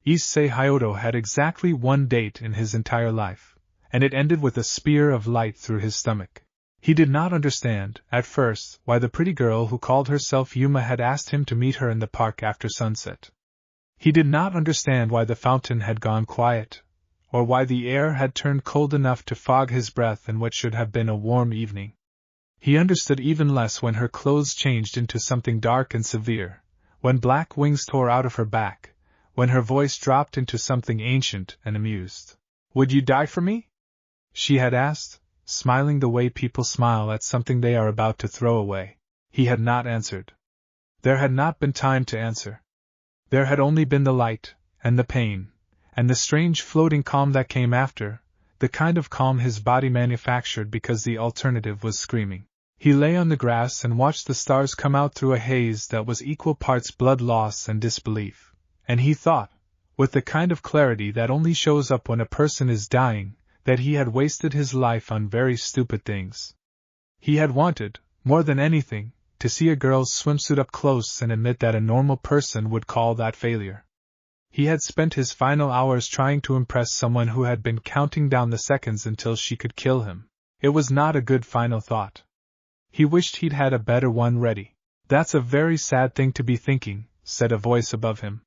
Issei Hyoudou had exactly one date in his entire life, and it ended with a spear of light through his stomach. He did not understand, at first, why the pretty girl who called herself Yuma had asked him to meet her in the park after sunset. He did not understand why the fountain had gone quiet, or why the air had turned cold enough to fog his breath in what should have been a warm evening. He understood even less when her clothes changed into something dark and severe, when black wings tore out of her back, when her voice dropped into something ancient and amused. "Would you die for me?" she had asked, smiling the way people smile at something they are about to throw away. He had not answered. There had not been time to answer. There had only been the light, and the pain, and the strange floating calm that came after, the kind of calm his body manufactured because the alternative was screaming. He lay on the grass and watched the stars come out through a haze that was equal parts blood loss and disbelief, and he thought, with the kind of clarity that only shows up when a person is dying, that he had wasted his life on very stupid things. He had wanted, more than anything, to see a girl's swimsuit up close and admit that a normal person would call that failure. He had spent his final hours trying to impress someone who had been counting down the seconds until she could kill him. It was not a good final thought. He wished he'd had a better one ready. "That's a very sad thing to be thinking," said a voice above him.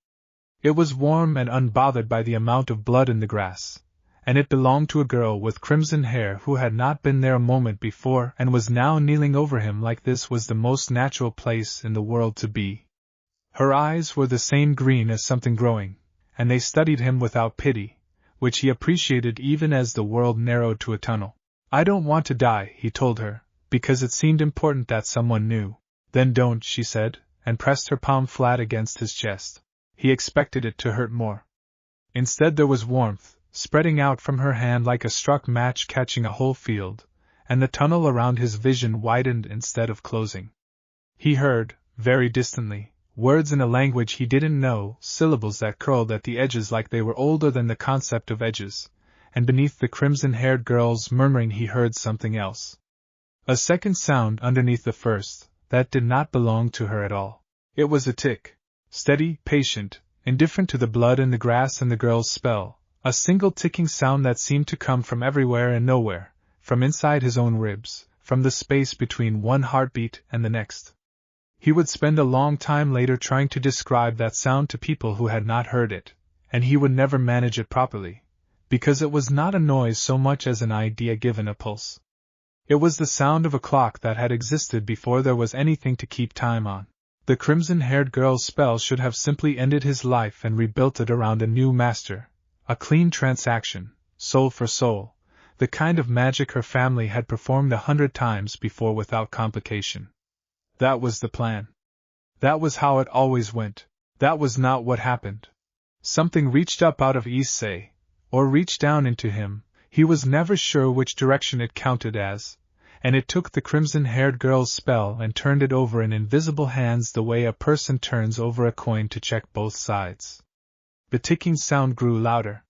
It was warm and unbothered by the amount of blood in the grass, and it belonged to a girl with crimson hair who had not been there a moment before and was now kneeling over him like this was the most natural place in the world to be. Her eyes were the same green as something growing, and they studied him without pity, which he appreciated even as the world narrowed to a tunnel. "I don't want to die," he told her, because it seemed important that someone knew. "Then don't," she said, and pressed her palm flat against his chest. He expected it to hurt more. Instead there was warmth, spreading out from her hand like a struck match catching a whole field, and the tunnel around his vision widened instead of closing. He heard, very distantly, words in a language he didn't know, syllables that curled at the edges like they were older than the concept of edges, and beneath the crimson-haired girl's murmuring he heard something else. A second sound underneath the first, that did not belong to her at all. It was a tick, steady, patient, indifferent to the blood in the grass and the girl's spell, a single ticking sound that seemed to come from everywhere and nowhere, from inside his own ribs, from the space between one heartbeat and the next. He would spend a long time later trying to describe that sound to people who had not heard it, and he would never manage it properly, because it was not a noise so much as an idea given a pulse. It was the sound of a clock that had existed before there was anything to keep time on. The crimson-haired girl's spell should have simply ended his life and rebuilt it around a new master, a clean transaction, soul for soul, the kind of magic her family had performed 100 times before without complication. That was the plan. That was how it always went. That was not what happened. Something reached up out of Issei, or reached down into him, he was never sure which direction it counted as, and it took the crimson-haired girl's spell and turned it over in invisible hands the way a person turns over a coin to check both sides. The ticking sound grew louder.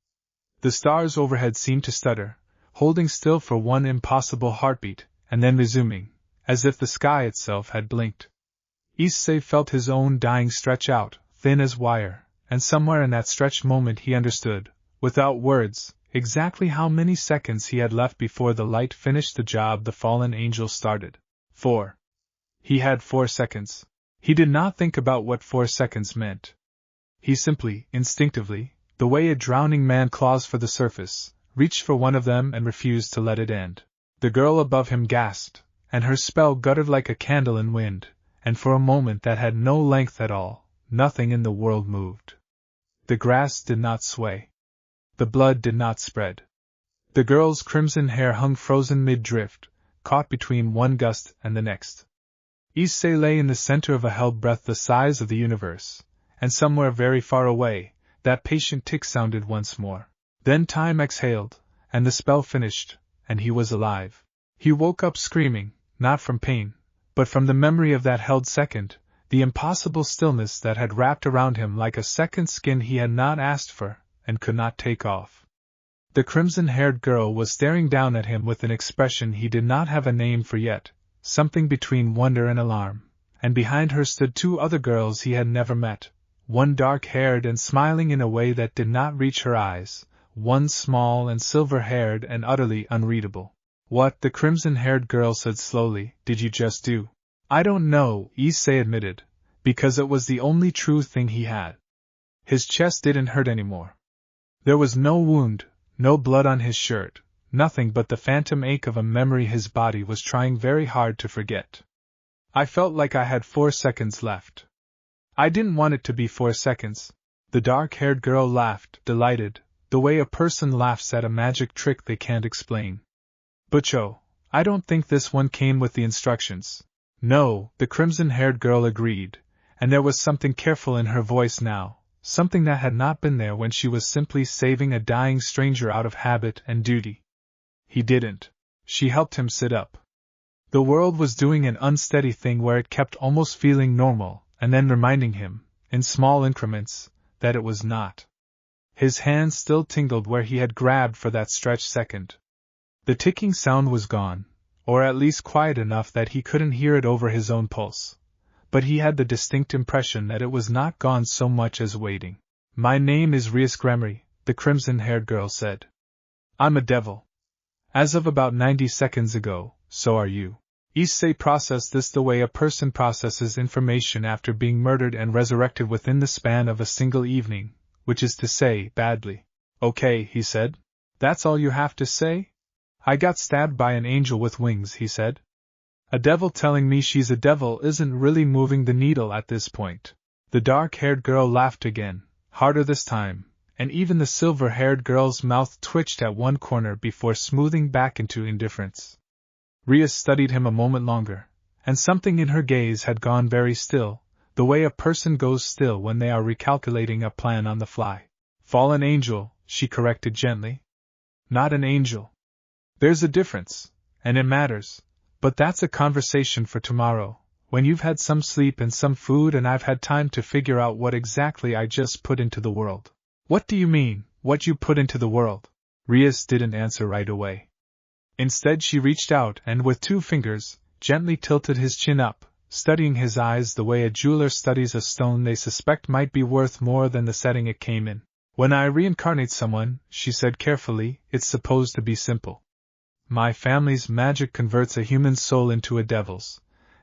The stars overhead seemed to stutter, holding still for one impossible heartbeat, and then resuming, as if the sky itself had blinked. Issei felt his own dying stretch out, thin as wire, and somewhere in that stretched moment he understood, without words, exactly how many seconds he had left before the light finished the job the fallen angel started. 4. He had 4 seconds. He did not think about what 4 seconds meant. He simply, instinctively, the way a drowning man claws for the surface, reached for one of them and refused to let it end. The girl above him gasped, and her spell guttered like a candle in wind, and for a moment that had no length at all, nothing in the world moved. The grass did not sway. The blood did not spread. The girl's crimson hair hung frozen mid-drift, caught between one gust and the next. Issei lay in the center of a held breath the size of the universe, and somewhere very far away, that patient tick sounded once more. Then time exhaled, and the spell finished, and he was alive. He woke up screaming, not from pain, but from the memory of that held second, the impossible stillness that had wrapped around him like a second skin he had not asked for, and could not take off. The crimson-haired girl was staring down at him with an expression he did not have a name for yet, something between wonder and alarm, and behind her stood 2 other girls he had never met, one dark-haired and smiling in a way that did not reach her eyes, one small and silver-haired and utterly unreadable. What, the crimson-haired girl said slowly, did you just do? I don't know, Issei admitted, because it was the only true thing he had. His chest didn't hurt anymore. There was no wound, no blood on his shirt, nothing but the phantom ache of a memory his body was trying very hard to forget. I felt like I had 4 seconds left. I didn't want it to be 4 seconds. The dark-haired girl laughed, delighted, the way a person laughs at a magic trick they can't explain. Butcho, I don't think this one came with the instructions. No, the crimson-haired girl agreed, and there was something careful in her voice now, something that had not been there when she was simply saving a dying stranger out of habit and duty. He didn't. She helped him sit up. The world was doing an unsteady thing where it kept almost feeling normal, and then reminding him, in small increments, that it was not. His hand still tingled where he had grabbed for that stretched second. The ticking sound was gone, or at least quiet enough that he couldn't hear it over his own pulse. But he had the distinct impression that it was not gone so much as waiting. My name is Rias Gremory, the crimson-haired girl said. I'm a devil. As of about 90 seconds ago, so are you. Issei processed this the way a person processes information after being murdered and resurrected within the span of a single evening, which is to say, badly. Okay, he said. That's all you have to say? I got stabbed by an angel with wings, he said. A devil telling me she's a devil isn't really moving the needle at this point. The dark-haired girl laughed again, harder this time, and even the silver-haired girl's mouth twitched at one corner before smoothing back into indifference. Rias studied him a moment longer, and something in her gaze had gone very still, the way a person goes still when they are recalculating a plan on the fly. Fallen angel, she corrected gently. Not an angel. There's a difference, and it matters, but that's a conversation for tomorrow, when you've had some sleep and some food and I've had time to figure out what exactly I just put into the world. What do you mean, what you put into the world? Rias didn't answer right away. Instead she reached out and with 2 fingers, gently tilted his chin up, studying his eyes the way a jeweler studies a stone they suspect might be worth more than the setting it came in. When I reincarnate someone, she said carefully, it's supposed to be simple. My family's magic converts a human soul into a devil's,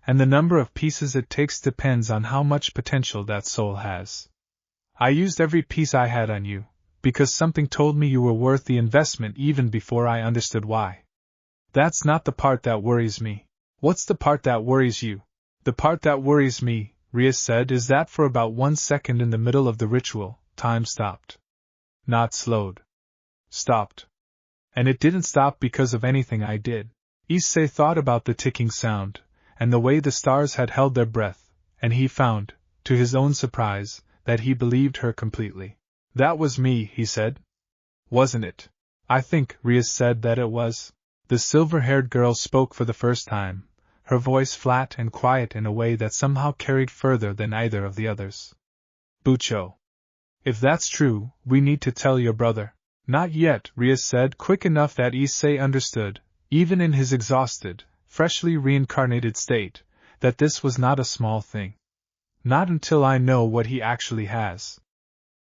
and the number of pieces it takes depends on how much potential that soul has. I used every piece I had on you, because something told me you were worth the investment even before I understood why. That's not the part that worries me. What's the part that worries you? The part that worries me, Rias said, is that for about 1 second in the middle of the ritual, time stopped. Not slowed. Stopped. And it didn't stop because of anything I did. Issei thought about the ticking sound, and the way the stars had held their breath, and he found, to his own surprise, that he believed her completely. That was me, he said. Wasn't it? I think, Rias said, that it was. The silver-haired girl spoke for the first time, her voice flat and quiet in a way that somehow carried further than either of the others. Butcho. If that's true, we need to tell your brother. Not yet, Rias said, quick enough that Issei understood, even in his exhausted, freshly reincarnated state, that this was not a small thing. Not until I know what he actually has.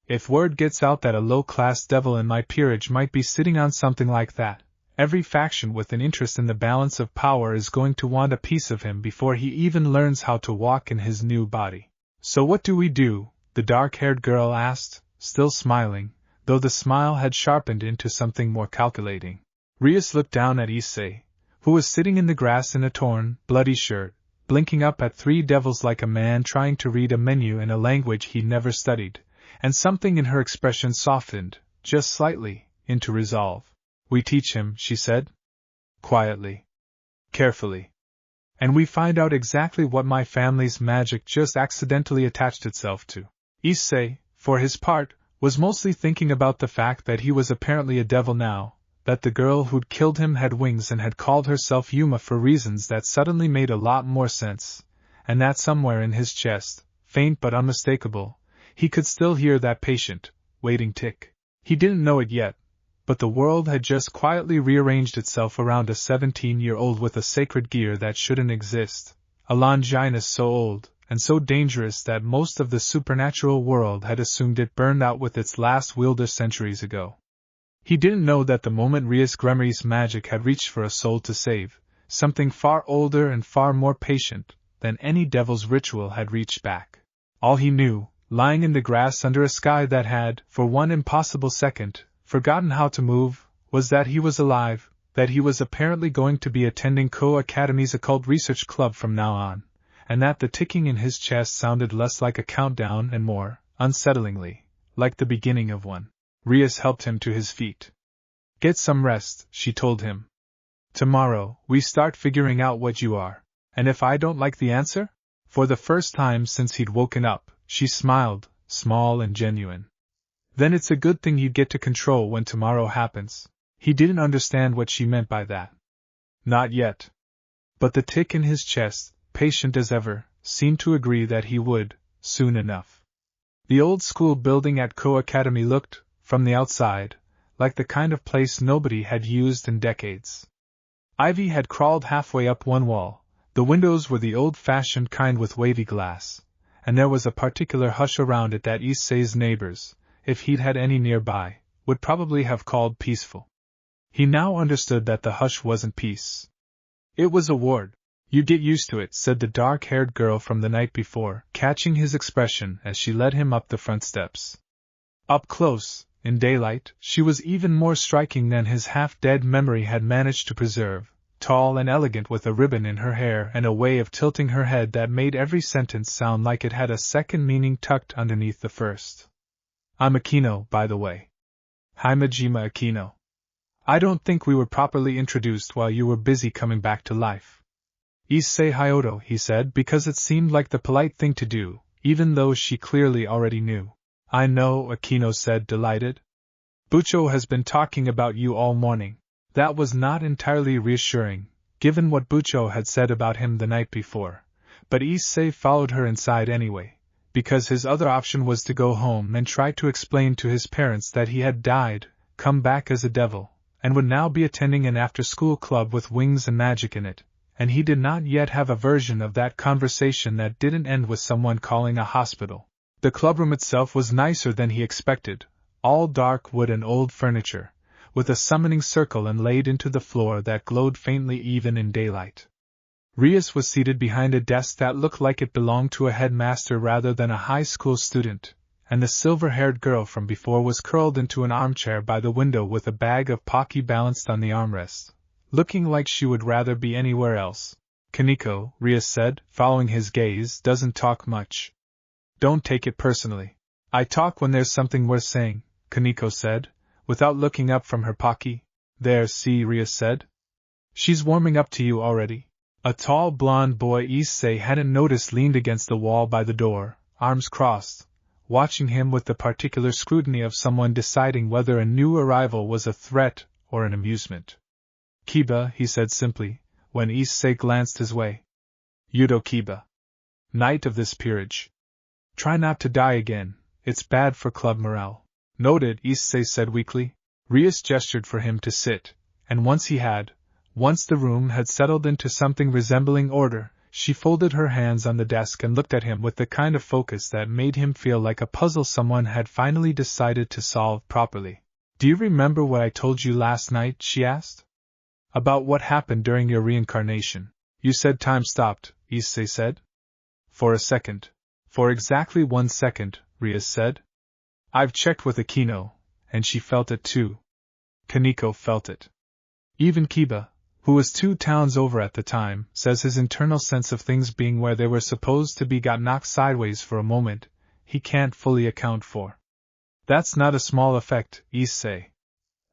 If word gets out that a low-class devil in my peerage might be sitting on something like that, every faction with an interest in the balance of power is going to want a piece of him before he even learns how to walk in his new body. So what do we do? The dark-haired girl asked, still smiling, though the smile had sharpened into something more calculating. Rias looked down at Issei, who was sitting in the grass in a torn, bloody shirt, blinking up at 3 devils like a man trying to read a menu in a language he'd never studied, and something in her expression softened, just slightly, into resolve. We teach him, she said. Quietly. Carefully. And we find out exactly what my family's magic just accidentally attached itself to. Issei, for his part, was mostly thinking about the fact that he was apparently a devil now, that the girl who'd killed him had wings and had called herself Yuma for reasons that suddenly made a lot more sense, and that somewhere in his chest, faint but unmistakable, he could still hear that patient, waiting tick. He didn't know it yet, but the world had just quietly rearranged itself around a 17-year-old with a sacred gear that shouldn't exist, a Longinus so old, and so dangerous that most of the supernatural world had assumed it burned out with its last wielder centuries ago. He didn't know that the moment Rias Gremory's magic had reached for a soul to save, something far older and far more patient than any devil's ritual had reached back. All he knew, lying in the grass under a sky that had, for one impossible second, forgotten how to move, was that he was alive, that he was apparently going to be attending Ko Academy's occult research club from now on, and that the ticking in his chest sounded less like a countdown and more, unsettlingly, like the beginning of one. Rias helped him to his feet. "Get some rest," she told him. "Tomorrow, we start figuring out what you are. And if I don't like the answer?" For the first time since he'd woken up, she smiled, small and genuine. "Then it's a good thing you get to control when tomorrow happens." He didn't understand what she meant by that. Not yet. But the tick in his chest, patient as ever, seemed to agree that he would, soon enough. The old school building at Ko Academy looked, from the outside, like the kind of place nobody had used in decades. Ivy had crawled halfway up one wall, the windows were the old-fashioned kind with wavy glass, and there was a particular hush around it that Issei's neighbors, if he'd had any nearby, would probably have called peaceful. He now understood that the hush wasn't peace. It was a ward. "You get used to it," said the dark-haired girl from the night before, catching his expression as she led him up the front steps. Up close, in daylight, she was even more striking than his half-dead memory had managed to preserve, tall and elegant with a ribbon in her hair and a way of tilting her head that made every sentence sound like it had a second meaning tucked underneath the first. "I'm Akino, by the way. Himejima Akino. I don't think we were properly introduced while you were busy coming back to life." "Issei Hyoudou," he said, because it seemed like the polite thing to do, even though she clearly already knew. "I know," Akino said, delighted. "Bucho has been talking about you all morning." That was not entirely reassuring, given what Bucho had said about him the night before, but Issei followed her inside anyway, because his other option was to go home and try to explain to his parents that he had died, come back as a devil, and would now be attending an after-school club with wings and magic in it, and he did not yet have a version of that conversation that didn't end with someone calling a hospital. The clubroom itself was nicer than he expected, all dark wood and old furniture, with a summoning circle inlaid into the floor that glowed faintly even in daylight. Rias was seated behind a desk that looked like it belonged to a headmaster rather than a high school student, and the silver-haired girl from before was curled into an armchair by the window with a bag of Pocky balanced on the armrest, looking like she would rather be anywhere else. "Koneko," Rias said, following his gaze, "doesn't talk much. Don't take it personally." "I talk when there's something worth saying," Koneko said, without looking up from her Pocky. "There, see," Rias said. "She's warming up to you already." A tall blonde boy Issei hadn't noticed leaned against the wall by the door, arms crossed, watching him with the particular scrutiny of someone deciding whether a new arrival was a threat or an amusement. "Kiba," he said simply, when Issei glanced his way. "Yudo Kiba. Knight of this peerage. Try not to die again, it's bad for club morale." "Noted," Issei said weakly. Rias gestured for him to sit, and once the room had settled into something resembling order, she folded her hands on the desk and looked at him with the kind of focus that made him feel like a puzzle someone had finally decided to solve properly. "Do you remember what I told you last night?" she asked. "About what happened during your reincarnation." "You said time stopped," Issei said. "For a second." "For exactly 1 second, Rias said. "I've checked with Akino, and she felt it too." Koneko felt it. Even Kiba, who was 2 towns over at the time, says his internal sense of things being where they were supposed to be got knocked sideways for a moment, he can't fully account for. "That's not a small effect," Issei.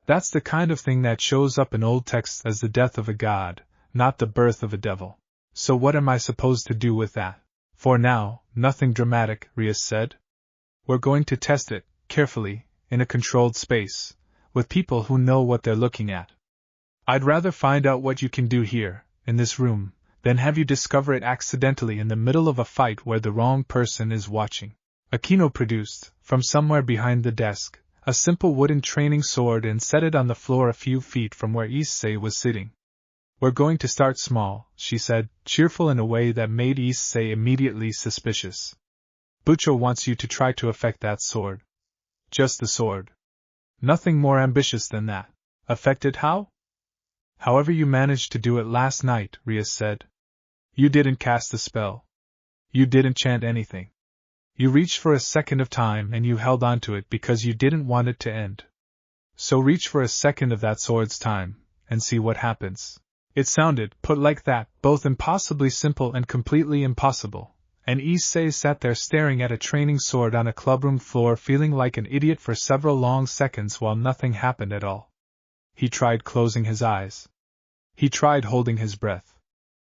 "That's the kind of thing that shows up in old texts as the death of a god, not the birth of a devil. So what am I supposed to do with that?" "For now, nothing dramatic," Rias said. "We're going to test it, carefully, in a controlled space, with people who know what they're looking at. I'd rather find out what you can do here, in this room, than have you discover it accidentally in the middle of a fight where the wrong person is watching." Akino produced, from somewhere behind the desk, a simple wooden training sword and set it on the floor a few feet from where Issei was sitting. We're going to start small, she said, cheerful in a way that made Issei immediately suspicious. Bucho wants you to try to affect that sword. Just the sword. Nothing more ambitious than that. Affect it how? However you managed to do it last night, Rias said. You didn't cast a spell. You didn't chant anything. You reached for a second of time and you held onto it because you didn't want it to end. So reach for a second of that sword's time, and see what happens. It sounded, put like that, both impossibly simple and completely impossible, and Issei sat there staring at a training sword on a clubroom floor feeling like an idiot for several long seconds while nothing happened at all. He tried closing his eyes. He tried holding his breath.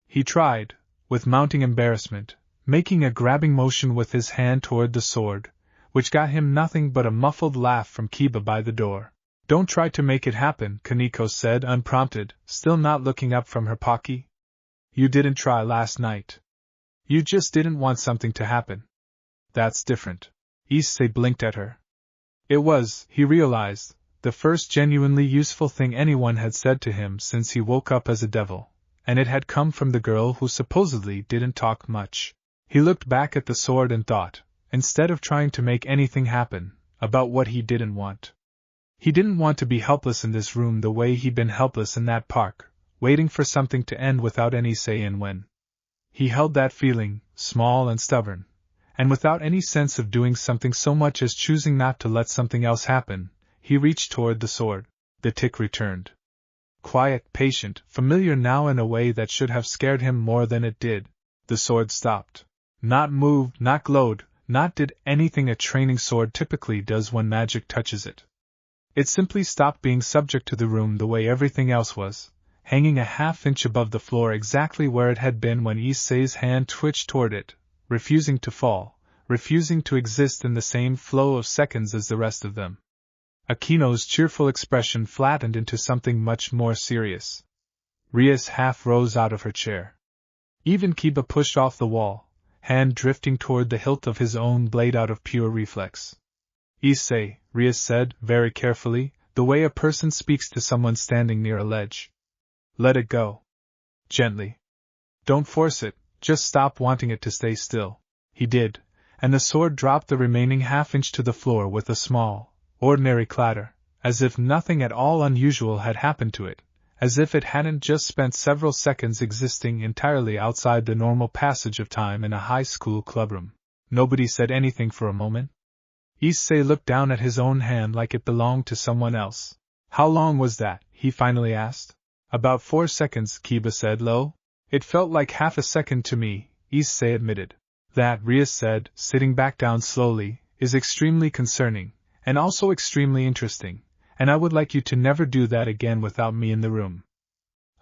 He tried, with mounting embarrassment, making a grabbing motion with his hand toward the sword, which got him nothing but a muffled laugh from Kiba by the door. Don't try to make it happen, Koneko said unprompted, still not looking up from her pocky. You didn't try last night. You just didn't want something to happen. That's different. Issei blinked at her. It was, he realized, the first genuinely useful thing anyone had said to him since he woke up as a devil, and it had come from the girl who supposedly didn't talk much. He looked back at the sword and thought, instead of trying to make anything happen, about what he didn't want. He didn't want to be helpless in this room the way he'd been helpless in that park, waiting for something to end without any say in when. He held that feeling, small and stubborn, and without any sense of doing something so much as choosing not to let something else happen, he reached toward the sword. The tick returned. Quiet, patient, familiar now in a way that should have scared him more than it did. The sword stopped. Not moved, not glowed, not did anything a training sword typically does when magic touches it. It simply stopped being subject to the room the way everything else was, hanging a half-inch above the floor exactly where it had been when Issei's hand twitched toward it, refusing to fall, refusing to exist in the same flow of seconds as the rest of them. Akino's cheerful expression flattened into something much more serious. Rias half rose out of her chair. Even Kiba pushed off the wall, hand drifting toward the hilt of his own blade out of pure reflex. Issei, Rias said, very carefully, the way a person speaks to someone standing near a ledge. Let it go. Gently. Don't force it, just stop wanting it to stay still. He did, and the sword dropped the remaining half-inch to the floor with a small, ordinary clatter, as if nothing at all unusual had happened to it, as if it hadn't just spent several seconds existing entirely outside the normal passage of time in a high school clubroom. Nobody said anything for a moment. Issei looked down at his own hand like it belonged to someone else. How long was that? He finally asked. About 4 seconds, Kiba said low. It felt like half a second to me, Issei admitted. That, Rias said, sitting back down slowly, is extremely concerning, and also extremely interesting, and I would like you to never do that again without me in the room.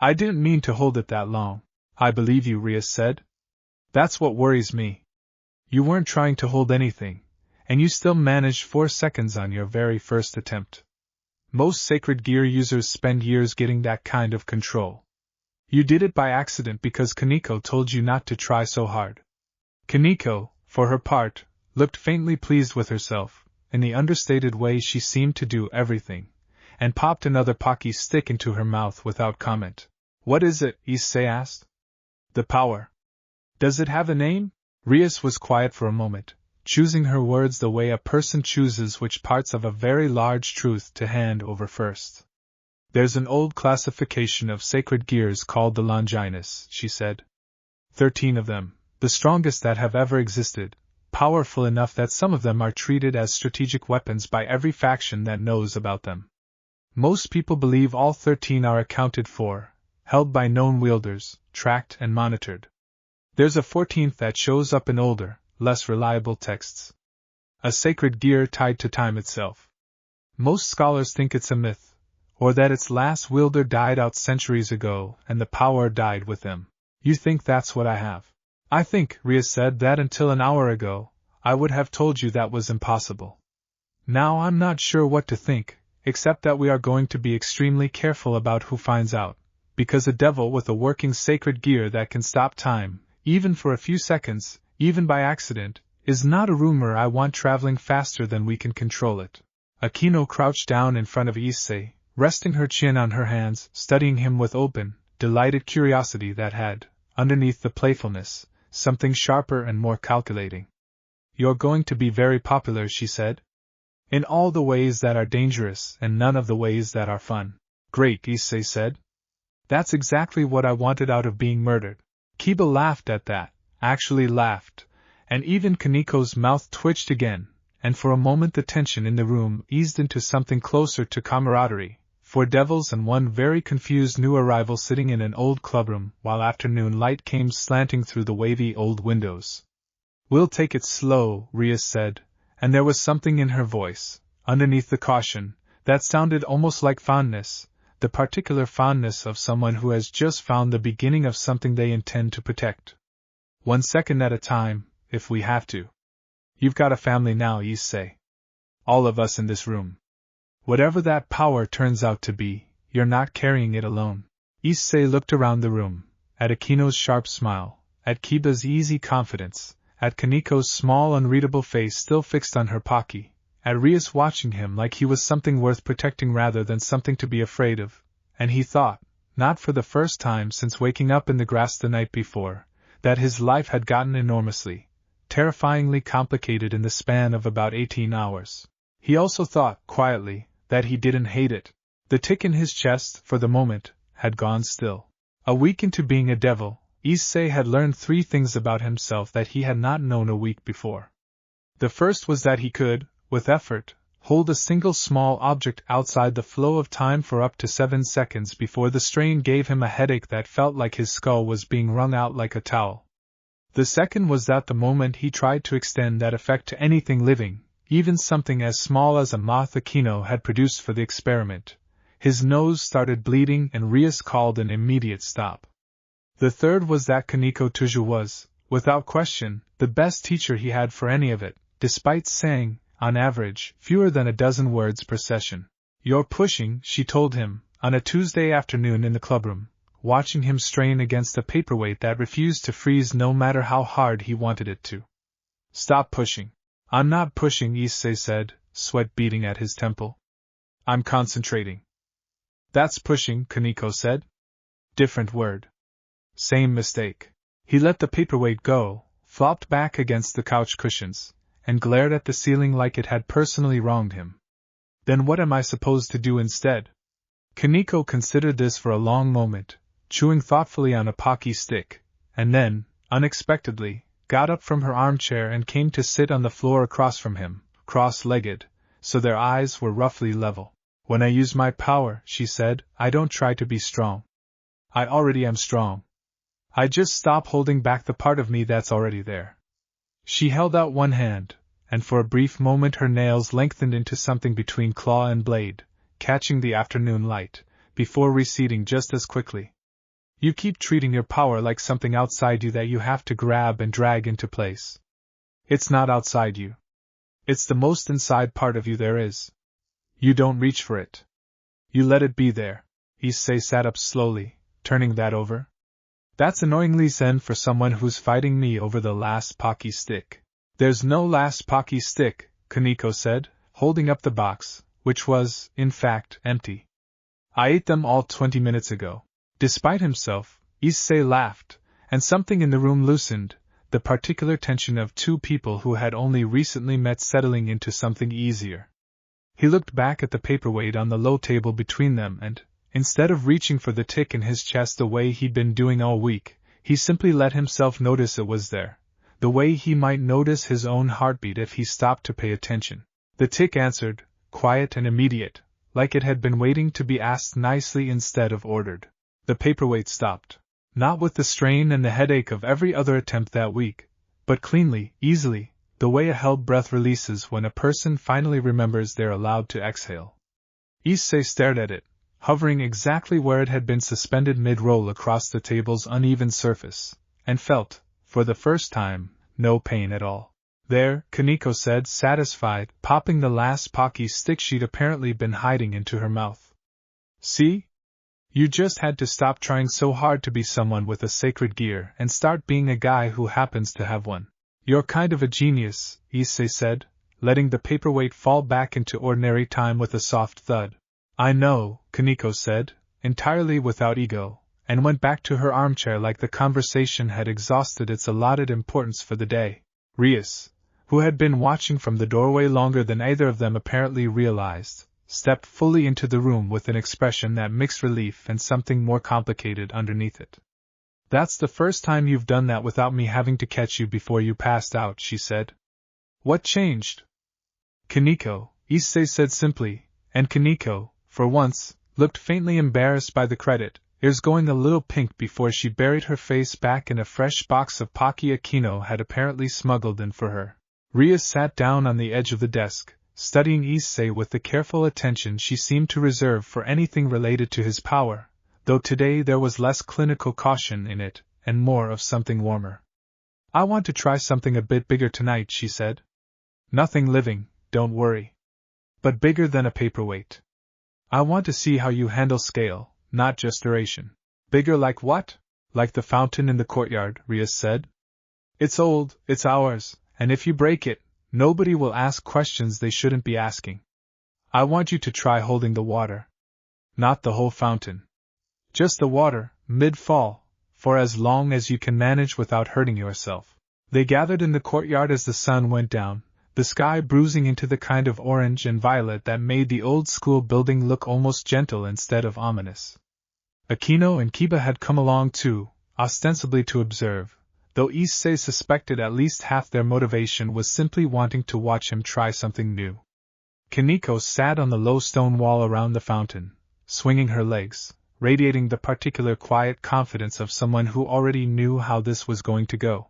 I didn't mean to hold it that long. I believe you, Rias said. That's what worries me. You weren't trying to hold anything, and you still managed 4 seconds on your very first attempt. Most sacred gear users spend years getting that kind of control. You did it by accident because Koneko told you not to try so hard. Koneko, for her part, looked faintly pleased with herself, in the understated way she seemed to do everything, and popped another pocky stick into her mouth without comment. What is it? Issei asked. The power. Does it have a name? Rias was quiet for a moment, choosing her words the way a person chooses which parts of a very large truth to hand over first. There's an old classification of sacred gears called the Longinus, she said. 13 of them, the strongest that have ever existed, powerful enough that some of them are treated as strategic weapons by every faction that knows about them. Most people believe all 13 are accounted for, held by known wielders, tracked and monitored. There's a 14th that shows up in older, less reliable texts. A sacred gear tied to time itself. Most scholars think it's a myth, or that its last wielder died out centuries ago and the power died with him. You think that's what I have? I think, Rias said, that until an hour ago, I would have told you that was impossible. Now I'm not sure what to think, except that we are going to be extremely careful about who finds out, because a devil with a working sacred gear that can stop time, even for a few seconds, even by accident, is not a rumor I want traveling faster than we can control it. Akino crouched down in front of Issei, resting her chin on her hands, studying him with open, delighted curiosity that had, underneath the playfulness, something sharper and more calculating. "You're going to be very popular," she said. "In all the ways that are dangerous and none of the ways that are fun." "Great," Issei said. "That's exactly what I wanted out of being murdered." Kiba laughed at that, actually laughed, and even Koneko's mouth twitched again, and for a moment the tension in the room eased into something closer to camaraderie. 4 devils and 1 very confused new arrival sitting in an old clubroom while afternoon light came slanting through the wavy old windows. "We'll take it slow," Rias said, and there was something in her voice, underneath the caution, that sounded almost like fondness, the particular fondness of someone who has just found the beginning of something they intend to protect. "1 second at a time, if we have to. You've got a family now, Issei. All of us in this room. Whatever that power turns out to be, you're not carrying it alone." Issei looked around the room, at Akino's sharp smile, at Kiba's easy confidence, at Koneko's small unreadable face still fixed on her Pocky, at Rias watching him like he was something worth protecting rather than something to be afraid of, and he thought, not for the first time since waking up in the grass the night before, that his life had gotten enormously, terrifyingly complicated in the span of about 18 hours. He also thought, quietly, that he didn't hate it. The tick in his chest, for the moment, had gone still. A week into being a devil, Issei had learned 3 things about himself that he had not known a week before. The first was that he could, with effort, hold a single small object outside the flow of time for up to 7 seconds before the strain gave him a headache that felt like his skull was being wrung out like a towel. The second was that the moment he tried to extend that effect to anything living, even something as small as a moth Akino had produced for the experiment, his nose started bleeding and Rias called an immediate stop. The third was that Koneko Toujou was, without question, the best teacher he had for any of it, despite saying, on average, fewer than a dozen words per session. "You're pushing," she told him, on a Tuesday afternoon in the clubroom, watching him strain against a paperweight that refused to freeze no matter how hard he wanted it to. "Stop pushing." "I'm not pushing," Issei said, sweat beading at his temple. "I'm concentrating." "That's pushing," Koneko said. "Different word." "Same mistake." He let the paperweight go, flopped back against the couch cushions, and glared at the ceiling like it had personally wronged him. "Then what am I supposed to do instead?" Koneko considered this for a long moment, chewing thoughtfully on a Pocky stick, and then, unexpectedly, got up from her armchair and came to sit on the floor across from him, cross-legged, so their eyes were roughly level. "When I use my power," she said, "I don't try to be strong. I already am strong. I just stop holding back the part of me that's already there." She held out one hand, and for a brief moment her nails lengthened into something between claw and blade, catching the afternoon light, before receding just as quickly. "You keep treating your power like something outside you that you have to grab and drag into place. It's not outside you. It's the most inside part of you there is. You don't reach for it. You let it be there." Issei sat up slowly, turning that over. "That's annoyingly zen for someone who's fighting me over the last Pocky stick." "There's no last Pocky stick," Koneko said, holding up the box, which was, in fact, empty. "I ate them all 20 minutes ago." Despite himself, Issei laughed, and something in the room loosened, the particular tension of 2 people who had only recently met settling into something easier. He looked back at the paperweight on the low table between them and, instead of reaching for the tick in his chest the way he'd been doing all week, he simply let himself notice it was there, the way he might notice his own heartbeat if he stopped to pay attention. The tick answered, quiet and immediate, like it had been waiting to be asked nicely instead of ordered. The paperweight stopped. Not with the strain and the headache of every other attempt that week, but cleanly, easily, the way a held breath releases when a person finally remembers they're allowed to exhale. Issei stared at it, hovering exactly where it had been suspended mid-roll across the table's uneven surface, and felt, for the first time, no pain at all. "There," Koneko said, satisfied, popping the last Pocky stick she'd apparently been hiding into her mouth. "See? You just had to stop trying so hard to be someone with a sacred gear and start being a guy who happens to have one. You're kind of a genius," Issei said, letting the paperweight fall back into ordinary time with a soft thud. "I know," Koneko said, entirely without ego, and went back to her armchair like the conversation had exhausted its allotted importance for the day. Rias, who had been watching from the doorway longer than either of them apparently realized, stepped fully into the room with an expression that mixed relief and something more complicated underneath it. "That's the first time you've done that without me having to catch you before you passed out," she said. "What changed?" "Koneko," Issei said simply, and Koneko, for once, looked faintly embarrassed by the credit, ears going a little pink before she buried her face back in a fresh box of Pocky Aquino had apparently smuggled in for her. Rias sat down on the edge of the desk, studying Issei with the careful attention she seemed to reserve for anything related to his power, though today there was less clinical caution in it, and more of something warmer. "I want to try something a bit bigger tonight," she said. "Nothing living, don't worry. But bigger than a paperweight. I want to see how you handle scale, not just duration." "Bigger like what?" "Like the fountain in the courtyard," Rias said. "It's old, it's ours, and if you break it, nobody will ask questions they shouldn't be asking. I want you to try holding the water. Not the whole fountain. Just the water, mid-fall, for as long as you can manage without hurting yourself." They gathered in the courtyard as the sun went down, the sky bruising into the kind of orange and violet that made the old school building look almost gentle instead of ominous. Aquino and Kiba had come along too, ostensibly to observe, though Issei suspected at least half their motivation was simply wanting to watch him try something new. Koneko sat on the low stone wall around the fountain, swinging her legs, radiating the particular quiet confidence of someone who already knew how this was going to go.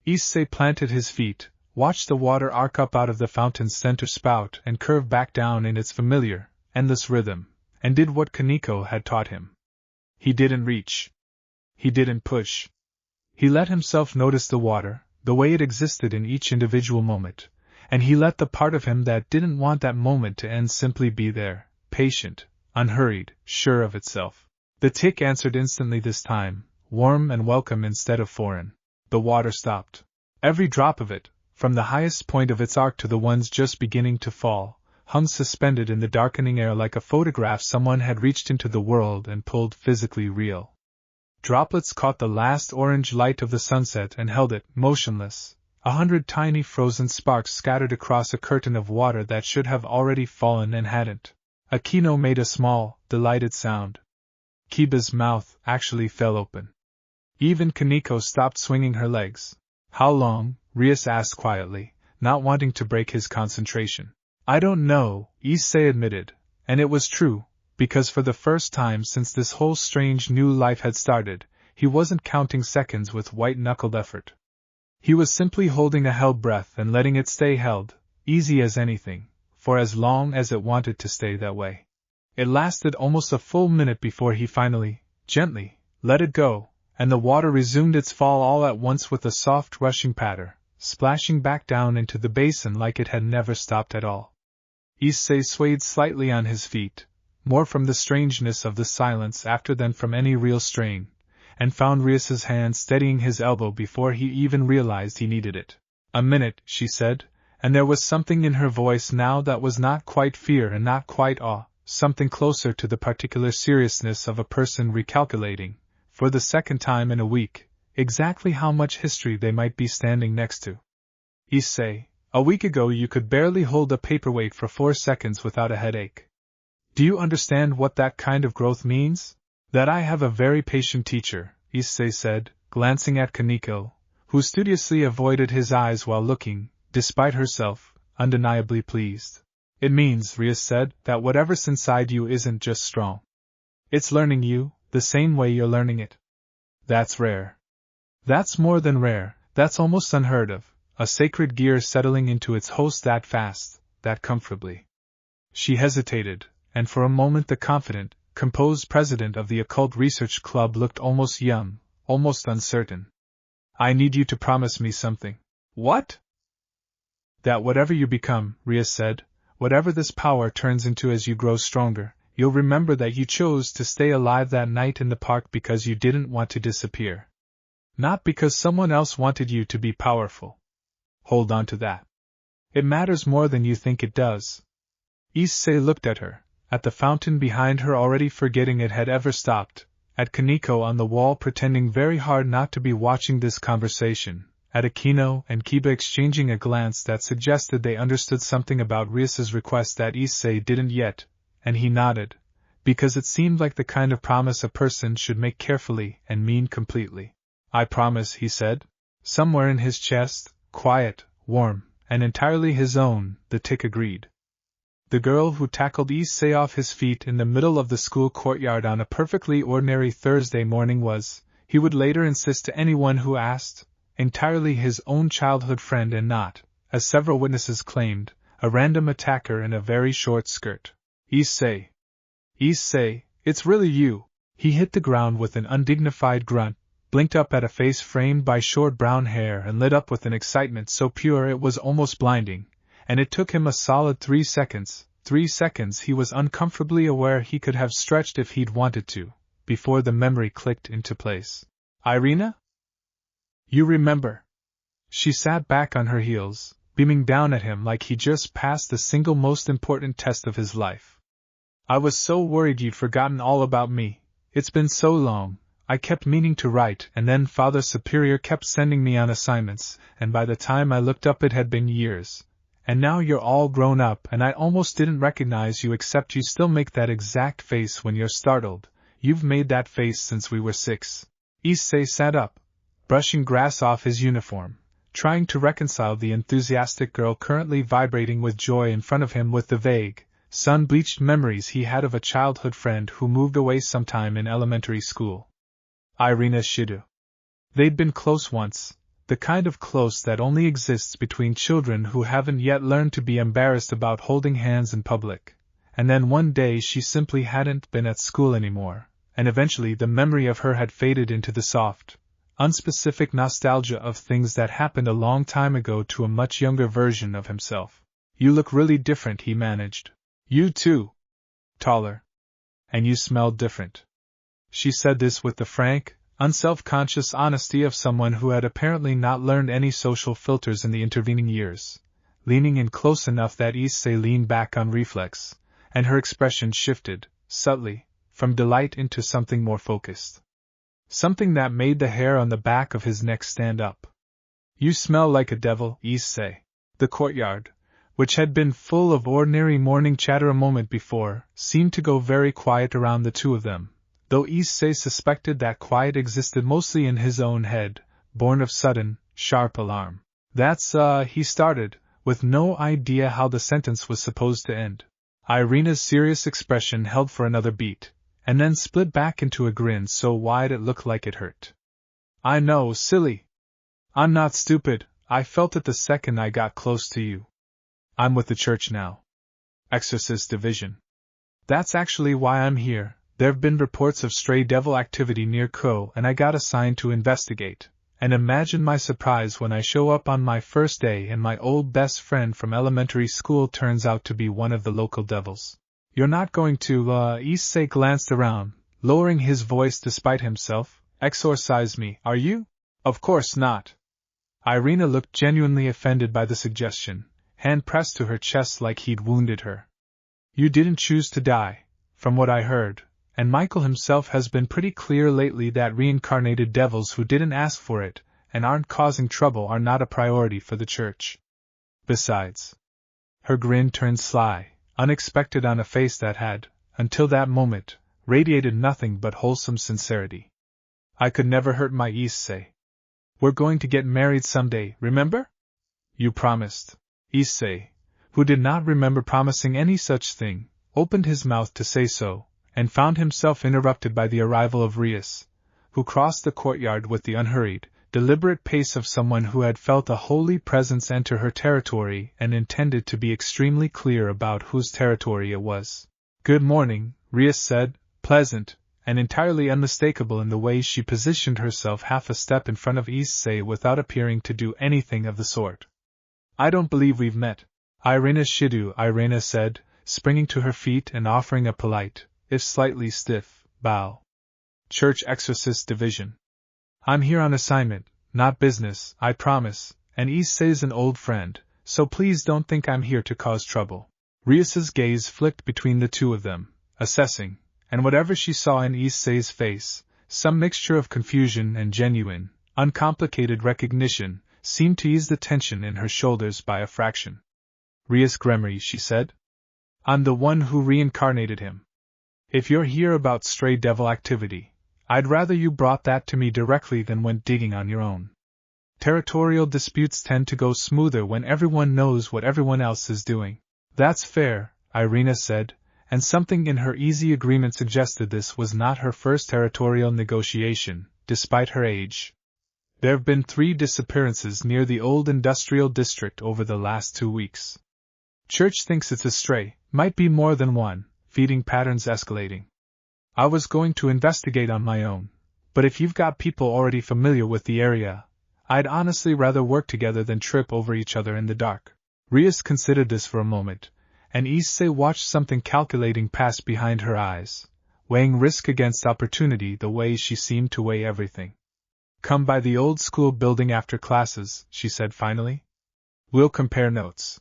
Issei planted his feet, watched the water arc up out of the fountain's center spout and curve back down in its familiar, endless rhythm, and did what Koneko had taught him. He didn't reach. He didn't push. He let himself notice the water, the way it existed in each individual moment, and he let the part of him that didn't want that moment to end simply be there, patient, unhurried, sure of itself. The tick answered instantly this time, warm and welcome instead of foreign. The water stopped. Every drop of it, from the highest point of its arc to the ones just beginning to fall, hung suspended in the darkening air like a photograph someone had reached into the world and pulled physically real. Droplets caught the last orange light of the sunset and held it, motionless, 100 tiny frozen sparks scattered across a curtain of water that should have already fallen and hadn't. Aquino made a small, delighted sound. Kiba's mouth actually fell open. Even Koneko stopped swinging her legs. "How long?" Rias asked quietly, not wanting to break his concentration. "I don't know," Issei admitted, and it was true, because for the first time since this whole strange new life had started, he wasn't counting seconds with white-knuckled effort. He was simply holding a held breath and letting it stay held, easy as anything, for as long as it wanted to stay that way. It lasted almost a full minute before he finally, gently, let it go, and the water resumed its fall all at once with a soft rushing patter, splashing back down into the basin like it had never stopped at all. Issei swayed slightly on his feet, more from the strangeness of the silence after than from any real strain, and found Rias's hand steadying his elbow before he even realized he needed it. "A minute," she said, and there was something in her voice now that was not quite fear and not quite awe, something closer to the particular seriousness of a person recalculating, for the second time in a week, exactly how much history they might be standing next to. "Issei, a week ago you could barely hold a paperweight for 4 seconds without a headache. Do you understand what that kind of growth means?" "That I have a very patient teacher," Issei said, glancing at Koneko, who studiously avoided his eyes while looking, despite herself, undeniably pleased. "It means," Rias said, "that whatever's inside you isn't just strong. It's learning you, the same way you're learning it. That's rare. That's more than rare, that's almost unheard of, a sacred gear settling into its host that fast, that comfortably." She hesitated, and for a moment the confident, composed president of the Occult Research Club looked almost young, almost uncertain. "I need you to promise me something." "What?" "That whatever you become," Rias said, "whatever this power turns into as you grow stronger, you'll remember that you chose to stay alive that night in the park because you didn't want to disappear. Not because someone else wanted you to be powerful. Hold on to that. It matters more than you think it does." Issei looked at her, at the fountain behind her already forgetting it had ever stopped, At Koneko on the wall pretending very hard not to be watching this conversation, at Akino and Kiba exchanging a glance that suggested they understood something about Rias's request that Issei didn't yet, and he nodded, because it seemed like the kind of promise a person should make carefully and mean completely. I promise, he said. Somewhere in his chest, quiet, warm, and entirely his own, the tick agreed. The girl who tackled Issei off his feet in the middle of the school courtyard on a perfectly ordinary Thursday morning was, he would later insist to anyone who asked, entirely his own childhood friend and not, as several witnesses claimed, a random attacker in a very short skirt. Issei. Issei, it's really you. He hit the ground with an undignified grunt, blinked up at a face framed by short brown hair and lit up with an excitement so pure it was almost blinding, and it took him a solid 3 seconds, 3 seconds he was uncomfortably aware he could have stretched if he'd wanted to, before the memory clicked into place. Irina? You remember? She sat back on her heels, beaming down at him like he just passed the single most important test of his life. I was so worried you'd forgotten all about me. It's been so long. I kept meaning to write, and then Father Superior kept sending me on assignments, and by the time I looked up it had been years. And now you're all grown up and I almost didn't recognize you except you still make that exact face when you're startled. You've made that face since we were 6. Issei sat up, brushing grass off his uniform, trying to reconcile the enthusiastic girl currently vibrating with joy in front of him with the vague, sun-bleached memories he had of a childhood friend who moved away sometime in elementary school. Irina Shidou. They'd been close once, the kind of close that only exists between children who haven't yet learned to be embarrassed about holding hands in public, and then one day she simply hadn't been at school anymore, and eventually the memory of her had faded into the soft, unspecific nostalgia of things that happened a long time ago to a much younger version of himself. You look really different, he managed. You too. Taller. And you smelled different. She said this with the frank, unself-conscious honesty of someone who had apparently not learned any social filters in the intervening years, leaning in close enough that Issei leaned back on reflex, and her expression shifted, subtly, from delight into something more focused. Something that made the hair on the back of his neck stand up. You smell like a devil, Issei. The courtyard, which had been full of ordinary morning chatter a moment before, seemed to go very quiet around the two of them, though Issei suspected that quiet existed mostly in his own head, born of sudden, sharp alarm. He started, with no idea how the sentence was supposed to end. Irina's serious expression held for another beat, and then split back into a grin so wide it looked like it hurt. I know, silly. I'm not stupid, I felt it the second I got close to you. I'm with the church now. Exorcist Division. That's actually why I'm here. There've been reports of stray devil activity near Ko and I got assigned to investigate. And imagine my surprise when I show up on my first day and my old best friend from elementary school turns out to be one of the local devils. You're not going to, Issei glanced around, lowering his voice despite himself, exorcise me, are you? Of course not. Irina looked genuinely offended by the suggestion, hand pressed to her chest like he'd wounded her. You didn't choose to die, from what I heard, and Michael himself has been pretty clear lately that reincarnated devils who didn't ask for it, and aren't causing trouble are not a priority for the church. Besides. Her grin turned sly, unexpected on a face that had, until that moment, radiated nothing but wholesome sincerity. I could never hurt my Issei. We're going to get married someday, remember? You promised. Issei, who did not remember promising any such thing, opened his mouth to say so, and found himself interrupted by the arrival of Rias, who crossed the courtyard with the unhurried, deliberate pace of someone who had felt a holy presence enter her territory and intended to be extremely clear about whose territory it was. Good morning, Rias said, pleasant, and entirely unmistakable in the way she positioned herself half a step in front of Issei without appearing to do anything of the sort. I don't believe we've met. Irina Shidou, Irina said, springing to her feet and offering a polite, if slightly stiff, bow. Church Exorcist Division. I'm here on assignment, not business, I promise, and Issei's an old friend, so please don't think I'm here to cause trouble. Rias's gaze flicked between the two of them, assessing, and whatever she saw in Issei's face, some mixture of confusion and genuine, uncomplicated recognition, seemed to ease the tension in her shoulders by a fraction. Rias Gremory, she said. I'm the one who reincarnated him. If you're here about stray devil activity, I'd rather you brought that to me directly than went digging on your own. Territorial disputes tend to go smoother when everyone knows what everyone else is doing. That's fair, Irina said, and something in her easy agreement suggested this was not her first territorial negotiation, despite her age. There have been 3 disappearances near the old industrial district over the last 2 weeks. Church thinks it's a stray, might be more than one, feeding patterns escalating. I was going to investigate on my own, but if you've got people already familiar with the area, I'd honestly rather work together than trip over each other in the dark. Rias considered this for a moment, and Issei watched something calculating pass behind her eyes, weighing risk against opportunity the way she seemed to weigh everything. Come by the old school building after classes, she said finally. We'll compare notes.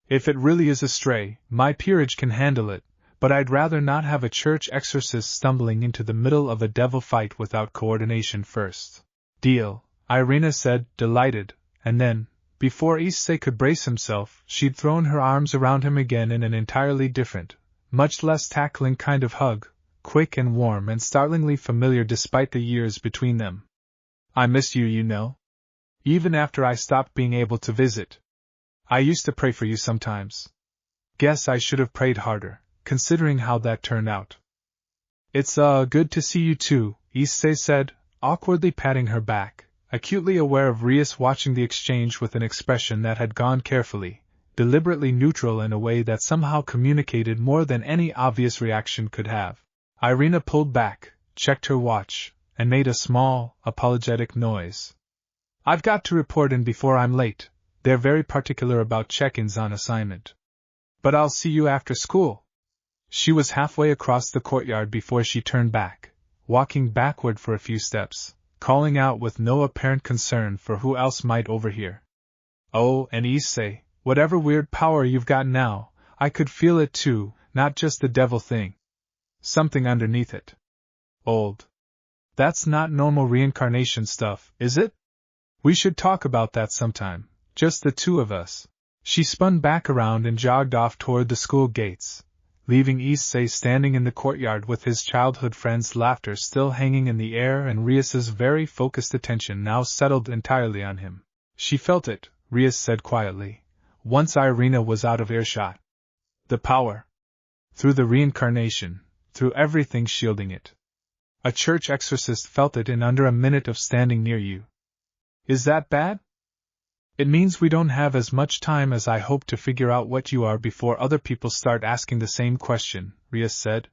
If it really is a stray, my peerage can handle it, but I'd rather not have a church exorcist stumbling into the middle of a devil fight without coordination first. Deal, Irina said, delighted, and then, before Issei could brace himself, she'd thrown her arms around him again in an entirely different, much less tackling kind of hug, quick and warm and startlingly familiar despite the years between them. I miss you, you know. Even after I stopped being able to visit. I used to pray for you sometimes. Guess I should have prayed harder, considering how that turned out. It's good to see you too, Issei said, awkwardly patting her back, acutely aware of Rias watching the exchange with an expression that had gone carefully, deliberately neutral in a way that somehow communicated more than any obvious reaction could have. Irina pulled back, checked her watch, and made a small, apologetic noise. I've got to report in before I'm late. They're very particular about check-ins on assignment. But I'll see you after school. She was halfway across the courtyard before she turned back, walking backward for a few steps, calling out with no apparent concern for who else might overhear. Oh, and Issei, whatever weird power you've got now, I could feel it too, not just the devil thing. Something underneath it. Old. That's not normal reincarnation stuff, is it? We should talk about that sometime. Just the 2 of us. She spun back around and jogged off toward the school gates, leaving Issei standing in the courtyard with his childhood friend's laughter still hanging in the air and Rias's very focused attention now settled entirely on him. She felt it, Rias said quietly, once Irina was out of earshot. The power. Through the reincarnation, through everything shielding it. A church exorcist felt it in under a minute of standing near you. Is that bad? It means we don't have as much time as I hope to figure out what you are before other people start asking the same question, Rias said.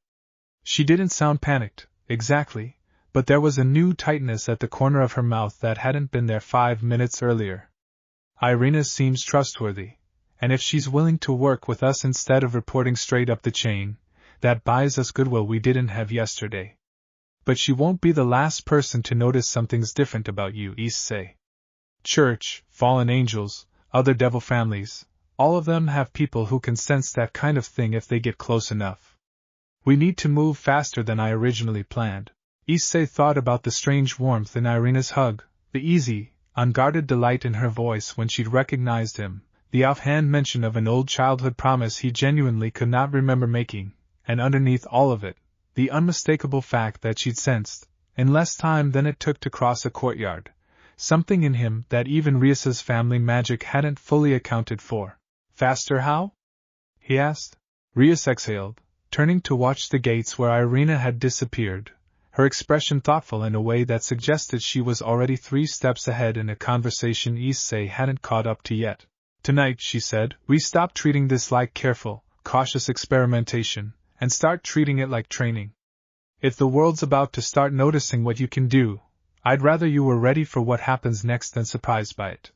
She didn't sound panicked, exactly, but there was a new tightness at the corner of her mouth that hadn't been there 5 minutes earlier. Irina seems trustworthy, and if she's willing to work with us instead of reporting straight up the chain, that buys us goodwill we didn't have yesterday. But she won't be the last person to notice something's different about you, Issei. Church, fallen angels, other devil families, all of them have people who can sense that kind of thing if they get close enough. We need to move faster than I originally planned. Issei thought about the strange warmth in Irina's hug, the easy, unguarded delight in her voice when she'd recognized him, the offhand mention of an old childhood promise he genuinely could not remember making, and underneath all of it, the unmistakable fact that she'd sensed, in less time than it took to cross a courtyard, something in him that even Rias's family magic hadn't fully accounted for. Faster how? He asked. Rias exhaled, turning to watch the gates where Irina had disappeared, her expression thoughtful in a way that suggested she was already 3 steps ahead in a conversation Issei hadn't caught up to yet. Tonight, she said, we stop treating this like careful, cautious experimentation, and start treating it like training. If the world's about to start noticing what you can do, I'd rather you were ready for what happens next than surprised by it.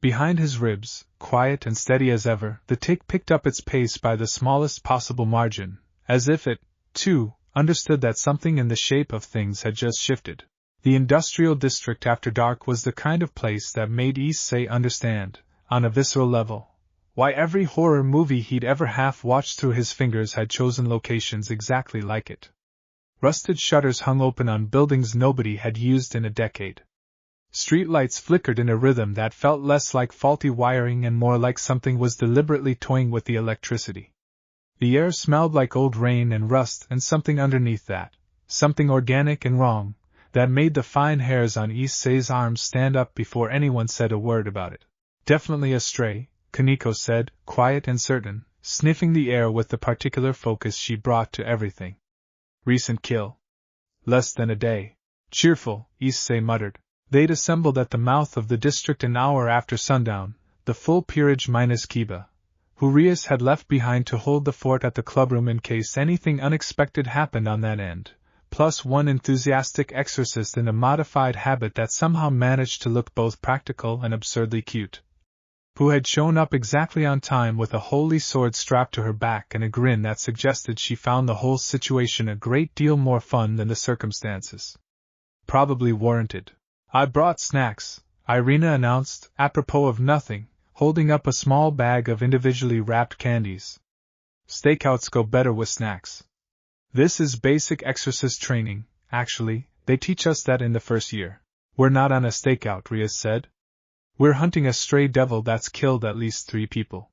Behind his ribs, quiet and steady as ever, the tick picked up its pace by the smallest possible margin, as if it, too, understood that something in the shape of things had just shifted. The industrial district after dark was the kind of place that made Issei understand, on a visceral level, why every horror movie he'd ever half-watched through his fingers had chosen locations exactly like it. Rusted shutters hung open on buildings nobody had used in a decade. Street lights flickered in a rhythm that felt less like faulty wiring and more like something was deliberately toying with the electricity. The air smelled like old rain and rust and something underneath that, something organic and wrong, that made the fine hairs on Issei's arms stand up before anyone said a word about it. Definitely a stray, Koneko said, quiet and certain, sniffing the air with the particular focus she brought to everything. Recent kill. Less than a day. Cheerful, Issei muttered. They'd assembled at the mouth of the district an hour after sundown, the full peerage minus Kiba, who Rias had left behind to hold the fort at the clubroom in case anything unexpected happened on that end, plus one enthusiastic exorcist in a modified habit that somehow managed to look both practical and absurdly cute, who had shown up exactly on time with a holy sword strapped to her back and a grin that suggested she found the whole situation a great deal more fun than the circumstances probably warranted. I brought snacks, Irina announced, apropos of nothing, holding up a small bag of individually wrapped candies. Stakeouts go better with snacks. This is basic exorcist training, actually, they teach us that in the first year. We're not on a stakeout, Rias said. We're hunting a stray devil that's killed at least 3 people.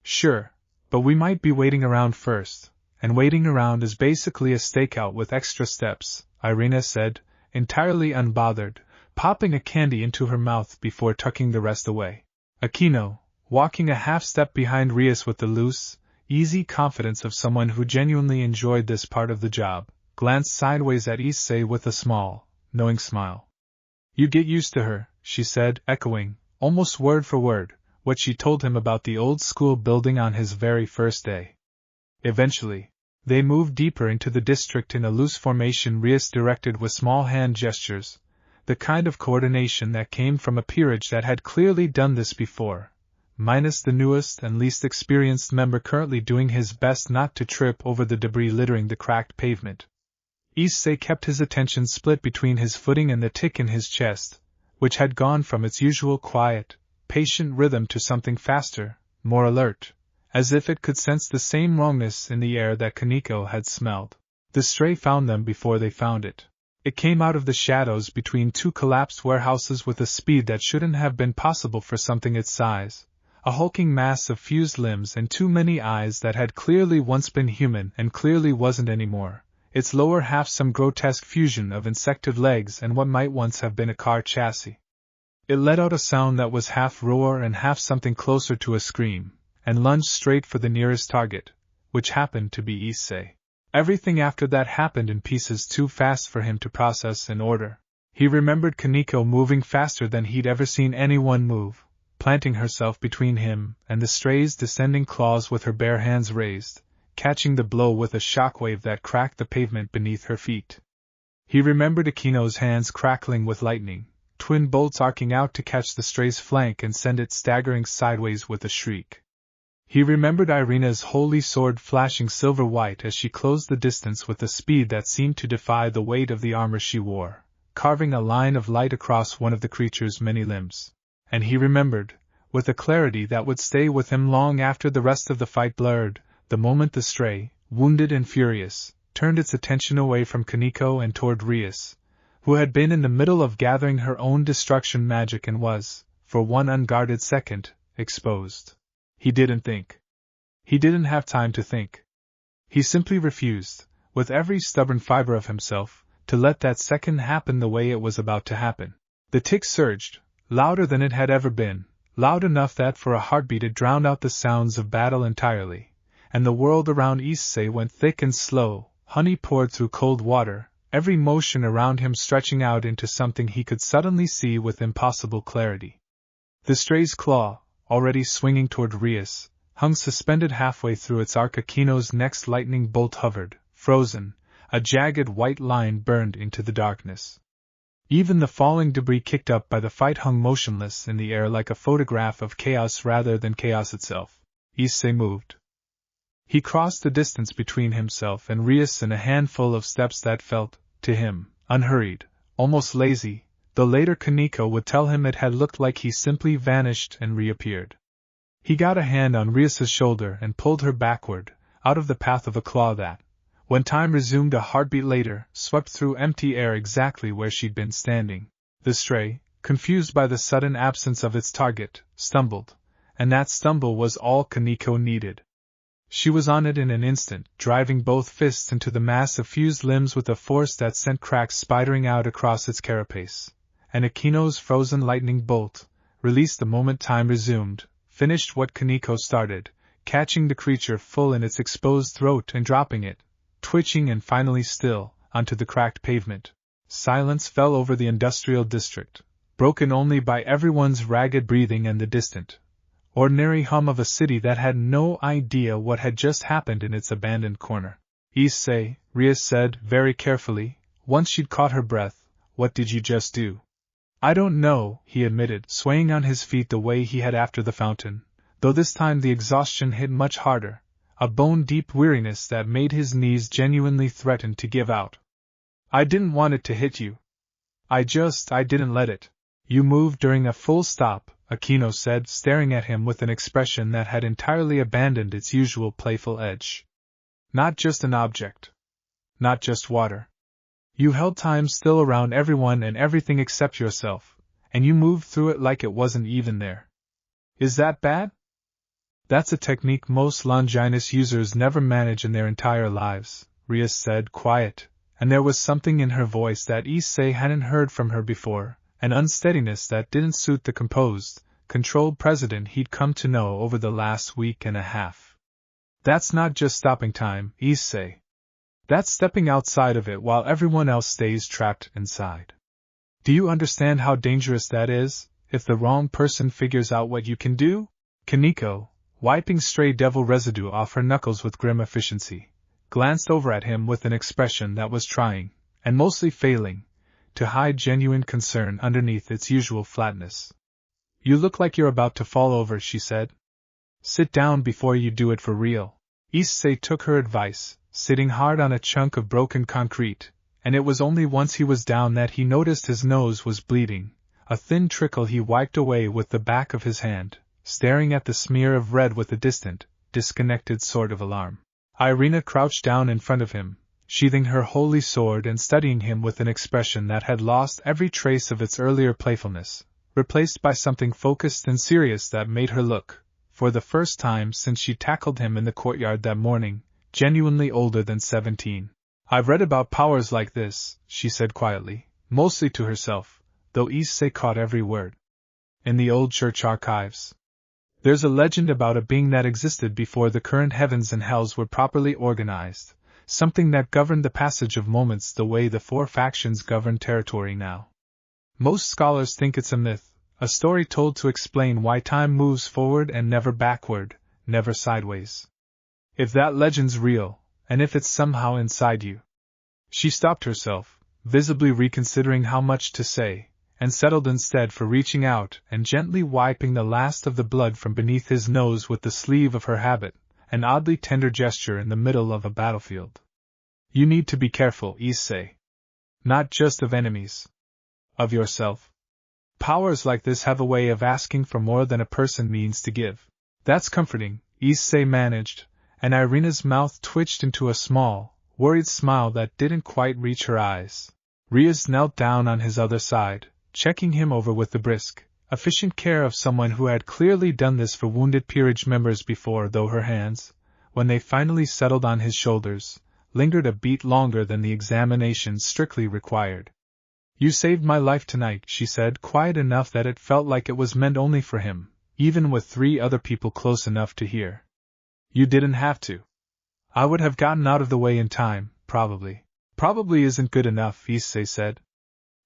Sure, but we might be waiting around first, and waiting around is basically a stakeout with extra steps, Irina said, entirely unbothered, popping a candy into her mouth before tucking the rest away. Akino, walking a half-step behind Rias with the loose, easy confidence of someone who genuinely enjoyed this part of the job, glanced sideways at Issei with a small, knowing smile. You get used to her, she said, echoing, almost word for word, what she told him about the old school building on his very first day. Eventually, they moved deeper into the district in a loose formation Rias directed with small hand gestures, the kind of coordination that came from a peerage that had clearly done this before, minus the newest and least experienced member currently doing his best not to trip over the debris littering the cracked pavement. Issei kept his attention split between his footing and the tick in his chest, which had gone from its usual quiet, patient rhythm to something faster, more alert, as if it could sense the same wrongness in the air that Koneko had smelled. The stray found them before they found it. It came out of the shadows between 2 collapsed warehouses with a speed that shouldn't have been possible for something its size, a hulking mass of fused limbs and too many eyes that had clearly once been human and clearly wasn't anymore, its lower half some grotesque fusion of insected legs and what might once have been a car chassis. It let out a sound that was half roar and half something closer to a scream, and lunged straight for the nearest target, which happened to be Issei. Everything after that happened in pieces too fast for him to process in order. He remembered Koneko moving faster than he'd ever seen anyone move, planting herself between him and the stray's descending claws with her bare hands raised, catching the blow with a shockwave that cracked the pavement beneath her feet. He remembered Akino's hands crackling with lightning, twin bolts arcing out to catch the stray's flank and send it staggering sideways with a shriek. He remembered Irina's holy sword flashing silver-white as she closed the distance with a speed that seemed to defy the weight of the armor she wore, carving a line of light across one of the creature's many limbs. And he remembered, with a clarity that would stay with him long after the rest of the fight blurred, the moment the stray, wounded and furious, turned its attention away from Koneko and toward Rias, who had been in the middle of gathering her own destruction magic and was, for one unguarded second, exposed. He didn't think. He didn't have time to think. He simply refused, with every stubborn fiber of himself, to let that second happen the way it was about to happen. The tick surged, louder than it had ever been, loud enough that for a heartbeat it drowned out the sounds of battle entirely, and the world around Issei went thick and slow, honey poured through cold water, every motion around him stretching out into something he could suddenly see with impossible clarity. The stray's claw, already swinging toward Rias, hung suspended halfway through its arc. Akino's next lightning bolt hovered, frozen, a jagged white line burned into the darkness. Even the falling debris kicked up by the fight hung motionless in the air like a photograph of chaos rather than chaos itself. Issei moved. He crossed the distance between himself and Rias in a handful of steps that felt, to him, unhurried, almost lazy, though later Koneko would tell him it had looked like he simply vanished and reappeared. He got a hand on Rias's shoulder and pulled her backward, out of the path of a claw that, When time resumed a heartbeat later, swept through empty air exactly where she'd been standing. The stray, confused by the sudden absence of its target, stumbled, and that stumble was all Koneko needed. She was on it in an instant, driving both fists into the mass of fused limbs with a force that sent cracks spidering out across its carapace. And Akino's frozen lightning bolt, released the moment time resumed, finished what Koneko started, catching the creature full in its exposed throat and dropping it, twitching and finally still, onto the cracked pavement. Silence fell over the industrial district, broken only by everyone's ragged breathing and the distant, ordinary hum of a city that had no idea what had just happened in its abandoned corner. Issei, Rias said very carefully, once she'd caught her breath, what did you just do? I don't know, he admitted, swaying on his feet the way he had after the fountain, though this time the exhaustion hit much harder, a bone-deep weariness that made his knees genuinely threaten to give out. I didn't want it to hit you. I didn't let it. You moved during a full stop, Akino said, staring at him with an expression that had entirely abandoned its usual playful edge. Not just an object. Not just water. You held time still around everyone and everything except yourself, and you moved through it like it wasn't even there. Is that bad? That's a technique most Longinus users never manage in their entire lives, Rias said, quiet, and there was something in her voice that Issei hadn't heard from her before, an unsteadiness that didn't suit the composed, controlled president he'd come to know over the last week and a half. That's not just stopping time, Issei. That's stepping outside of it while everyone else stays trapped inside. Do you understand how dangerous that is, if the wrong person figures out what you can do? Koneko, wiping stray devil residue off her knuckles with grim efficiency, glanced over at him with an expression that was trying, and mostly failing, to hide genuine concern underneath its usual flatness. You look like you're about to fall over, she said. Sit down before you do it for real. Issei took her advice, sitting hard on a chunk of broken concrete, and it was only once he was down that he noticed his nose was bleeding, a thin trickle he wiped away with the back of his hand, staring at the smear of red with a distant, disconnected sort of alarm. Irina crouched down in front of him, sheathing her holy sword and studying him with an expression that had lost every trace of its earlier playfulness, replaced by something focused and serious that made her look, for the first time since she tackled him in the courtyard that morning, genuinely older than 17. I've read about powers like this, she said quietly, mostly to herself, though Issei caught every word. In the old church archives. There's a legend about a being that existed before the current heavens and hells were properly organized, something that governed the passage of moments the way the four factions govern territory now. Most scholars think it's a myth, a story told to explain why time moves forward and never backward, never sideways. If that legend's real, and if it's somehow inside you. She stopped herself, visibly reconsidering how much to say, and settled instead for reaching out and gently wiping the last of the blood from beneath his nose with the sleeve of her habit, an oddly tender gesture in the middle of a battlefield. You need to be careful, Issei. Not just of enemies. Of yourself. Powers like this have a way of asking for more than a person means to give. That's comforting, Issei managed, and Irina's mouth twitched into a small, worried smile that didn't quite reach her eyes. Rias knelt down on his other side, checking him over with the brisk, efficient care of someone who had clearly done this for wounded peerage members before, though her hands, when they finally settled on his shoulders, lingered a beat longer than the examination strictly required. You saved my life tonight, she said, quiet enough that it felt like it was meant only for him, even with 3 other people close enough to hear. You didn't have to. I would have gotten out of the way in time, probably. Probably isn't good enough, Issei said.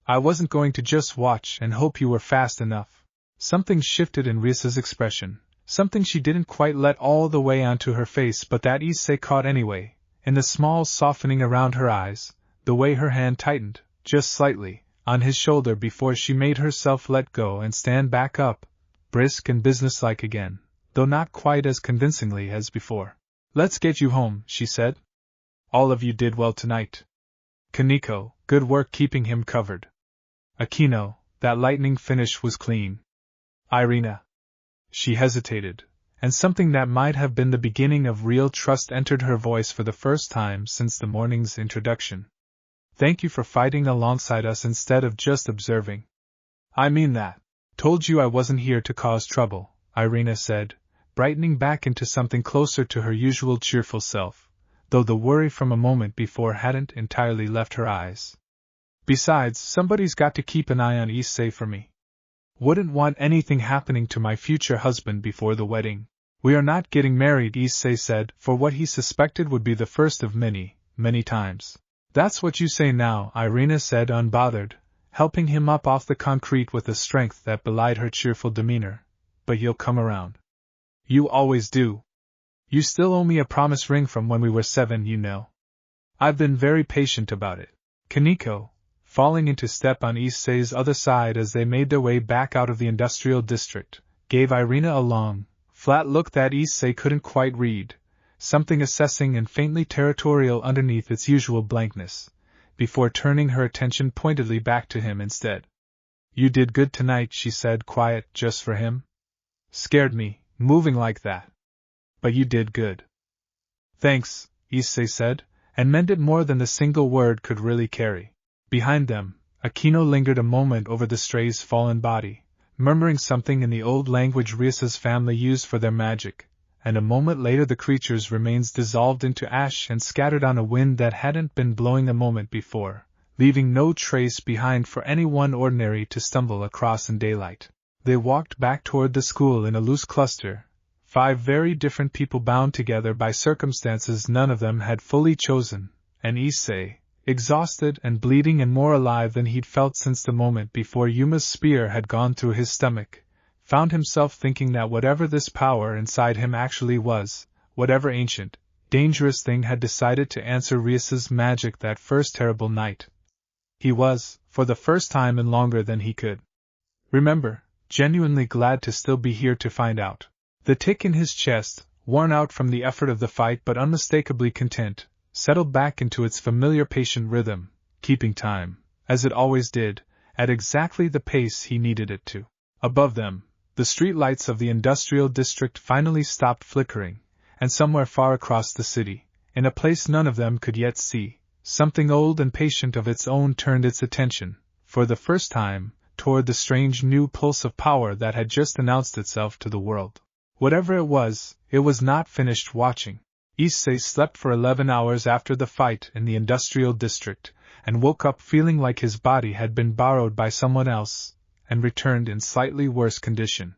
I wasn't going to just watch and hope you were fast enough. Something shifted in Rias's expression, something she didn't quite let all the way onto her face but that Issei caught anyway, in the small softening around her eyes, the way her hand tightened, just slightly, on his shoulder before she made herself let go and stand back up, brisk and businesslike again, though not quite as convincingly as before. Let's get you home, she said. All of you did well tonight. Koneko, good work keeping him covered. Akino, that lightning finish was clean. Irina. She hesitated, and something that might have been the beginning of real trust entered her voice for the first time since the morning's introduction. Thank you for fighting alongside us instead of just observing. I mean that. Told you I wasn't here to cause trouble, Irina said, brightening back into something closer to her usual cheerful self, though the worry from a moment before hadn't entirely left her eyes. Besides, somebody's got to keep an eye on Issei for me. Wouldn't want anything happening to my future husband before the wedding. We are not getting married, Issei said, for what he suspected would be the first of many, many times. That's what you say now, Irina said unbothered, helping him up off the concrete with a strength that belied her cheerful demeanor. But you'll come around. You always do. You still owe me a promise ring from when we were 7, you know. I've been very patient about it. Koneko, falling into step on Issei's other side as they made their way back out of the industrial district, gave Irina a long, flat look that Issei couldn't quite read, something assessing and faintly territorial underneath its usual blankness, before turning her attention pointedly back to him instead. You did good tonight, she said, quiet, just for him. Scared me, moving like that. But you did good. Thanks, Issei said, and meant it more than the single word could really carry. Behind them, Akino lingered a moment over the stray's fallen body, murmuring something in the old language Rias's family used for their magic, and a moment later the creature's remains dissolved into ash and scattered on a wind that hadn't been blowing a moment before, leaving no trace behind for anyone ordinary to stumble across in daylight. They walked back toward the school in a loose cluster, 5 very different people bound together by circumstances none of them had fully chosen, and Issei, exhausted and bleeding and more alive than he'd felt since the moment before Yuma's spear had gone through his stomach, found himself thinking that whatever this power inside him actually was, whatever ancient, dangerous thing had decided to answer Rias's magic that first terrible night, he was, for the first time in longer than he could remember, genuinely glad to still be here to find out. The tick in his chest, worn out from the effort of the fight but unmistakably content, settled back into its familiar patient rhythm, keeping time, as it always did, at exactly the pace he needed it to. Above them, the street lights of the industrial district finally stopped flickering, and somewhere far across the city, in a place none of them could yet see, something old and patient of its own turned its attention, for the first time, toward the strange new pulse of power that had just announced itself to the world. Whatever it was not finished watching. Issei slept for 11 hours after the fight in the industrial district, and woke up feeling like his body had been borrowed by someone else, and returned in slightly worse condition.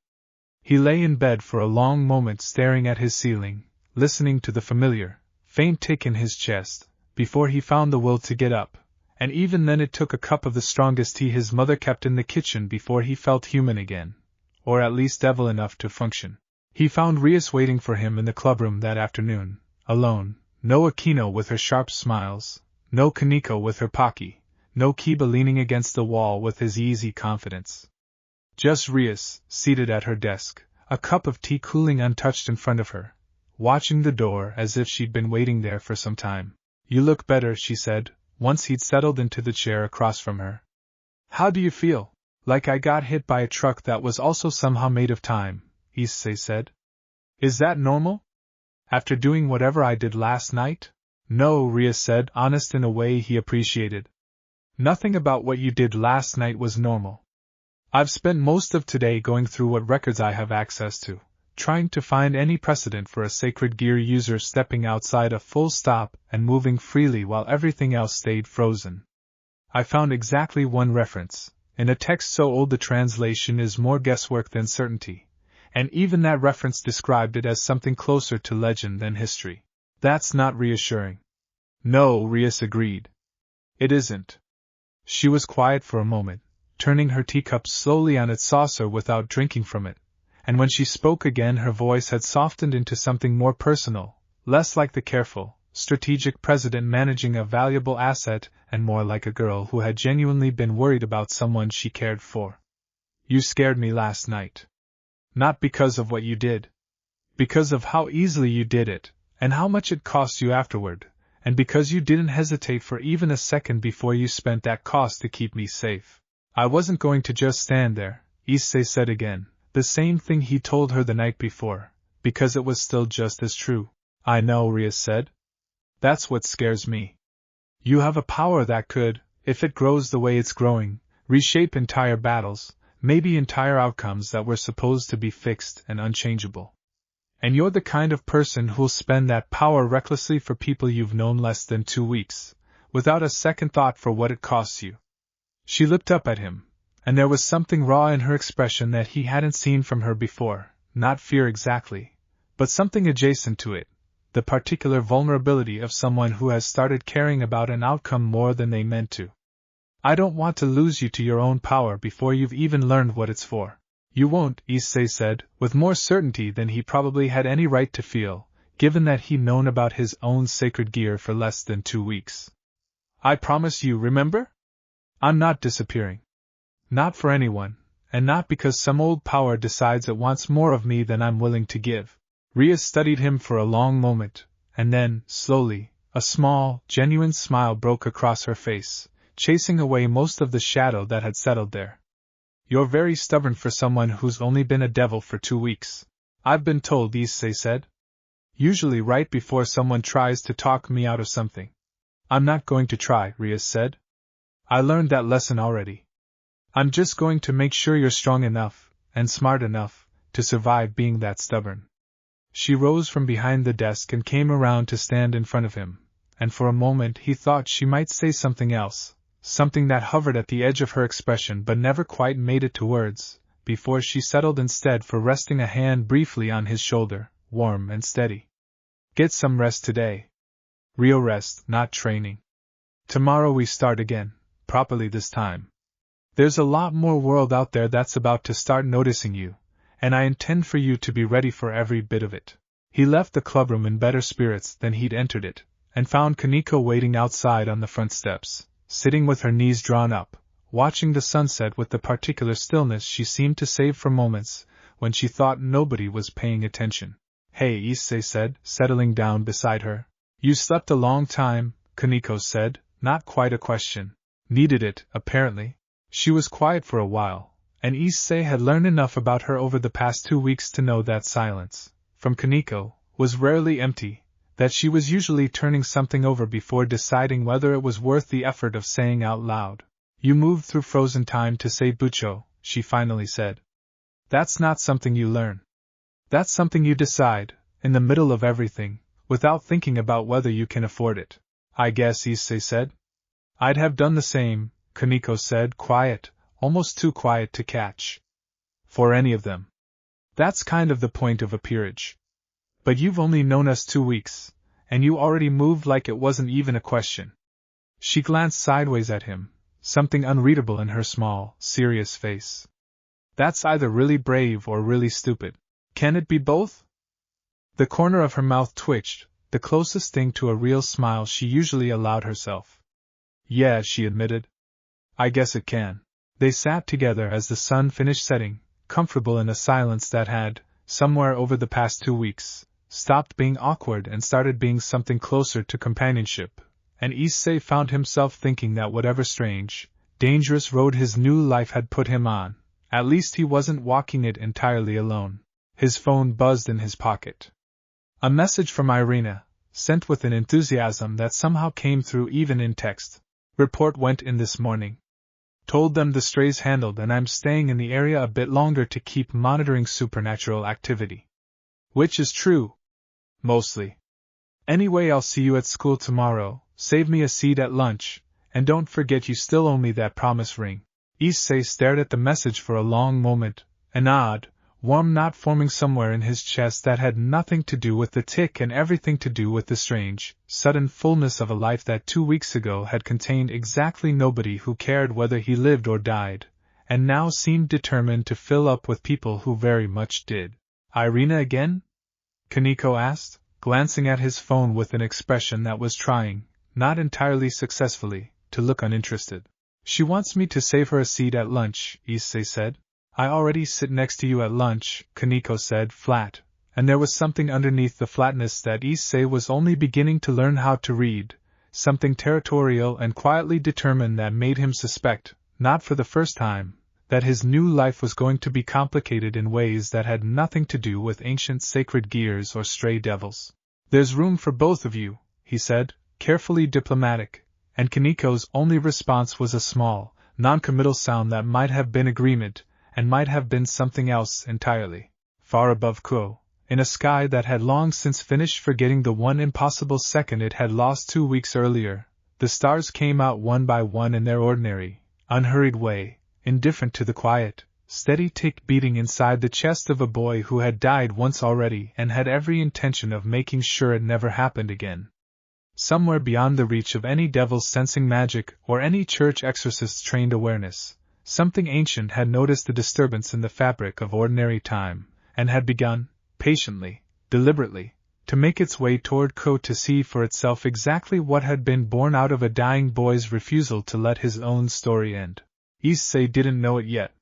He lay in bed for a long moment staring at his ceiling, listening to the familiar, faint tick in his chest, before he found the will to get up, and even then it took a cup of the strongest tea his mother kept in the kitchen before he felt human again, or at least devil enough to function. He found Rias waiting for him in the clubroom that afternoon. Alone, no Akino with her sharp smiles, no Koneko with her Pocky, no Kiba leaning against the wall with his easy confidence. Just Rias, seated at her desk, a cup of tea cooling untouched in front of her, watching the door as if she'd been waiting there for some time. You look better, she said, once he'd settled into the chair across from her. How do you feel? Like I got hit by a truck that was also somehow made of time, Issei said. Is that normal? After doing whatever I did last night? No, Rias said, honest in a way he appreciated. Nothing about what you did last night was normal. I've spent most of today going through what records I have access to, trying to find any precedent for a sacred gear user stepping outside a full stop and moving freely while everything else stayed frozen. I found exactly one reference, in a text so old the translation is more guesswork than certainty. And even that reference described it as something closer to legend than history. That's not reassuring. No, Rias agreed. It isn't. She was quiet for a moment, turning her teacup slowly on its saucer without drinking from it, and when she spoke again her voice had softened into something more personal, less like the careful, strategic president managing a valuable asset and more like a girl who had genuinely been worried about someone she cared for. You scared me last night. Not because of what you did. Because of how easily you did it, and how much it cost you afterward, and because you didn't hesitate for even a second before you spent that cost to keep me safe. I wasn't going to just stand there, Issei said again, the same thing he told her the night before, because it was still just as true. I know, Rias said. That's what scares me. You have a power that could, if it grows the way it's growing, reshape entire battles, maybe entire outcomes that were supposed to be fixed and unchangeable. And you're the kind of person who'll spend that power recklessly for people you've known less than 2 weeks, without a second thought for what it costs you. She looked up at him, and there was something raw in her expression that he hadn't seen from her before, not fear exactly, but something adjacent to it, the particular vulnerability of someone who has started caring about an outcome more than they meant to. I don't want to lose you to your own power before you've even learned what it's for. You won't, Issei said, with more certainty than he probably had any right to feel, given that he'd known about his own sacred gear for less than 2 weeks. I promise you, remember? I'm not disappearing. Not for anyone, and not because some old power decides it wants more of me than I'm willing to give. Rias studied him for a long moment, and then, slowly, a small, genuine smile broke across her face, chasing away most of the shadow that had settled there. You're very stubborn for someone who's only been a devil for 2 weeks. I've been told, Issei said. Usually right before someone tries to talk me out of something. I'm not going to try, Rias said. I learned that lesson already. I'm just going to make sure you're strong enough, and smart enough, to survive being that stubborn. She rose from behind the desk and came around to stand in front of him, and for a moment he thought she might say something else, something that hovered at the edge of her expression but never quite made it to words, before she settled instead for resting a hand briefly on his shoulder, warm and steady. Get some rest today. Real rest, not training. Tomorrow we start again, properly this time. There's a lot more world out there that's about to start noticing you, and I intend for you to be ready for every bit of it. He left the clubroom in better spirits than he'd entered it, and found Koneko waiting outside on the front steps, sitting with her knees drawn up, watching the sunset with the particular stillness she seemed to save for moments when she thought nobody was paying attention. Hey, Issei said, settling down beside her. You slept a long time, Koneko said, not quite a question. Needed it, apparently. She was quiet for a while, and Issei had learned enough about her over the past 2 weeks to know that silence, from Koneko, was rarely empty, that she was usually turning something over before deciding whether it was worth the effort of saying out loud. You moved through frozen time to say Bucho, she finally said. That's not something you learn. That's something you decide, in the middle of everything, without thinking about whether you can afford it. I guess, Issei said. I'd have done the same, Koneko said, quiet, almost too quiet to catch. For any of them. That's kind of the point of a peerage. But you've only known us 2 weeks, and you already moved like it wasn't even a question. She glanced sideways at him, something unreadable in her small, serious face. That's either really brave or really stupid. Can it be both? The corner of her mouth twitched, the closest thing to a real smile she usually allowed herself. Yeah, she admitted. I guess it can. They sat together as the sun finished setting, comfortable in a silence that had, somewhere over the past 2 weeks, stopped being awkward and started being something closer to companionship, and Issei found himself thinking that whatever strange, dangerous road his new life had put him on, at least he wasn't walking it entirely alone. His phone buzzed in his pocket. A message from Irina, sent with an enthusiasm that somehow came through even in text. Report went in this morning. Told them the strays handled and I'm staying in the area a bit longer to keep monitoring supernatural activity. Which is true. Mostly. Anyway, I'll see you at school tomorrow, save me a seat at lunch, and don't forget you still owe me that promise ring. Issei stared at the message for a long moment, an odd, warm knot forming somewhere in his chest that had nothing to do with the tick and everything to do with the strange, sudden fullness of a life that 2 weeks ago had contained exactly nobody who cared whether he lived or died, and now seemed determined to fill up with people who very much did. Irina again? Koneko asked, glancing at his phone with an expression that was trying, not entirely successfully, to look uninterested. She wants me to save her a seat at lunch, Issei said. I already sit next to you at lunch, Koneko said, flat, and there was something underneath the flatness that Issei was only beginning to learn how to read, something territorial and quietly determined that made him suspect, not for the first time, that his new life was going to be complicated in ways that had nothing to do with ancient sacred gears or stray devils. "There's room for both of you," he said, carefully diplomatic, and Koneko's only response was a small, non-committal sound that might have been agreement, and might have been something else entirely. Far above Ko, in a sky that had long since finished forgetting the one impossible second it had lost 2 weeks earlier, the stars came out one by one in their ordinary, unhurried way, indifferent to the quiet, steady tick beating inside the chest of a boy who had died once already and had every intention of making sure it never happened again. Somewhere beyond the reach of any devil's sensing magic or any church exorcist's trained awareness, something ancient had noticed the disturbance in the fabric of ordinary time, and had begun, patiently, deliberately, to make its way toward Ko to see for itself exactly what had been born out of a dying boy's refusal to let his own story end. Issei didn't know it yet.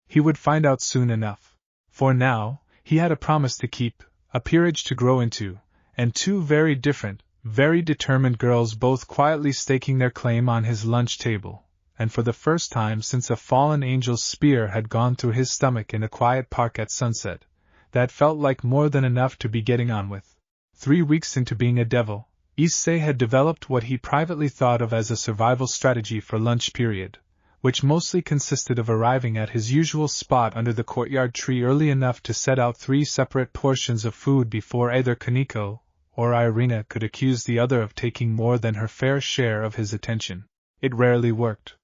He would find out soon enough. For now, he had a promise to keep, a peerage to grow into, and 2 very different, very determined girls both quietly staking their claim on his lunch table, and for the first time since a fallen angel's spear had gone through his stomach in a quiet park at sunset, that felt like more than enough to be getting on with. 3 weeks into being a devil, Issei had developed what he privately thought of as a survival strategy for lunch period, which mostly consisted of arriving at his usual spot under the courtyard tree early enough to set out 3 separate portions of food before either Koneko or Irina could accuse the other of taking more than her fair share of his attention. It rarely worked.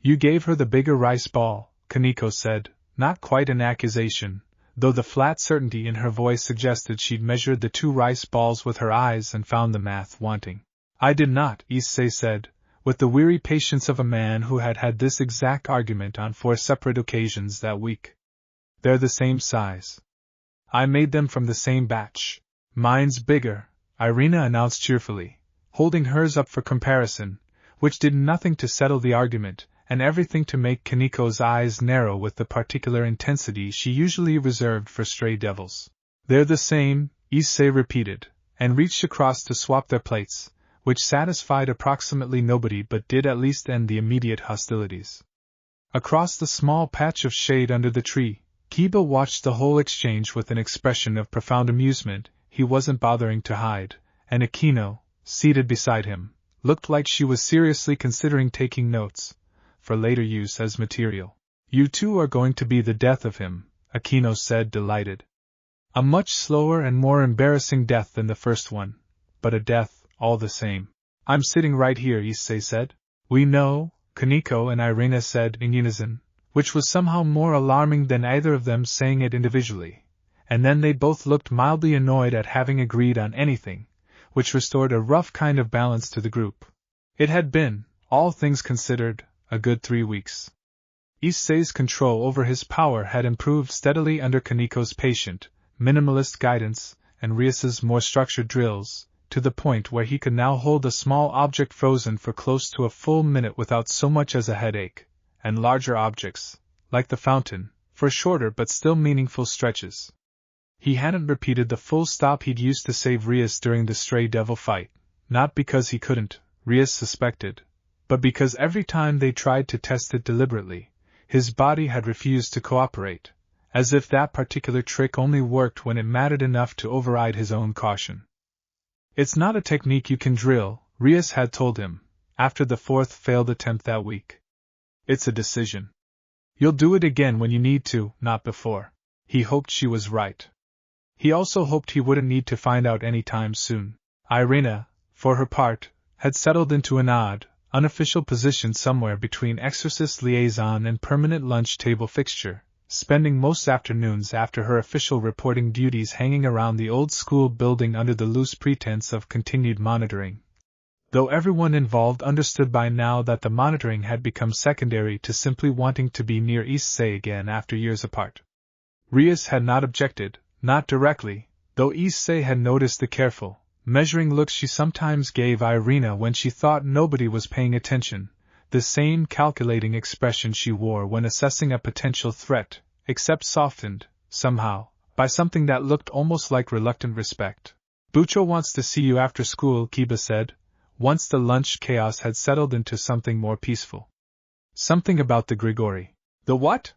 "You gave her the bigger rice ball," Koneko said, not quite an accusation, though the flat certainty in her voice suggested she'd measured the 2 rice balls with her eyes and found the math wanting. "I did not," Issei said, with the weary patience of a man who had had this exact argument on 4 separate occasions that week. "They're the same size. I made them from the same batch." "Mine's bigger," Irina announced cheerfully, holding hers up for comparison, which did nothing to settle the argument, and everything to make Koneko's eyes narrow with the particular intensity she usually reserved for stray devils. "They're the same," Issei repeated, and reached across to swap their plates, which satisfied approximately nobody but did at least end the immediate hostilities. Across the small patch of shade under the tree, Kiba watched the whole exchange with an expression of profound amusement he wasn't bothering to hide, and Akino, seated beside him, looked like she was seriously considering taking notes, for later use as material. "You 2 are going to be the death of him," Akino said, delighted. "A much slower and more embarrassing death than the first one, but a death, all the same." "I'm sitting right here," Issei said. "We know," Koneko and Irina said in unison, which was somehow more alarming than either of them saying it individually, and then they both looked mildly annoyed at having agreed on anything, which restored a rough kind of balance to the group. It had been, all things considered, a good 3 weeks. Issei's control over his power had improved steadily under Koneko's patient, minimalist guidance, and Rias's more structured drills, to the point where he could now hold a small object frozen for close to a full minute without so much as a headache, and larger objects, like the fountain, for shorter but still meaningful stretches. He hadn't repeated the full stop he'd used to save Rias during the stray devil fight, not because he couldn't, Rias suspected, but because every time they tried to test it deliberately, his body had refused to cooperate, as if that particular trick only worked when it mattered enough to override his own caution. "It's not a technique you can drill," Rias had told him, after the 4th failed attempt that week. "It's a decision. You'll do it again when you need to, not before." He hoped she was right. He also hoped he wouldn't need to find out any time soon. Irina, for her part, had settled into an odd, unofficial position somewhere between exorcist liaison and permanent lunch table fixture, spending most afternoons after her official reporting duties hanging around the old school building under the loose pretense of continued monitoring. Though everyone involved understood by now that the monitoring had become secondary to simply wanting to be near Issei again after years apart. Rias had not objected, not directly, though Issei had noticed the careful, measuring look she sometimes gave Irina when she thought nobody was paying attention, the same calculating expression she wore when assessing a potential threat, except softened, somehow, by something that looked almost like reluctant respect. "Bucho wants to see you after school," Kiba said, once the lunch chaos had settled into something more peaceful. "Something about the Gregory." The what?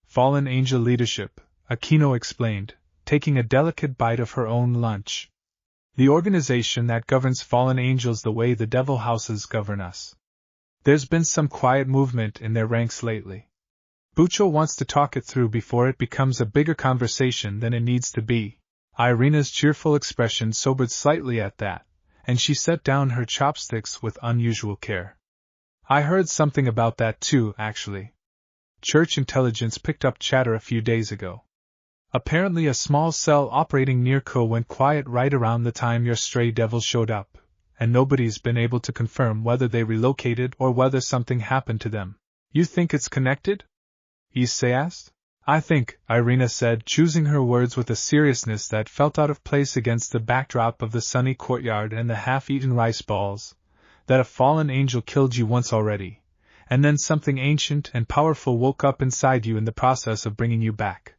Fallen Angel Leadership, Aquino explained, taking a delicate bite of her own lunch. The organization that governs fallen angels the way the devil houses govern us. There's been some quiet movement in their ranks lately. Bucho wants to talk it through before it becomes a bigger conversation than it needs to be. Irina's cheerful expression sobered slightly at that, and she set down her chopsticks with unusual care. I heard something about that too, actually. Church intelligence picked up chatter a few days ago. Apparently a small cell operating near Ko went quiet right around the time your stray devil showed up, and nobody's been able to confirm whether they relocated or whether something happened to them. You think it's connected? Issei asked. I think, Irina said, choosing her words with a seriousness that felt out of place against the backdrop of the sunny courtyard and the half-eaten rice balls, that a fallen angel killed you once already, and then something ancient and powerful woke up inside you in the process of bringing you back.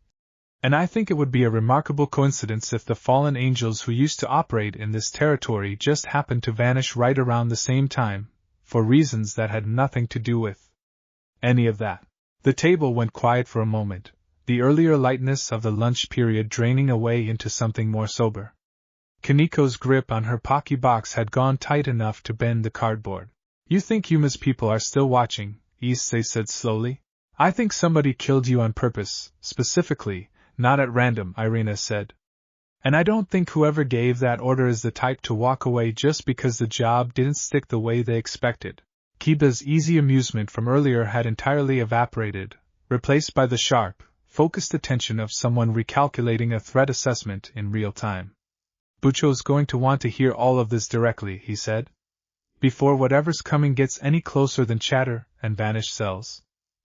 And I think it would be a remarkable coincidence if the fallen angels who used to operate in this territory just happened to vanish right around the same time, for reasons that had nothing to do with any of that. The table went quiet for a moment, the earlier lightness of the lunch period draining away into something more sober. Koneko's grip on her Pocky box had gone tight enough to bend the cardboard. You think Yuma's people are still watching, Issei said slowly. I think somebody killed you on purpose, specifically, not at random, Irina said. And I don't think whoever gave that order is the type to walk away just because the job didn't stick the way they expected. Kiba's easy amusement from earlier had entirely evaporated, replaced by the sharp, focused attention of someone recalculating a threat assessment in real time. Bucho's going to want to hear all of this directly, he said, before whatever's coming gets any closer than chatter and vanished cells.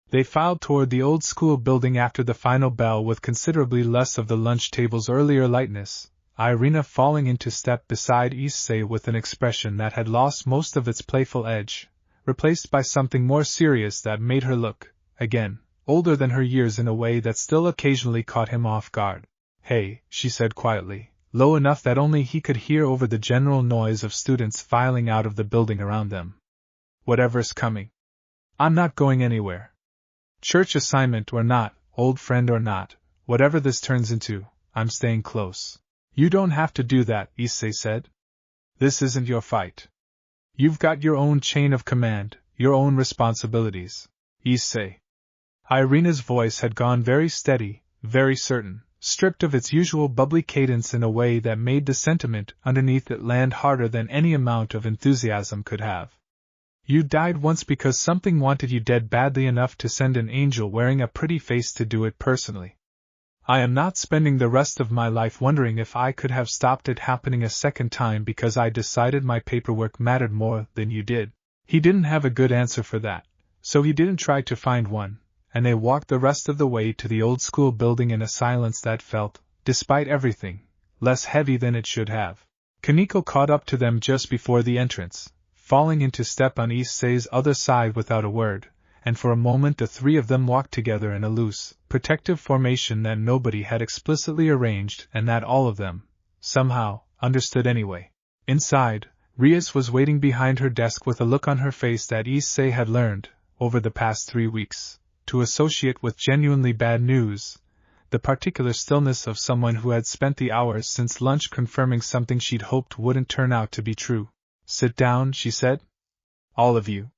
They filed toward the old school building after the final bell with considerably less of the lunch table's earlier lightness, Irina falling into step beside Issei with an expression that had lost most of its playful edge, replaced by something more serious that made her look, again, older than her years in a way that still occasionally caught him off guard. Hey, she said quietly, low enough that only he could hear over the general noise of students filing out of the building around them. Whatever's coming. I'm not going anywhere. Church assignment or not, old friend or not, whatever this turns into, I'm staying close. You don't have to do that, Issei said. This isn't your fight. You've got your own chain of command, your own responsibilities. Issei. Irina's voice had gone very steady, very certain, stripped of its usual bubbly cadence in a way that made the sentiment underneath it land harder than any amount of enthusiasm could have. You died once because something wanted you dead badly enough to send an angel wearing a pretty face to do it personally. I am not spending the rest of my life wondering if I could have stopped it happening a second time because I decided my paperwork mattered more than you did. He didn't have a good answer for that, so he didn't try to find one, and they walked the rest of the way to the old school building in a silence that felt, despite everything, less heavy than it should have. Koneko caught up to them just before the entrance, falling into step on Issei's other side without a word, and for a moment the three of them walked together in a loose, protective formation that nobody had explicitly arranged and that all of them, somehow, understood anyway. Inside, Rias was waiting behind her desk with a look on her face that Issei had learned, over the past 3 weeks, to associate with genuinely bad news, the particular stillness of someone who had spent the hours since lunch confirming something she'd hoped wouldn't turn out to be true. Sit down, she said. All of you.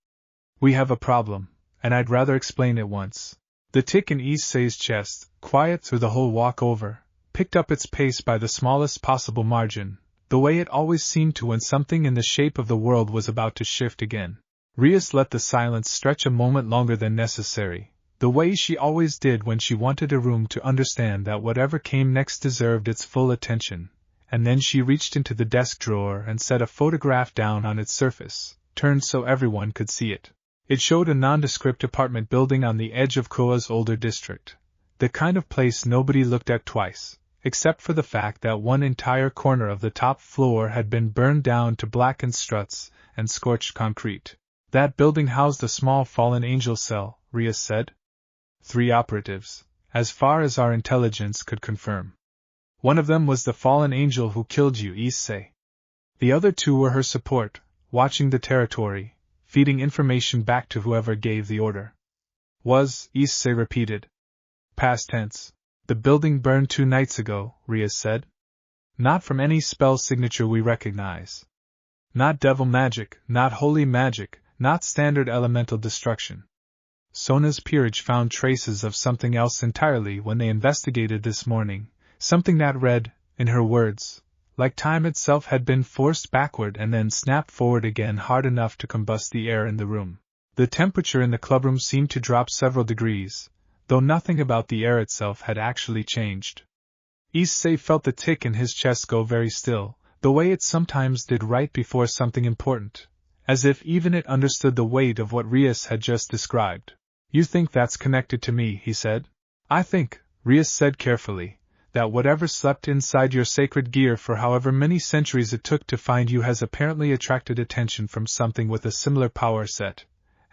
We have a problem, and I'd rather explain it once. The tick in Issei's chest, quiet through the whole walk over, picked up its pace by the smallest possible margin, the way it always seemed to when something in the shape of the world was about to shift again. Rias let the silence stretch a moment longer than necessary, the way she always did when she wanted a room to understand that whatever came next deserved its full attention. And then she reached into the desk drawer and set a photograph down on its surface, turned so everyone could see it. It showed a nondescript apartment building on the edge of Koa's older district, the kind of place nobody looked at twice, except for the fact that one entire corner of the top floor had been burned down to blackened struts and scorched concrete. That building housed a small fallen angel cell, Rias said. 3 operatives, as far as our intelligence could confirm. One of them was the fallen angel who killed you, Issei. The other 2 were her support, watching the territory, feeding information back to whoever gave the order. Was, Issei repeated. Past tense. The building burned 2 nights ago, Rias said. Not from any spell signature we recognize. Not devil magic, not holy magic, not standard elemental destruction. Sona's peerage found traces of something else entirely when they investigated this morning, something that read, in her words, like time itself had been forced backward and then snapped forward again hard enough to combust the air in the room. The temperature in the clubroom seemed to drop several degrees, though nothing about the air itself had actually changed. Issei felt the tick in his chest go very still, the way it sometimes did right before something important, as if even it understood the weight of what Rias had just described. You think that's connected to me, he said. I think, Rias said carefully, that whatever slept inside your sacred gear for however many centuries it took to find you has apparently attracted attention from something with a similar power set,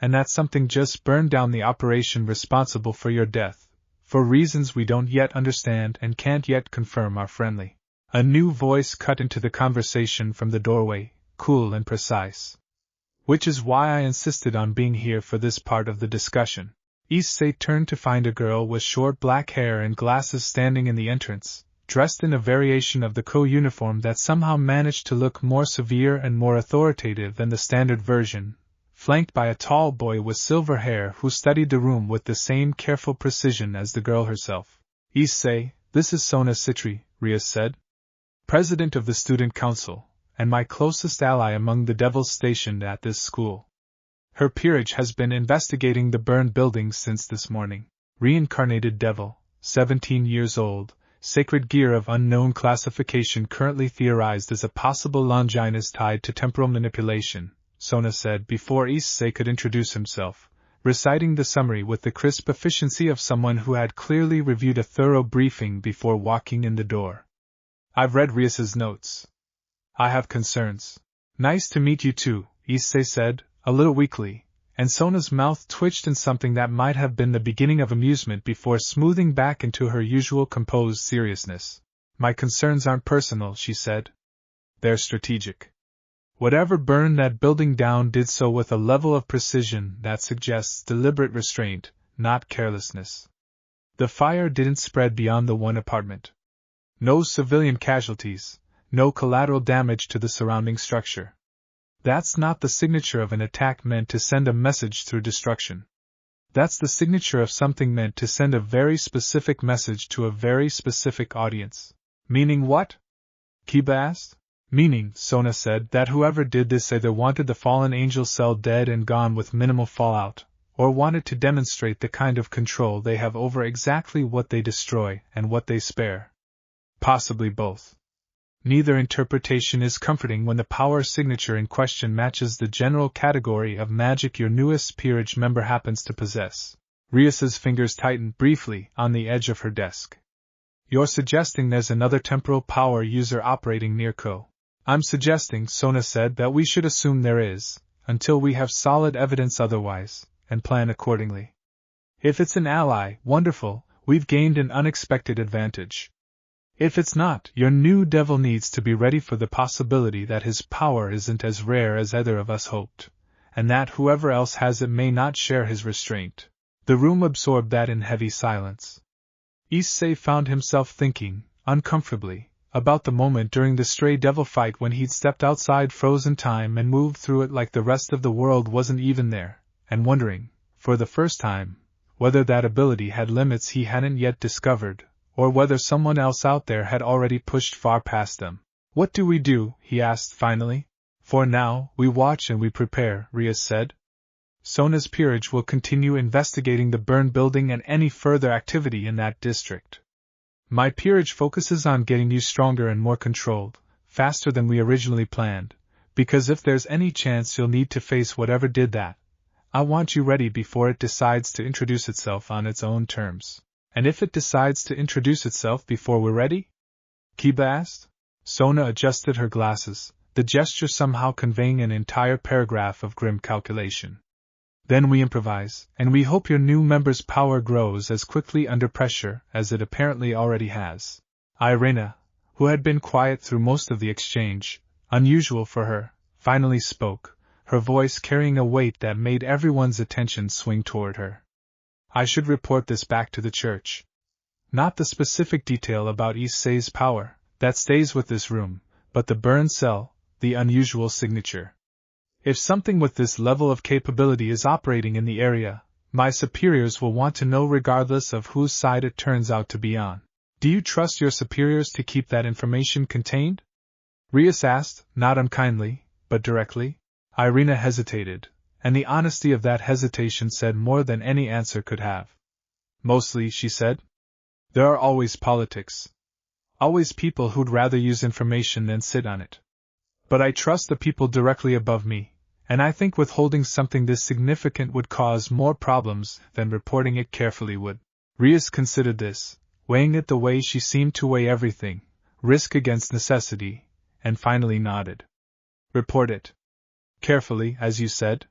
and that something just burned down the operation responsible for your death, for reasons we don't yet understand and can't yet confirm are friendly. A new voice cut into the conversation from the doorway, cool and precise. Which is why I insisted on being here for this part of the discussion. Issei turned to find a girl with short black hair and glasses standing in the entrance, dressed in a variation of the uniform that somehow managed to look more severe and more authoritative than the standard version, flanked by a tall boy with silver hair who studied the room with the same careful precision as the girl herself. Issei, this is Sona Citri, Rias said. President of the Student Council, and my closest ally among the devils stationed at this school. Her peerage has been investigating the burned buildings since this morning. Reincarnated devil, 17 years old, sacred gear of unknown classification currently theorized as a possible Longinus tied to temporal manipulation, Sona said before Issei could introduce himself, reciting the summary with the crisp efficiency of someone who had clearly reviewed a thorough briefing before walking in the door. I've read Rias's notes. I have concerns. Nice to meet you too, Issei said, a little weakly, and Sona's mouth twitched in something that might have been the beginning of amusement before smoothing back into her usual composed seriousness. My concerns aren't personal, she said. They're strategic. Whatever burned that building down did so with a level of precision that suggests deliberate restraint, not carelessness. The fire didn't spread beyond the one apartment. No civilian casualties, no collateral damage to the surrounding structure. That's not the signature of an attack meant to send a message through destruction. That's the signature of something meant to send a very specific message to a very specific audience. Meaning what? Kiba asked. Meaning, Sona said, that whoever did this either wanted the fallen angel cell dead and gone with minimal fallout, or wanted to demonstrate the kind of control they have over exactly what they destroy and what they spare. Possibly both. Neither interpretation is comforting when the power signature in question matches the general category of magic your newest peerage member happens to possess. Rias's fingers tightened briefly on the edge of her desk. You're suggesting there's another temporal power user operating near Ko. I'm suggesting, Sona said, that we should assume there is, until we have solid evidence otherwise, and plan accordingly. If it's an ally, wonderful, we've gained an unexpected advantage. If it's not, your new devil needs to be ready for the possibility that his power isn't as rare as either of us hoped, and that whoever else has it may not share his restraint. The room absorbed that in heavy silence. Issei found himself thinking, uncomfortably, about the moment during the stray devil fight when he'd stepped outside frozen time and moved through it like the rest of the world wasn't even there, and wondering, for the first time, whether that ability had limits he hadn't yet discovered, or whether someone else out there had already pushed far past them. What do we do? He asked finally. For now, we watch and we prepare, Rias said. Sona's peerage will continue investigating the burned building and any further activity in that district. My peerage focuses on getting you stronger and more controlled, faster than we originally planned, because if there's any chance you'll need to face whatever did that, I want you ready before it decides to introduce itself on its own terms. And if it decides to introduce itself before we're ready? Kiba asked. Sona adjusted her glasses, the gesture somehow conveying an entire paragraph of grim calculation. Then we improvise, and we hope your new member's power grows as quickly under pressure as it apparently already has. Irina, who had been quiet through most of the exchange, unusual for her, finally spoke, her voice carrying a weight that made everyone's attention swing toward her. I should report this back to the church. Not the specific detail about Issei's power, that stays with this room, but the burn cell, the unusual signature. If something with this level of capability is operating in the area, my superiors will want to know regardless of whose side it turns out to be on. Do you trust your superiors to keep that information contained? Rias asked, not unkindly, but directly. Irina hesitated, and the honesty of that hesitation said more than any answer could have. Mostly, she said. There are always politics. Always people who'd rather use information than sit on it. But I trust the people directly above me, and I think withholding something this significant would cause more problems than reporting it carefully would. Rias considered this, weighing it the way she seemed to weigh everything, risk against necessity, and finally nodded. Report it. Carefully, as you said.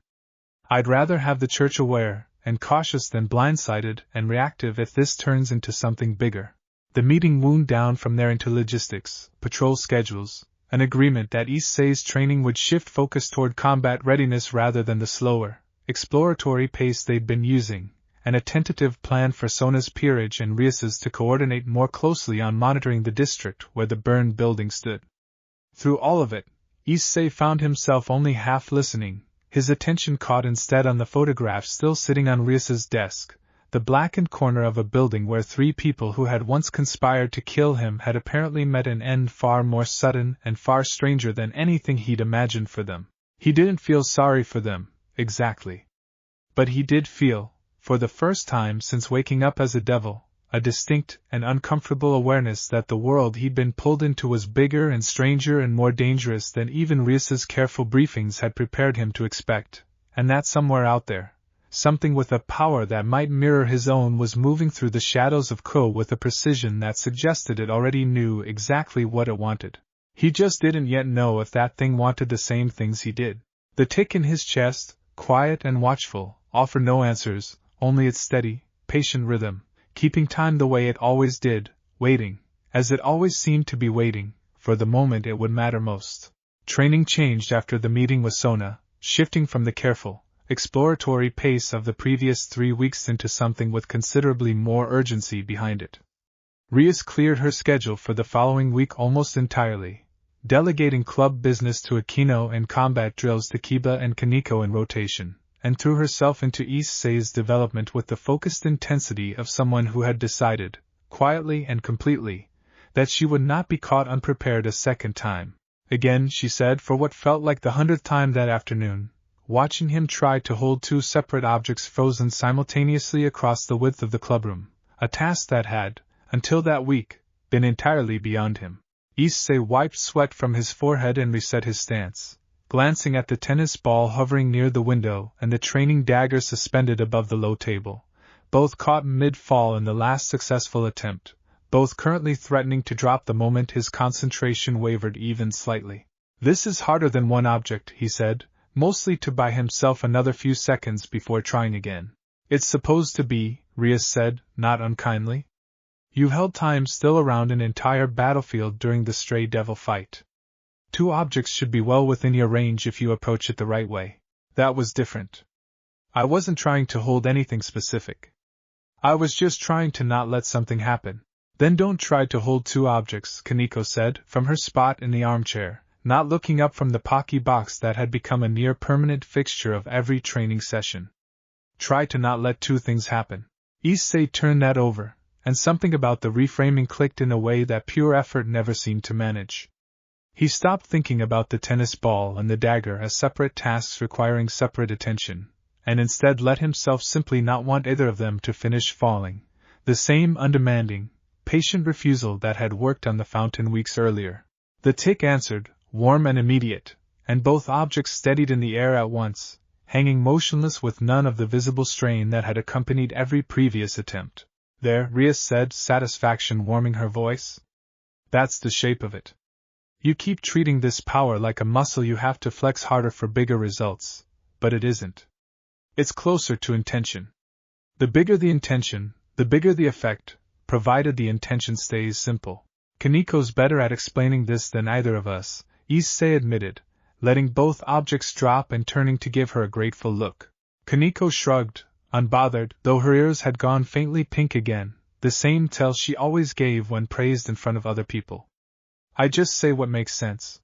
I'd rather have the church aware and cautious than blindsided and reactive if this turns into something bigger. The meeting wound down from there into logistics, patrol schedules, an agreement that Issei's training would shift focus toward combat readiness rather than the slower, exploratory pace they'd been using, and a tentative plan for Sona's peerage and Rias's to coordinate more closely on monitoring the district where the burned building stood. Through all of it, Issei found himself only half listening, his attention caught instead on the photograph still sitting on Rias's desk, the blackened corner of a building where 3 people who had once conspired to kill him had apparently met an end far more sudden and far stranger than anything he'd imagined for them. He didn't feel sorry for them, exactly. But he did feel, for the first time since waking up as a devil, a distinct and uncomfortable awareness that the world he'd been pulled into was bigger and stranger and more dangerous than even Rias's careful briefings had prepared him to expect, and that somewhere out there, something with a power that might mirror his own was moving through the shadows of Ko with a precision that suggested it already knew exactly what it wanted. He just didn't yet know if that thing wanted the same things he did. The tick in his chest, quiet and watchful, offered no answers, only its steady, patient rhythm, keeping time the way it always did, waiting, as it always seemed to be waiting, for the moment it would matter most. Training changed after the meeting with Sona, shifting from the careful, exploratory pace of the previous 3 weeks into something with considerably more urgency behind it. Rias cleared her schedule for the following week almost entirely, delegating club business to Akino and combat drills to Kiba and Koneko in rotation, and threw herself into Issei's development with the focused intensity of someone who had decided, quietly and completely, that she would not be caught unprepared a second time. Again, she said for what felt like the 100th time that afternoon, watching him try to hold 2 separate objects frozen simultaneously across the width of the clubroom, a task that had, until that week, been entirely beyond him. Issei wiped sweat from his forehead and reset his stance, glancing at the tennis ball hovering near the window and the training dagger suspended above the low table, both caught mid-fall in the last successful attempt, both currently threatening to drop the moment his concentration wavered even slightly. This is harder than one object, he said, mostly to buy himself another few seconds before trying again. It's supposed to be, Rias said, not unkindly. You held time still around an entire battlefield during the stray devil fight. 2 objects should be well within your range if you approach it the right way. That was different. I wasn't trying to hold anything specific. I was just trying to not let something happen. Then don't try to hold 2 objects, Koneko said, from her spot in the armchair, not looking up from the Pocky box that had become a near-permanent fixture of every training session. Try to not let 2 things happen. Issei turned that over, and something about the reframing clicked in a way that pure effort never seemed to manage. He stopped thinking about the tennis ball and the dagger as separate tasks requiring separate attention, and instead let himself simply not want either of them to finish falling, the same undemanding, patient refusal that had worked on the fountain weeks earlier. The tick answered, warm and immediate, and both objects steadied in the air at once, hanging motionless with none of the visible strain that had accompanied every previous attempt. There, Rias said, satisfaction warming her voice. That's the shape of it. You keep treating this power like a muscle you have to flex harder for bigger results, but it isn't. It's closer to intention. The bigger the intention, the bigger the effect, provided the intention stays simple. Koneko's better at explaining this than either of us, Issei admitted, letting both objects drop and turning to give her a grateful look. Koneko shrugged, unbothered, though her ears had gone faintly pink again, the same tell she always gave when praised in front of other people. I just say what makes sense.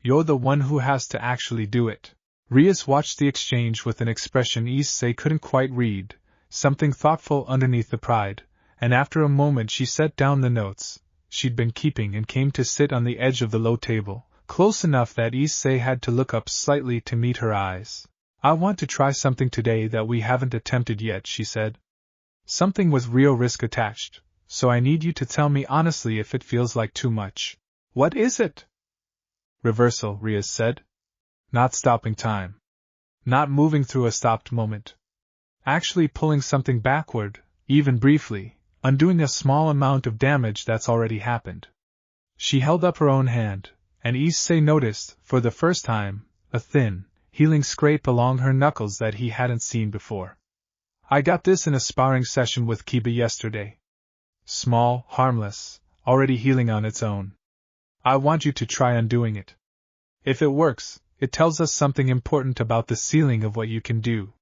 You're the one who has to actually do it. Rias watched the exchange with an expression Issei couldn't quite read, something thoughtful underneath the pride, and after a moment she set down the notes she'd been keeping and came to sit on the edge of the low table, close enough that Issei had to look up slightly to meet her eyes. I want to try something today that we haven't attempted yet, she said. Something with real risk attached, so I need you to tell me honestly if it feels like too much. What is it? Reversal, Rias said. Not stopping time. Not moving through a stopped moment. Actually pulling something backward, even briefly, undoing a small amount of damage that's already happened. She held up her own hand, and Issei noticed, for the first time, a thin, healing scrape along her knuckles that he hadn't seen before. I got this in a sparring session with Kiba yesterday. Small, harmless, already healing on its own. I want you to try undoing it. If it works, it tells us something important about the ceiling of what you can do.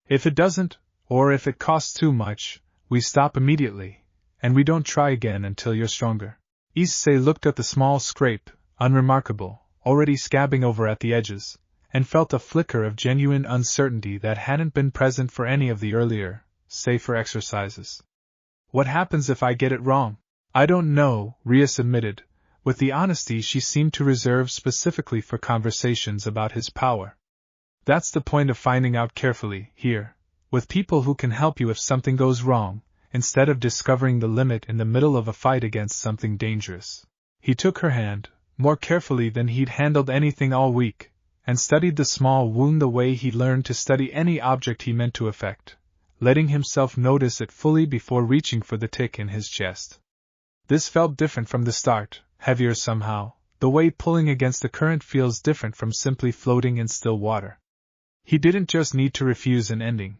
If it doesn't, or if it costs too much, we stop immediately, and we don't try again until you're stronger. Issei looked at the small scrape, unremarkable, already scabbing over at the edges, and felt a flicker of genuine uncertainty that hadn't been present for any of the earlier, safer exercises. What happens if I get it wrong? I don't know, Rias admitted, with the honesty she seemed to reserve specifically for conversations about his power. That's the point of finding out carefully, here, with people who can help you if something goes wrong, instead of discovering the limit in the middle of a fight against something dangerous. He took her hand, more carefully than he'd handled anything all week, and studied the small wound the way he'd learned to study any object he meant to affect, letting himself notice it fully before reaching for the tick in his chest. This felt different from the start, heavier somehow, the way pulling against the current feels different from simply floating in still water. He didn't just need to refuse an ending.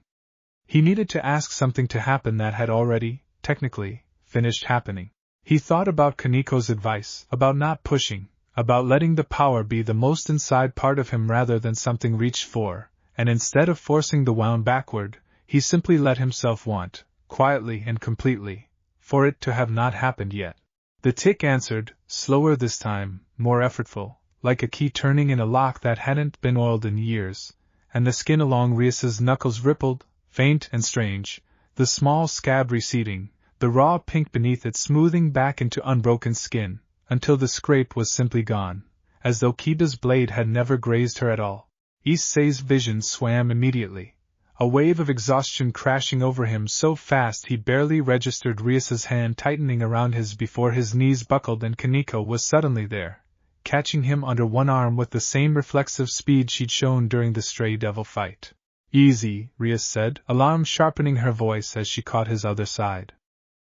He needed to ask something to happen that had already, technically, finished happening. He thought about Koneko's advice, about not pushing, about letting the power be the most inside part of him rather than something reached for, and instead of forcing the wound backward, he simply let himself want, quietly and completely, for it to have not happened yet. The tick answered, slower this time, more effortful, like a key turning in a lock that hadn't been oiled in years, and the skin along Rias's knuckles rippled, faint and strange, the small scab receding, the raw pink beneath it smoothing back into unbroken skin, until the scrape was simply gone, as though Kiba's blade had never grazed her at all. Issei's vision swam immediately, a wave of exhaustion crashing over him so fast he barely registered Rias's hand tightening around his before his knees buckled and Koneko was suddenly there, catching him under one arm with the same reflexive speed she'd shown during the stray devil fight. Easy, Rias said, alarm sharpening her voice as she caught his other side.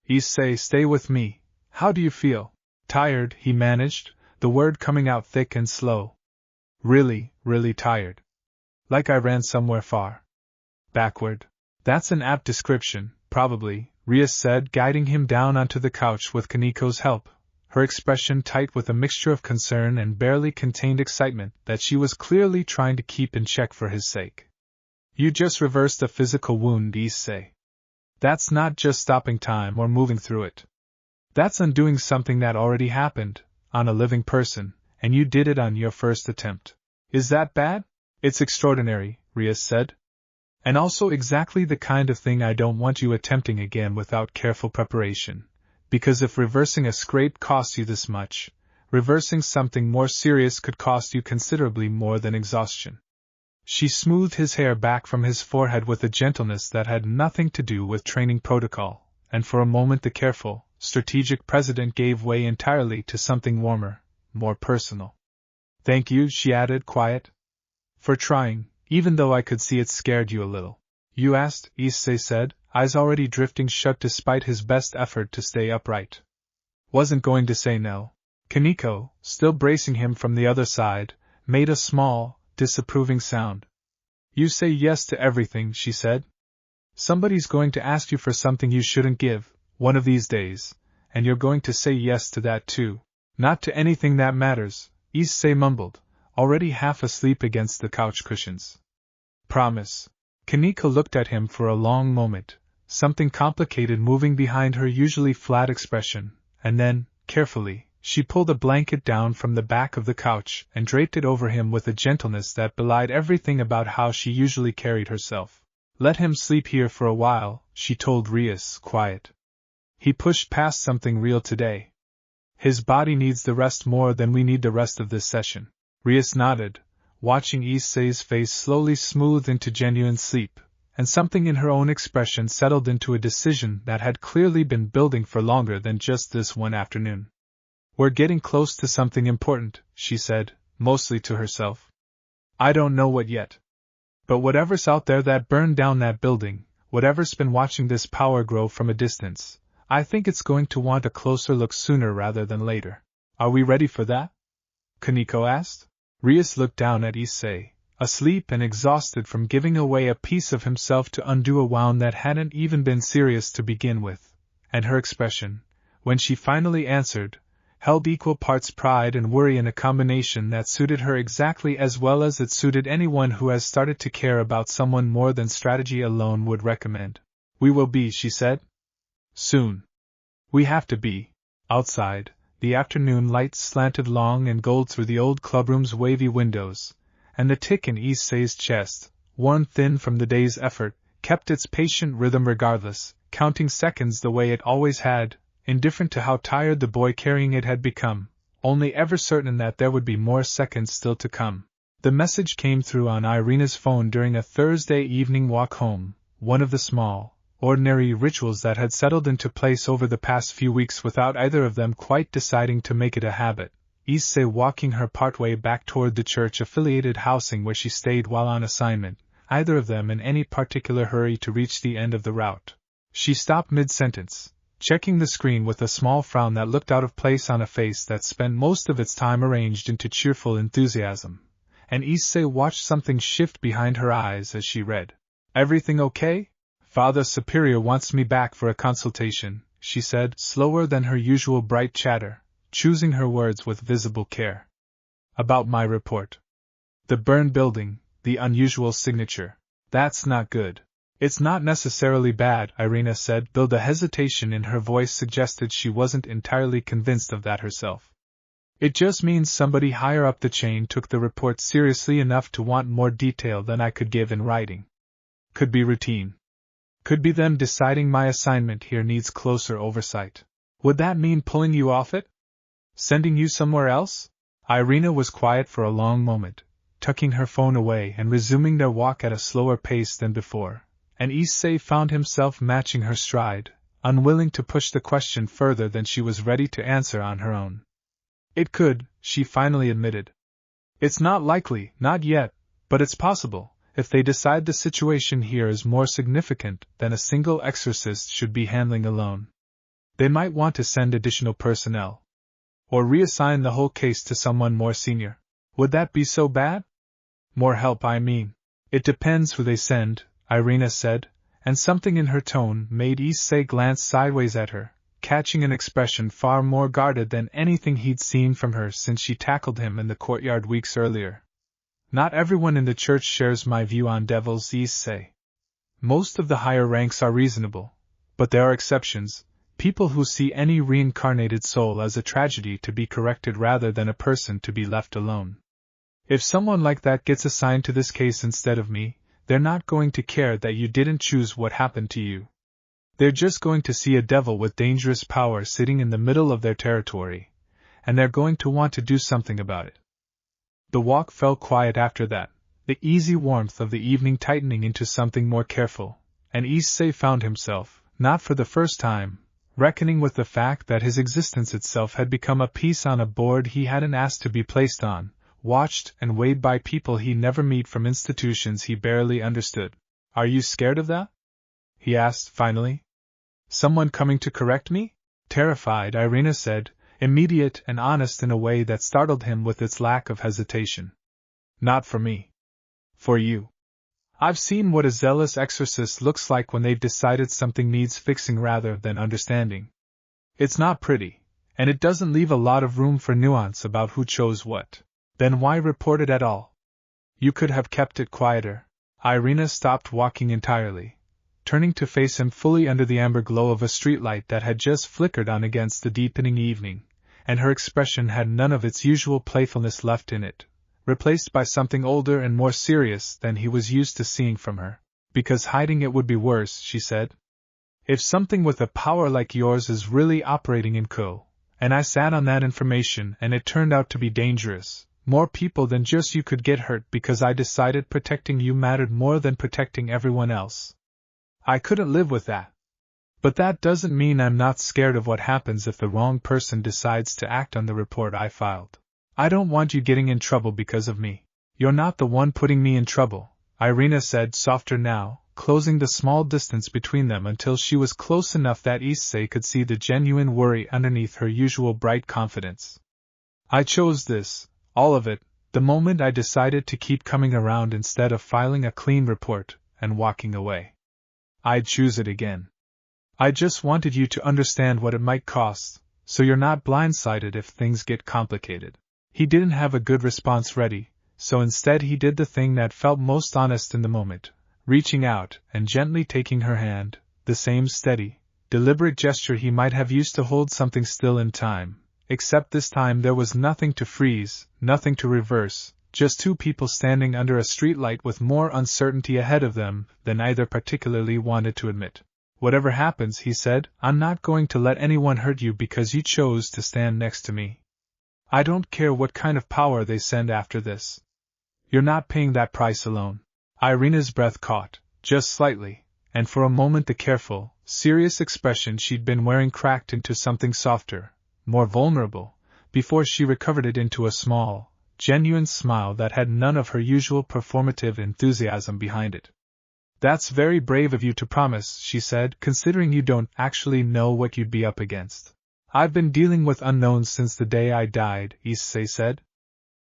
Issei, stay with me. How do you feel? Tired, he managed, the word coming out thick and slow. Really, really tired. Like I ran somewhere far. Backward. That's an apt description, probably, Rias said, guiding him down onto the couch with Koneko's help, her expression tight with a mixture of concern and barely contained excitement that she was clearly trying to keep in check for his sake. You just reversed a physical wound, Issei. That's not just stopping time or moving through it. That's undoing something that already happened, on a living person, and you did it on your first attempt. Is that bad? It's extraordinary, Rias said. And also exactly the kind of thing I don't want you attempting again without careful preparation, because if reversing a scrape costs you this much, reversing something more serious could cost you considerably more than exhaustion. She smoothed his hair back from his forehead with a gentleness that had nothing to do with training protocol, and for a moment the careful, strategic president gave way entirely to something warmer, more personal. Thank you, she added, quiet. For trying, even though I could see it scared you a little. You asked, Issei said, eyes already drifting shut despite his best effort to stay upright. Wasn't going to say no. Koneko, still bracing him from the other side, made a small, disapproving sound. You say yes to everything, she said. Somebody's going to ask you for something you shouldn't give, one of these days, and you're going to say yes to that too. Not to anything that matters, Issei mumbled, already half asleep against the couch cushions. Promise. Koneko looked at him for a long moment, something complicated moving behind her usually flat expression, and then, carefully, she pulled a blanket down from the back of the couch and draped it over him with a gentleness that belied everything about how she usually carried herself. Let him sleep here for a while, she told Rias, quiet. He pushed past something real today. His body needs the rest more than we need the rest of this session. Rias nodded, watching Issei's face slowly smooth into genuine sleep, and something in her own expression settled into a decision that had clearly been building for longer than just this one afternoon. We're getting close to something important, she said, mostly to herself. I don't know what yet. But whatever's out there that burned down that building, whatever's been watching this power grow from a distance, I think it's going to want a closer look sooner rather than later. Are we ready for that? Koneko asked. Rias looked down at Issei, asleep and exhausted from giving away a piece of himself to undo a wound that hadn't even been serious to begin with, and her expression, when she finally answered, held equal parts pride and worry in a combination that suited her exactly as well as it suited anyone who has started to care about someone more than strategy alone would recommend. We will be, she said. Soon. We have to be. Outside, the afternoon light slanted long and gold through the old clubroom's wavy windows, and the tick in Issei's chest, worn thin from the day's effort, kept its patient rhythm regardless, counting seconds the way it always had, indifferent to how tired the boy carrying it had become, only ever certain that there would be more seconds still to come. The message came through on Irina's phone during a Thursday evening walk home, one of the small, ordinary rituals that had settled into place over the past few weeks without either of them quite deciding to make it a habit. Issei walking her partway back toward the church-affiliated housing where she stayed while on assignment, either of them in any particular hurry to reach the end of the route. She stopped mid-sentence, checking the screen with a small frown that looked out of place on a face that spent most of its time arranged into cheerful enthusiasm, and Issei watched something shift behind her eyes as she read. Everything okay? Father Superior wants me back for a consultation, she said, slower than her usual bright chatter, choosing her words with visible care. About my report. The burned building, the unusual signature. That's not good. It's not necessarily bad, Irina said, though the hesitation in her voice suggested she wasn't entirely convinced of that herself. It just means somebody higher up the chain took the report seriously enough to want more detail than I could give in writing. Could be routine. Could be them deciding my assignment here needs closer oversight. Would that mean pulling you off it? Sending you somewhere else? Irina was quiet for a long moment, tucking her phone away and resuming their walk at a slower pace than before, and Issei found himself matching her stride, unwilling to push the question further than she was ready to answer on her own. It could, she finally admitted. It's not likely, not yet, but it's possible. If they decide the situation here is more significant than a single exorcist should be handling alone. They might want to send additional personnel. Or reassign the whole case to someone more senior. Would that be so bad? More help, I mean. It depends who they send, Irina said, and something in her tone made Issei glance sideways at her, catching an expression far more guarded than anything he'd seen from her since she tackled him in the courtyard weeks earlier. Not everyone in the church shares my view on devils, Issei. Most of the higher ranks are reasonable, but there are exceptions, people who see any reincarnated soul as a tragedy to be corrected rather than a person to be left alone. If someone like that gets assigned to this case instead of me, they're not going to care that you didn't choose what happened to you. They're just going to see a devil with dangerous power sitting in the middle of their territory, and they're going to want to do something about it. The walk fell quiet after that, the easy warmth of the evening tightening into something more careful, and Issei found himself, not for the first time, reckoning with the fact that his existence itself had become a piece on a board he hadn't asked to be placed on, watched and weighed by people he never meet from institutions he barely understood. Are you scared of that? He asked, finally. Someone coming to correct me? Terrified, Irina said, immediate and honest in a way that startled him with its lack of hesitation. Not for me. For you. I've seen what a zealous exorcist looks like when they've decided something needs fixing rather than understanding. It's not pretty, and it doesn't leave a lot of room for nuance about who chose what. Then why report it at all? You could have kept it quieter. Irina stopped walking entirely, turning to face him fully under the amber glow of a streetlight that had just flickered on against the deepening evening, and her expression had none of its usual playfulness left in it, replaced by something older and more serious than he was used to seeing from her. Because hiding it would be worse, she said. If something with a power like yours is really operating in Ko, and I sat on that information and it turned out to be dangerous, more people than just you could get hurt because I decided protecting you mattered more than protecting everyone else. I couldn't live with that. But that doesn't mean I'm not scared of what happens if the wrong person decides to act on the report I filed. I don't want you getting in trouble because of me. You're not the one putting me in trouble, Irina said, softer now, closing the small distance between them until she was close enough that Issei could see the genuine worry underneath her usual bright confidence. I chose this, all of it, the moment I decided to keep coming around instead of filing a clean report and walking away. I'd choose it again. I just wanted you to understand what it might cost, so you're not blindsided if things get complicated. He didn't have a good response ready, so instead he did the thing that felt most honest in the moment, reaching out and gently taking her hand, the same steady, deliberate gesture he might have used to hold something still in time, except this time there was nothing to freeze, nothing to reverse, just two people standing under a streetlight with more uncertainty ahead of them than either particularly wanted to admit. Whatever happens, he said, I'm not going to let anyone hurt you because you chose to stand next to me. I don't care what kind of power they send after this. You're not paying that price alone. Irina's breath caught, just slightly, and for a moment the careful, serious expression she'd been wearing cracked into something softer, more vulnerable, before she recovered it into a small, genuine smile that had none of her usual performative enthusiasm behind it. That's very brave of you to promise, she said, considering you don't actually know what you'd be up against. I've been dealing with unknowns since the day I died, Issei said.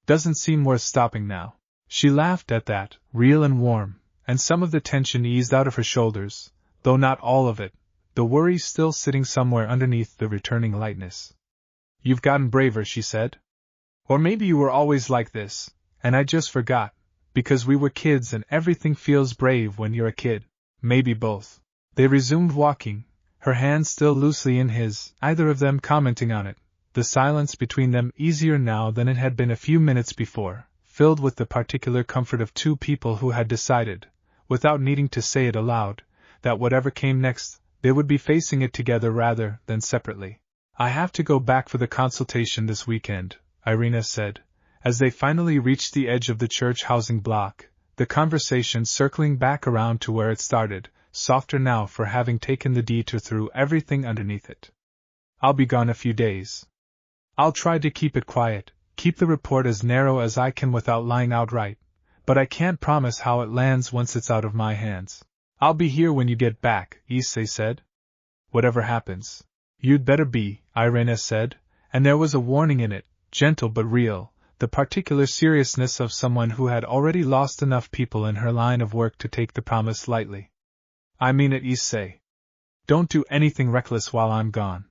Doesn't seem worth stopping now. She laughed at that, real and warm, and some of the tension eased out of her shoulders, though not all of it, the worry still sitting somewhere underneath the returning lightness. You've gotten braver, she said. Or maybe you were always like this, and I just forgot, because we were kids and everything feels brave when you're a kid. Maybe both. They resumed walking, her hand still loosely in his, either of them commenting on it, the silence between them easier now than it had been a few minutes before, filled with the particular comfort of two people who had decided, without needing to say it aloud, that whatever came next, they would be facing it together rather than separately. I have to go back for the consultation this weekend, Irina said, as they finally reached the edge of the church housing block, the conversation circling back around to where it started, softer now for having taken the detour through everything underneath it. I'll be gone a few days. I'll try to keep it quiet, keep the report as narrow as I can without lying outright, but I can't promise how it lands once it's out of my hands. I'll be here when you get back, Issei said. Whatever happens. You'd better be, Irina said, and there was a warning in it, gentle but real, the particular seriousness of someone who had already lost enough people in her line of work to take the promise lightly. I mean it, Issei. Don't do anything reckless while I'm gone.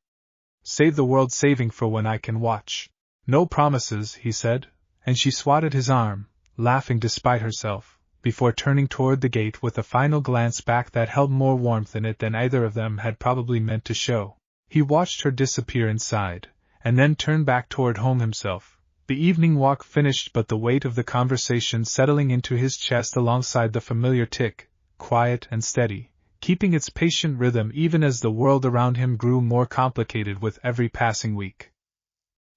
Save the world saving for when I can watch. No promises, he said, and she swatted his arm, laughing despite herself, before turning toward the gate with a final glance back that held more warmth in it than either of them had probably meant to show. He watched her disappear inside, and then turned back toward home himself, the evening walk finished but the weight of the conversation settling into his chest alongside the familiar tick, quiet and steady, keeping its patient rhythm even as the world around him grew more complicated with every passing week.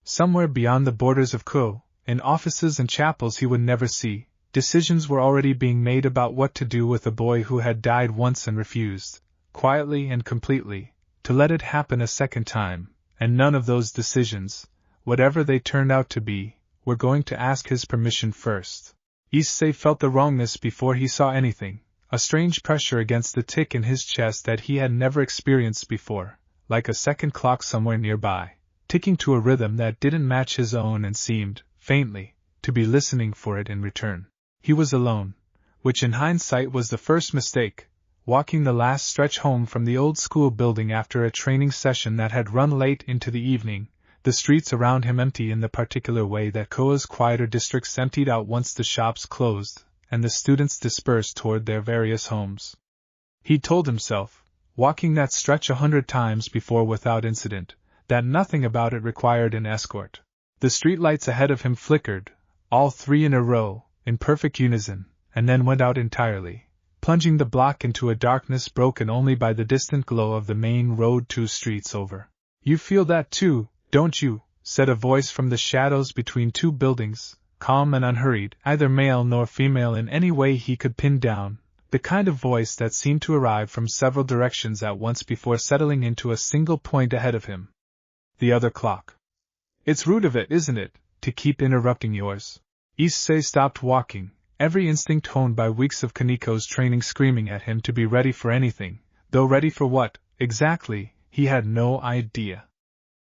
Somewhere beyond the borders of Ko, in offices and chapels he would never see, decisions were already being made about what to do with a boy who had died once and refused, quietly and completely, to let it happen a second time, and none of those decisions, whatever they turned out to be, were going to ask his permission first. Issei felt the wrongness before he saw anything, a strange pressure against the tick in his chest that he had never experienced before, like a second clock somewhere nearby, ticking to a rhythm that didn't match his own and seemed, faintly, to be listening for it in return. He was alone, which in hindsight was the first mistake, walking the last stretch home from the old school building after a training session that had run late into the evening, the streets around him empty in the particular way that Koa's quieter districts emptied out once the shops closed, and the students dispersed toward their various homes. He told himself, walking that stretch 100 times before without incident, that nothing about it required an escort. The streetlights ahead of him flickered, all three in a row, in perfect unison, and then went out entirely, plunging the block into a darkness broken only by the distant glow of the main road 2 streets over. "You feel that too, don't you?" said a voice from the shadows between 2 buildings, calm and unhurried, either male nor female in any way he could pin down, the kind of voice that seemed to arrive from several directions at once before settling into a single point ahead of him. "The other clock. It's rude of it, isn't it, to keep interrupting yours?" Issei stopped walking, every instinct honed by weeks of Koneko's training screaming at him to be ready for anything, though ready for what, exactly, he had no idea.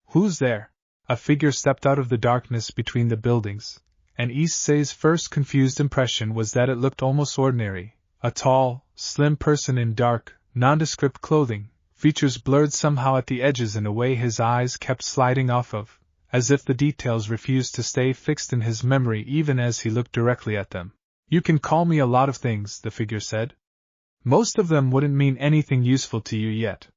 "Who's there?" A figure stepped out of the darkness between the buildings, and Issei's first confused impression was that it looked almost ordinary, a tall, slim person in dark, nondescript clothing, features blurred somehow at the edges in a way his eyes kept sliding off of, as if the details refused to stay fixed in his memory even as he looked directly at them. "You can call me a lot of things," the figure said. "Most of them wouldn't mean anything useful to you yet.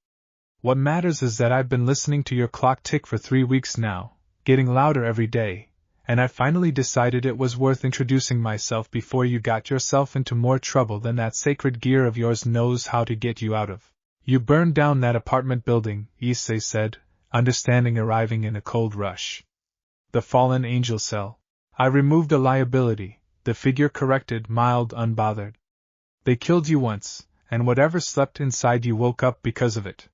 What matters is that I've been listening to your clock tick for 3 weeks now, getting louder every day, and I finally decided it was worth introducing myself before you got yourself into more trouble than that sacred gear of yours knows how to get you out of. You burned down that apartment building," Issei said, understanding arriving in a cold rush. "The fallen angel cell. I removed a liability," the figure corrected, mild, unbothered. "They killed you once, and whatever slept inside you woke up because of it.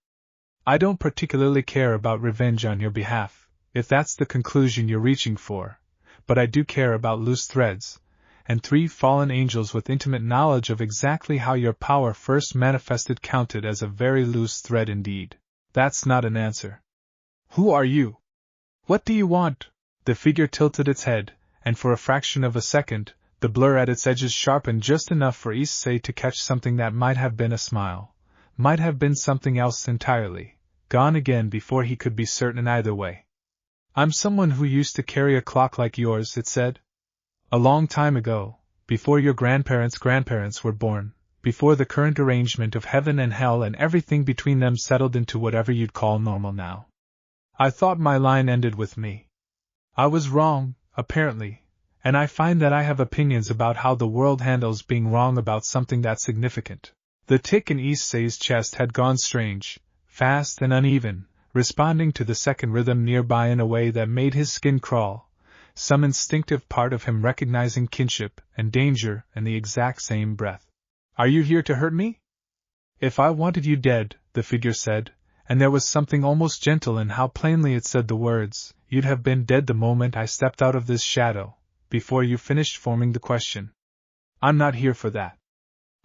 I don't particularly care about revenge on your behalf, if that's the conclusion you're reaching for, but I do care about loose threads, and 3 fallen angels with intimate knowledge of exactly how your power first manifested counted as a very loose thread indeed. That's not an answer." "Who are you? What do you want?" The figure tilted its head, and for a fraction of a second, the blur at its edges sharpened just enough for Issei to catch something that might have been a smile, might have been something else entirely, gone again before he could be certain either way. "I'm someone who used to carry a clock like yours," it said. "A long time ago, before your grandparents' were born, before the current arrangement of heaven and hell and everything between them settled into whatever you'd call normal now. I thought my line ended with me. I was wrong, apparently, and I find that I have opinions about how the world handles being wrong about something that significant." The tick in Issei's chest had gone strange, fast and uneven, responding to the second rhythm nearby in a way that made his skin crawl, some instinctive part of him recognizing kinship and danger in the exact same breath. "Are you here to hurt me?" "If I wanted you dead," the figure said, and there was something almost gentle in how plainly it said the words, "you'd have been dead the moment I stepped out of this shadow, before you finished forming the question. I'm not here for that.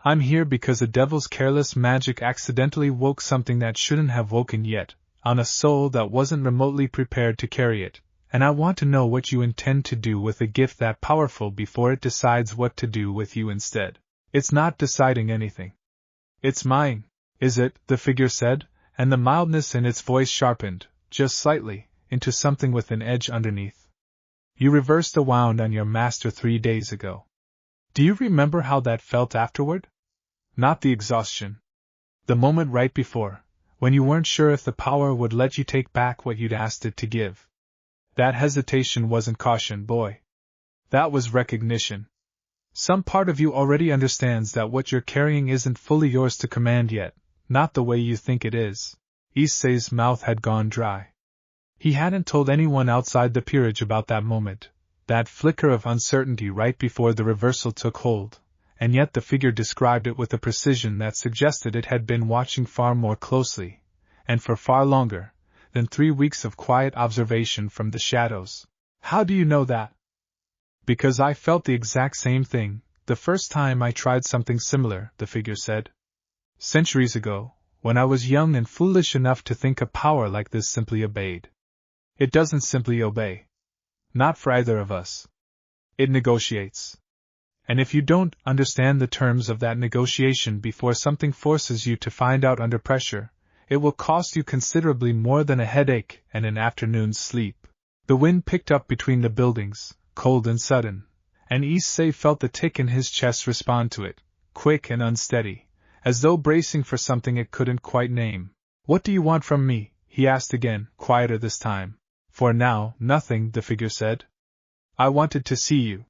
I'm here because a devil's careless magic accidentally woke something that shouldn't have woken yet, on a soul that wasn't remotely prepared to carry it, and I want to know what you intend to do with a gift that powerful before it decides what to do with you instead." "It's not deciding anything. It's mine." "Is it?" the figure said, and the mildness in its voice sharpened, just slightly, into something with an edge underneath. "You reversed a wound on your master 3 days ago. Do you remember how that felt afterward? Not the exhaustion. The moment right before, when you weren't sure if the power would let you take back what you'd asked it to give. That hesitation wasn't caution, boy. That was recognition. Some part of you already understands that what you're carrying isn't fully yours to command yet, not the way you think it is." Issei's mouth had gone dry. He hadn't told anyone outside the peerage about that moment, that flicker of uncertainty right before the reversal took hold, and yet the figure described it with a precision that suggested it had been watching far more closely, and for far longer, than 3 weeks of quiet observation from the shadows. "How do you know that?" "Because I felt the exact same thing, the first time I tried something similar," the figure said. "Centuries ago, when I was young and foolish enough to think a power like this simply obeyed. It doesn't simply obey. Not for either of us. It negotiates. And if you don't understand the terms of that negotiation before something forces you to find out under pressure, it will cost you considerably more than a headache and an afternoon's sleep." The wind picked up between the buildings, cold and sudden, and Issei felt the tick in his chest respond to it, quick and unsteady, as though bracing for something it couldn't quite name. "What do you want from me?" he asked again, quieter this time. "For now, nothing," the figure said. "I wanted to see you.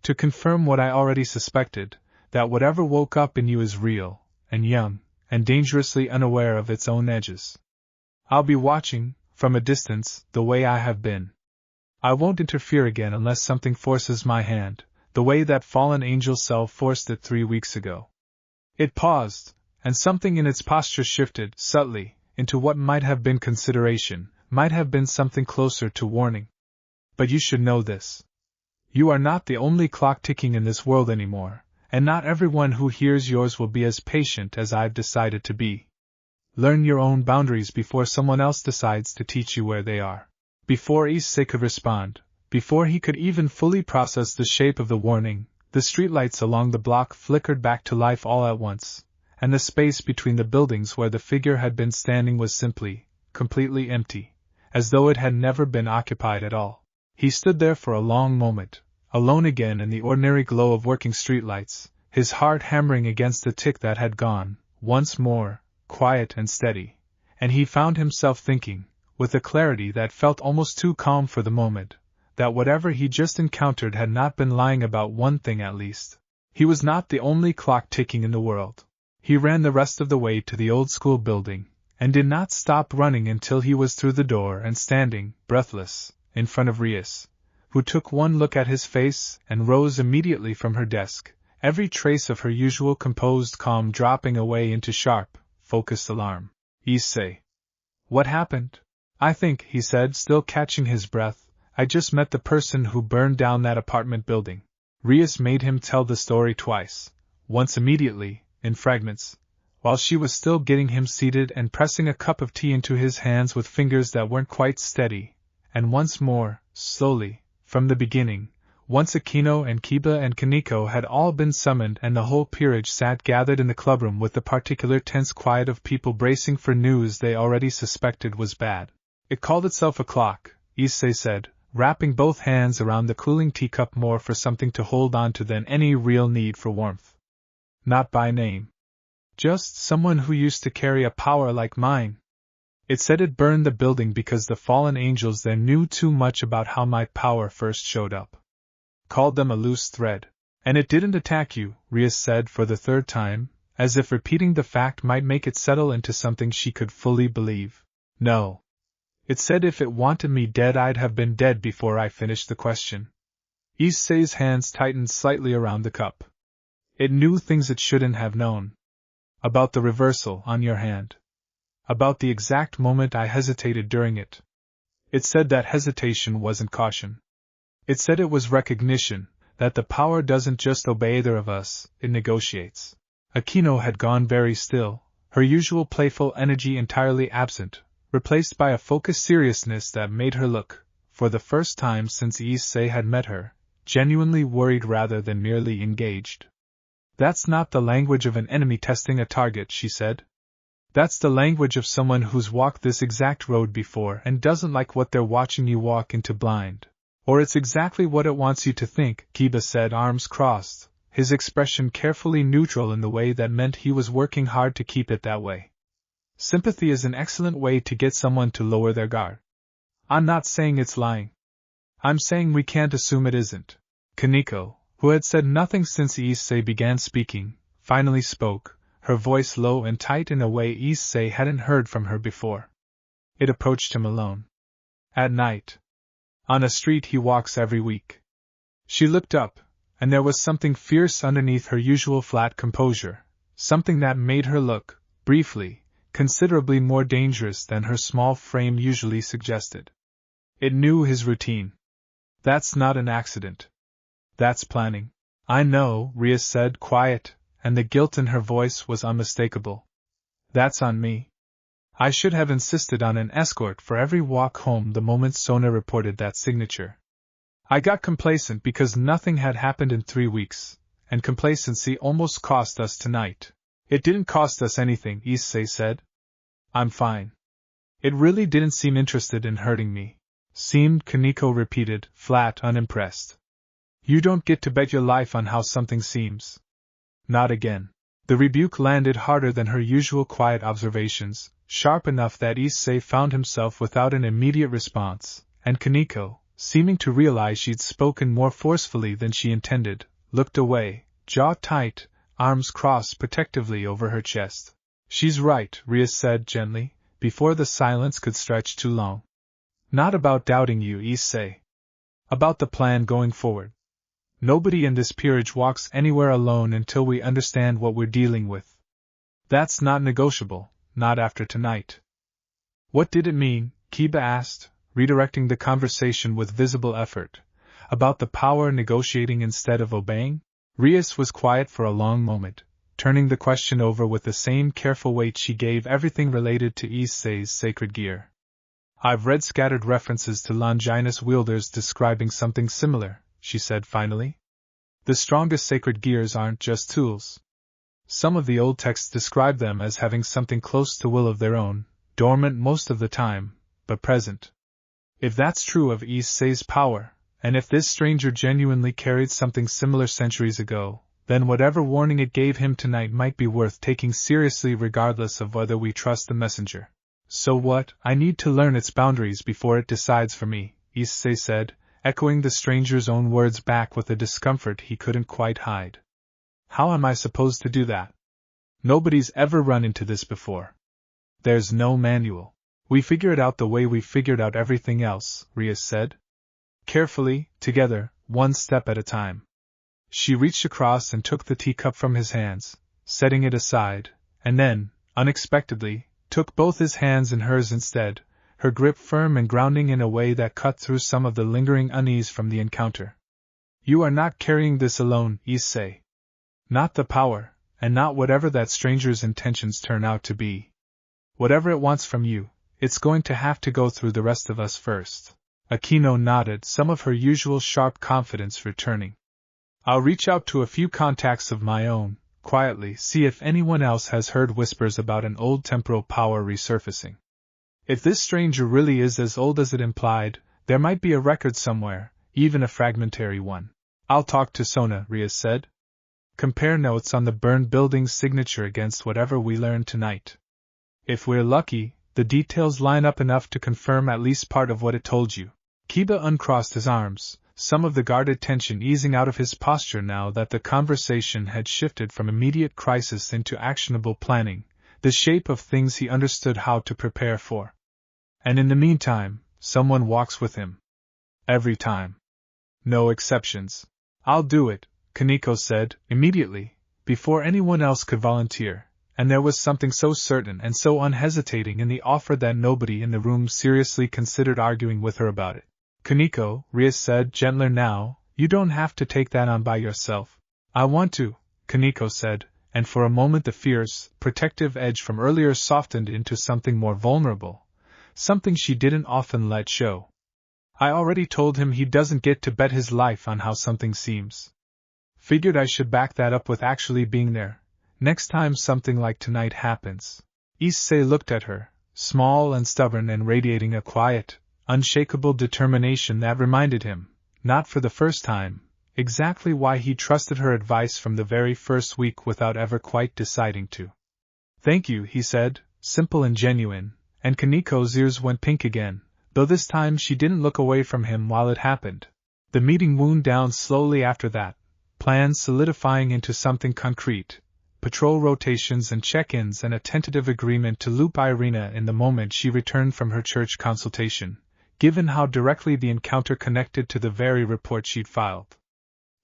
To confirm what I already suspected, that whatever woke up in you is real, and young, and dangerously unaware of its own edges. I'll be watching, from a distance, the way I have been. I won't interfere again unless something forces my hand, the way that fallen angel self forced it 3 weeks ago." It paused, and something in its posture shifted, subtly, into what might have been consideration, might have been something closer to warning. "But you should know this. You are not the only clock ticking in this world anymore, and not everyone who hears yours will be as patient as I've decided to be. Learn your own boundaries before someone else decides to teach you where they are." Before Issei could respond, before he could even fully process the shape of the warning, the streetlights along the block flickered back to life all at once, and the space between the buildings where the figure had been standing was simply, completely empty, as though it had never been occupied at all. He stood there for a long moment, alone again in the ordinary glow of working streetlights, his heart hammering against the tick that had gone, once more, quiet and steady, and he found himself thinking, with a clarity that felt almost too calm for the moment, that whatever he just encountered had not been lying about one thing at least. He was not the only clock ticking in the world. He ran the rest of the way to the old school building, and did not stop running until he was through the door and standing, breathless, in front of Rias, who took one look at his face and rose immediately from her desk, every trace of her usual composed calm dropping away into sharp, focused alarm. "Issei. What happened?" "I think," he said, still catching his breath, "I just met the person who burned down that apartment building." Rias made him tell the story twice, once immediately, in fragments, while she was still getting him seated and pressing a cup of tea into his hands with fingers that weren't quite steady, and once more, slowly, from the beginning, once Akino and Kiba and Koneko had all been summoned and the whole peerage sat gathered in the clubroom with the particular tense quiet of people bracing for news they already suspected was bad. "It called itself a clock," Issei said, wrapping both hands around the cooling teacup more for something to hold on to than any real need for warmth. "Not by name. Just someone who used to carry a power like mine. It said it burned the building because the fallen angels there knew too much about how my power first showed up. Called them a loose thread. And it didn't attack you," Rias said for the third time, as if repeating the fact might make it settle into something she could fully believe. "No. It said if it wanted me dead I'd have been dead before I finished the question." Issei's hands tightened slightly around the cup. "It knew things it shouldn't have known. About the reversal on your hand. About the exact moment I hesitated during it. It said that hesitation wasn't caution. It said it was recognition, that the power doesn't just obey either of us, it negotiates." Akino had gone very still, her usual playful energy entirely absent, replaced by a focused seriousness that made her look, for the first time since Issei had met her, genuinely worried rather than merely engaged. "That's not the language of an enemy testing a target," she said. "That's the language of someone who's walked this exact road before and doesn't like what they're watching you walk into blind. Or it's exactly what it wants you to think," Kiba said, arms crossed, his expression carefully neutral in the way that meant he was working hard to keep it that way. "Sympathy is an excellent way to get someone to lower their guard. I'm not saying it's lying. I'm saying we can't assume it isn't." Koneko, who had said nothing since Issei began speaking, finally spoke, her voice low and tight in a way Issei hadn't heard from her before. "It approached him alone. At night. On a street he walks every week." She looked up, and there was something fierce underneath her usual flat composure, something that made her look, briefly, considerably more dangerous than her small frame usually suggested. "It knew his routine. That's not an accident. That's planning." "I know," Rias said, quiet, and the guilt in her voice was unmistakable. "That's on me. I should have insisted on an escort for every walk home the moment Sona reported that signature. I got complacent because nothing had happened in 3 weeks, and complacency almost cost us tonight." "It didn't cost us anything," Issei said. "I'm fine. It really didn't seem interested in hurting me." "Seemed," Koneko repeated, flat, unimpressed. You don't get to bet your life on how something seems. Not again. The rebuke landed harder than her usual quiet observations, sharp enough that Issei found himself without an immediate response, and Koneko, seeming to realize she'd spoken more forcefully than she intended, looked away, jaw tight, arms crossed protectively over her chest. She's right, Rias said gently, before the silence could stretch too long. Not about doubting you, Issei. About the plan going forward. Nobody in this peerage walks anywhere alone until we understand what we're dealing with. That's not negotiable, not after tonight. What did it mean? Kiba asked, redirecting the conversation with visible effort. About the power negotiating instead of obeying? Rias was quiet for a long moment, turning the question over with the same careful weight she gave everything related to Issei's sacred gear. I've read scattered references to Longinus wielders describing something similar, she said finally. The strongest sacred gears aren't just tools. Some of the old texts describe them as having something close to will of their own, dormant most of the time, but present. If that's true of Issei's power, and if this stranger genuinely carried something similar centuries ago, then whatever warning it gave him tonight might be worth taking seriously regardless of whether we trust the messenger. So what? I need to learn its boundaries before it decides for me, Issei said, echoing the stranger's own words back with a discomfort he couldn't quite hide. How am I supposed to do that? Nobody's ever run into this before. There's no manual. We figure it out the way we figured out everything else, Rias said. Carefully, together, one step at a time. She reached across and took the teacup from his hands, setting it aside, and then, unexpectedly, took both his hands in hers instead, her grip firm and grounding in a way that cut through some of the lingering unease from the encounter. You are not carrying this alone, Issei. Not the power, and not whatever that stranger's intentions turn out to be. Whatever it wants from you, it's going to have to go through the rest of us first. Akino nodded, some of her usual sharp confidence returning. I'll reach out to a few contacts of my own, quietly see if anyone else has heard whispers about an old temporal power resurfacing. If this stranger really is as old as it implied, there might be a record somewhere, even a fragmentary one. I'll talk to Sona, Rias said. Compare notes on the burned building's signature against whatever we learn tonight. If we're lucky, the details line up enough to confirm at least part of what it told you. Kiba uncrossed his arms, some of the guarded tension easing out of his posture now that the conversation had shifted from immediate crisis into actionable planning, the shape of things he understood how to prepare for. And in the meantime, someone walks with him. Every time. No exceptions. I'll do it, Koneko said, immediately, before anyone else could volunteer, and there was something so certain and so unhesitating in the offer that nobody in the room seriously considered arguing with her about it. Koneko, Rias said, gentler now, you don't have to take that on by yourself. I want to, Koneko said, and for a moment the fierce, protective edge from earlier softened into something more vulnerable, something she didn't often let show. I already told him he doesn't get to bet his life on how something seems. Figured I should back that up with actually being there, next time something like tonight happens. Issei looked at her, small and stubborn and radiating a quiet, unshakable determination that reminded him, not for the first time, exactly why he trusted her advice from the very first week without ever quite deciding to. Thank you, he said, simple and genuine, and Koneko's ears went pink again, though this time she didn't look away from him while it happened. The meeting wound down slowly after that, plans solidifying into something concrete, patrol rotations and check-ins and a tentative agreement to loop Irina in the moment she returned from her church consultation, given how directly the encounter connected to the very report she'd filed.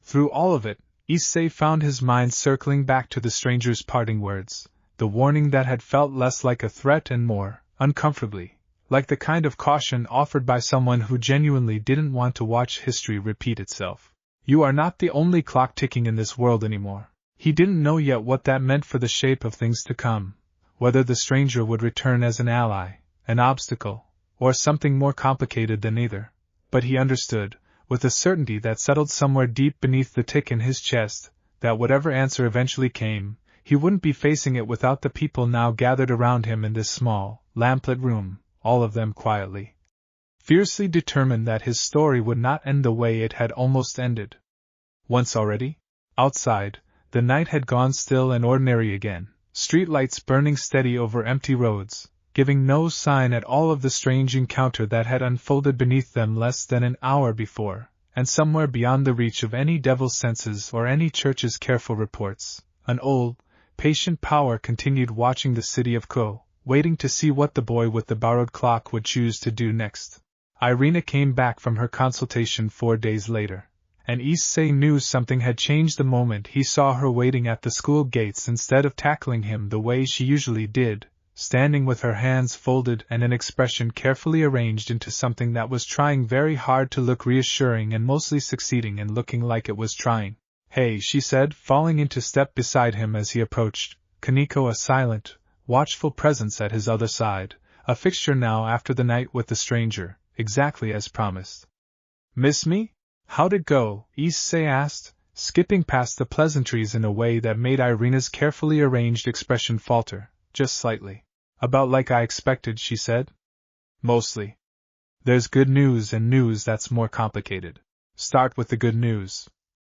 Through all of it, Issei found his mind circling back to the stranger's parting words, the warning that had felt less like a threat and more, uncomfortably, like the kind of caution offered by someone who genuinely didn't want to watch history repeat itself. You are not the only clock ticking in this world anymore. He didn't know yet what that meant for the shape of things to come, whether the stranger would return as an ally, an obstacle, or something more complicated than either, but he understood, with a certainty that settled somewhere deep beneath the tick in his chest, that whatever answer eventually came, he wouldn't be facing it without the people now gathered around him in this small, lamplit room, all of them quietly, fiercely determined that his story would not end the way it had almost ended. Once already? Outside, the night had gone still and ordinary again, streetlights burning steady over empty roads, giving no sign at all of the strange encounter that had unfolded beneath them less than an hour before, and somewhere beyond the reach of any devil's senses or any church's careful reports, an old, patient power continued watching the city of Ko, waiting to see what the boy with the borrowed clock would choose to do next. Irina came back from her consultation 4 days later, and Issei knew something had changed the moment he saw her waiting at the school gates instead of tackling him the way she usually did, standing with her hands folded and an expression carefully arranged into something that was trying very hard to look reassuring and mostly succeeding in looking like it was trying. "Hey," she said, falling into step beside him as he approached, Koneko a silent, watchful presence at his other side, a fixture now after the night with the stranger, exactly as promised. "Miss me? How'd it go?" Issei asked, skipping past the pleasantries in a way that made Irina's carefully arranged expression falter, just slightly. "About like I expected," she said. "Mostly. There's good news and news that's more complicated. Start with the good news.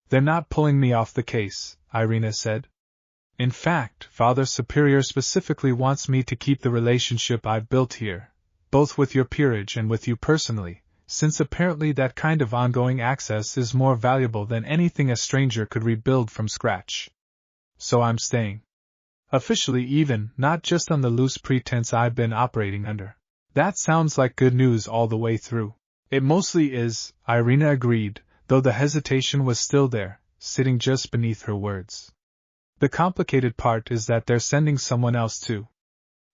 They're not pulling me off the case," Irina said. "In fact, Father Superior specifically wants me to keep the relationship I've built here, both with your peerage and with you personally, since apparently that kind of ongoing access is more valuable than anything a stranger could rebuild from scratch. So I'm staying. Officially even, not just on the loose pretense I've been operating under." "That sounds like good news all the way through." "It mostly is," Irina agreed, though the hesitation was still there, sitting just beneath her words. "The complicated part is that they're sending someone else too.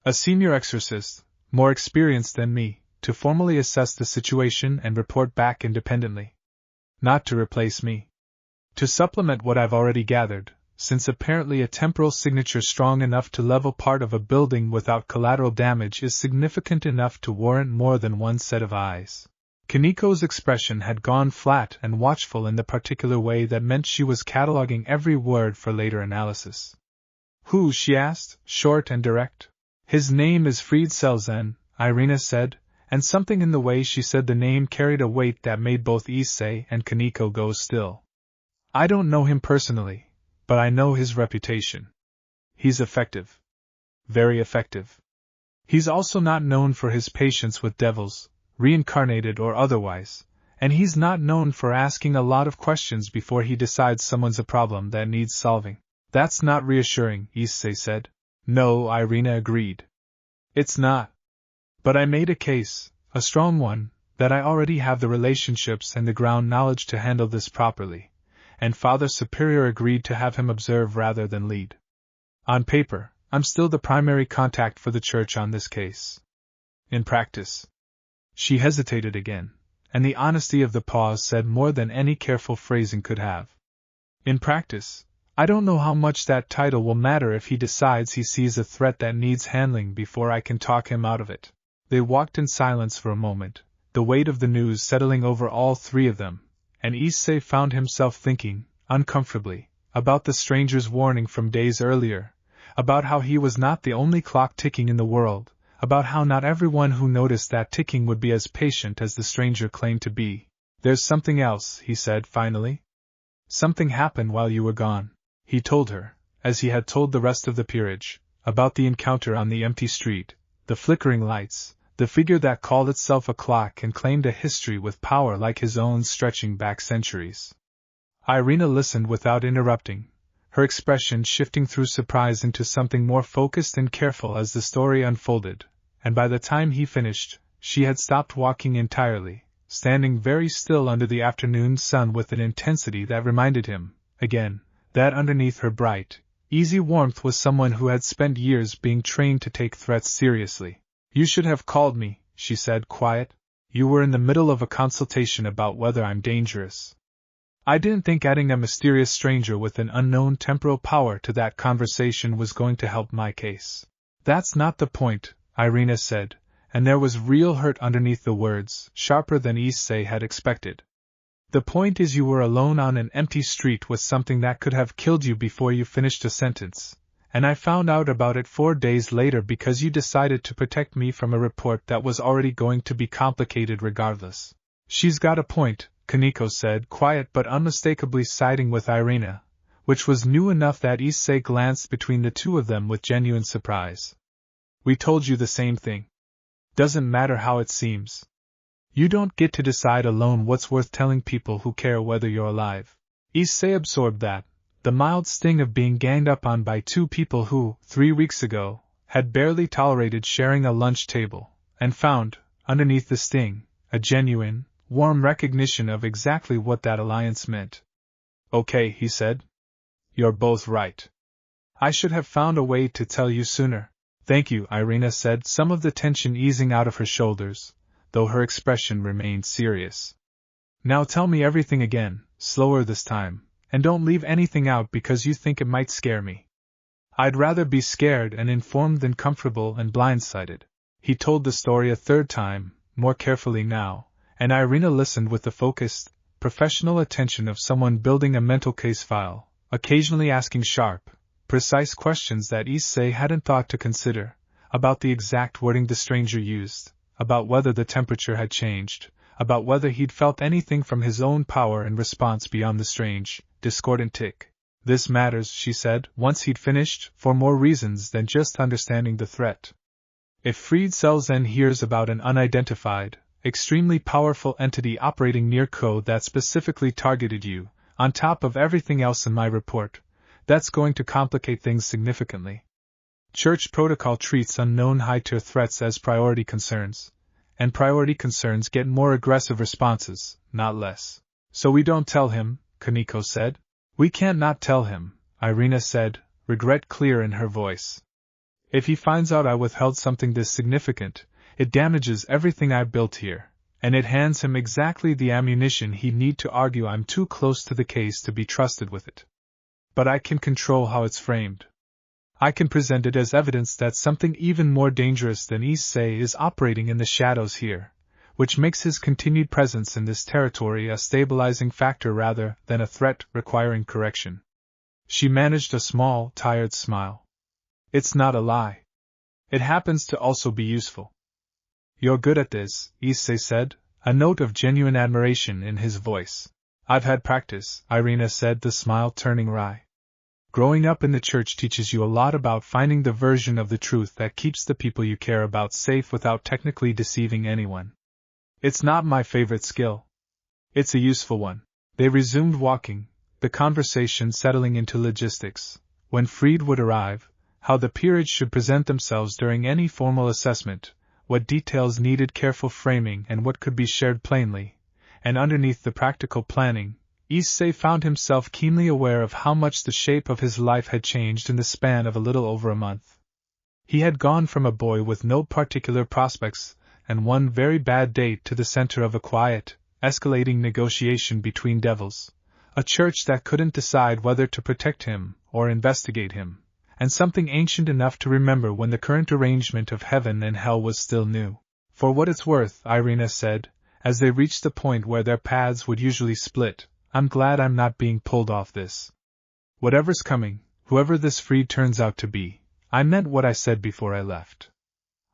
A senior exorcist, more experienced than me, to formally assess the situation and report back independently. Not to replace me. To supplement what I've already gathered, since apparently a temporal signature strong enough to level part of a building without collateral damage is significant enough to warrant more than one set of eyes." Koneko's expression had gone flat and watchful in the particular way that meant she was cataloging every word for later analysis. "Who?" she asked, short and direct. "His name is Fried Selzen," Irina said, and something in the way she said the name carried a weight that made both Issei and Koneko go still. "I don't know him personally, but I know his reputation. He's effective. Very effective. He's also not known for his patience with devils, reincarnated or otherwise, and he's not known for asking a lot of questions before he decides someone's a problem that needs solving." "That's not reassuring," Issei said. "No," Irina agreed. "It's not. But I made a case, a strong one, that I already have the relationships and the ground knowledge to handle this properly, and Father Superior agreed to have him observe rather than lead. On paper, I'm still the primary contact for the church on this case. In practice..." She hesitated again, and the honesty of the pause said more than any careful phrasing could have. "In practice, I don't know how much that title will matter if he decides he sees a threat that needs handling before I can talk him out of it." They walked in silence for a moment, the weight of the news settling over all three of them, and Issei found himself thinking, uncomfortably, about the stranger's warning from days earlier, about how he was not the only clock ticking in the world, about how not everyone who noticed that ticking would be as patient as the stranger claimed to be. "There's something else," he said finally. "Something happened while you were gone." He told her, as he had told the rest of the peerage, about the encounter on the empty street, the flickering lights, the figure that called itself a clock and claimed a history with power like his own stretching back centuries. Irina listened without interrupting, her expression shifting through surprise into something more focused and careful as the story unfolded, and by the time he finished, she had stopped walking entirely, standing very still under the afternoon sun with an intensity that reminded him, again, that underneath her bright, easy warmth was someone who had spent years being trained to take threats seriously. "You should have called me," she said, quiet. "You were in the middle of a consultation about whether I'm dangerous. I didn't think adding a mysterious stranger with an unknown temporal power to that conversation was going to help my case." "That's not the point," Irina said, and there was real hurt underneath the words, sharper than Issei had expected. "The point is you were alone on an empty street with something that could have killed you before you finished a sentence, and I found out about it 4 days later because you decided to protect me from a report that was already going to be complicated regardless." "She's got a point," Koneko said, quiet but unmistakably siding with Irina, which was new enough that Issei glanced between the two of them with genuine surprise. We told you the same thing. Doesn't matter how it seems. You don't get to decide alone what's worth telling people who care whether you're alive. Issei absorbed that, the mild sting of being ganged up on by two people who, 3 weeks ago, had barely tolerated sharing a lunch table, and found, underneath the sting, a genuine, warm recognition of exactly what that alliance meant. Okay, he said. You're both right. I should have found a way to tell you sooner. Thank you, Irina said, some of the tension easing out of her shoulders, though her expression remained serious. Now tell me everything again, slower this time, and don't leave anything out because you think it might scare me. I'd rather be scared and informed than comfortable and blindsided. He told the story a third time, more carefully now, and Irina listened with the focused, professional attention of someone building a mental case file, occasionally asking sharp, precise questions that Issei hadn't thought to consider, about the exact wording the stranger used, about whether the temperature had changed, about whether he'd felt anything from his own power and response beyond the strange, discordant tick. This matters, she said, once he'd finished, for more reasons than just understanding the threat. If Fried Selzen hears about an unidentified, extremely powerful entity operating near code that specifically targeted you, on top of everything else in my report, that's going to complicate things significantly. Church protocol treats unknown high-tier threats as priority concerns, and priority concerns get more aggressive responses, not less. So we don't tell him, Koneko said. We can't not tell him, Irina said, regret clear in her voice. If he finds out I withheld something this significant, it damages everything I've built here, and it hands him exactly the ammunition he'd need to argue I'm too close to the case to be trusted with it. But I can control how it's framed. I can present it as evidence that something even more dangerous than Issei is operating in the shadows here, which makes his continued presence in this territory a stabilizing factor rather than a threat requiring correction. She managed a small, tired smile. It's not a lie. It happens to also be useful. You're good at this, Issei said, a note of genuine admiration in his voice. I've had practice, Irina said, the smile turning wry. Growing up in the church teaches you a lot about finding the version of the truth that keeps the people you care about safe without technically deceiving anyone. It's not my favorite skill. It's a useful one. They resumed walking, the conversation settling into logistics, when Fried would arrive, how the peerage should present themselves during any formal assessment, what details needed careful framing and what could be shared plainly, and underneath the practical planning, Issei found himself keenly aware of how much the shape of his life had changed in the span of a little over a month. He had gone from a boy with no particular prospects and one very bad date to the center of a quiet, escalating negotiation between devils, a church that couldn't decide whether to protect him or investigate him, and something ancient enough to remember when the current arrangement of heaven and hell was still new. For what it's worth, Irina said, as they reached the point where their paths would usually split, I'm glad I'm not being pulled off this. Whatever's coming, whoever this Fried turns out to be, I meant what I said before I left.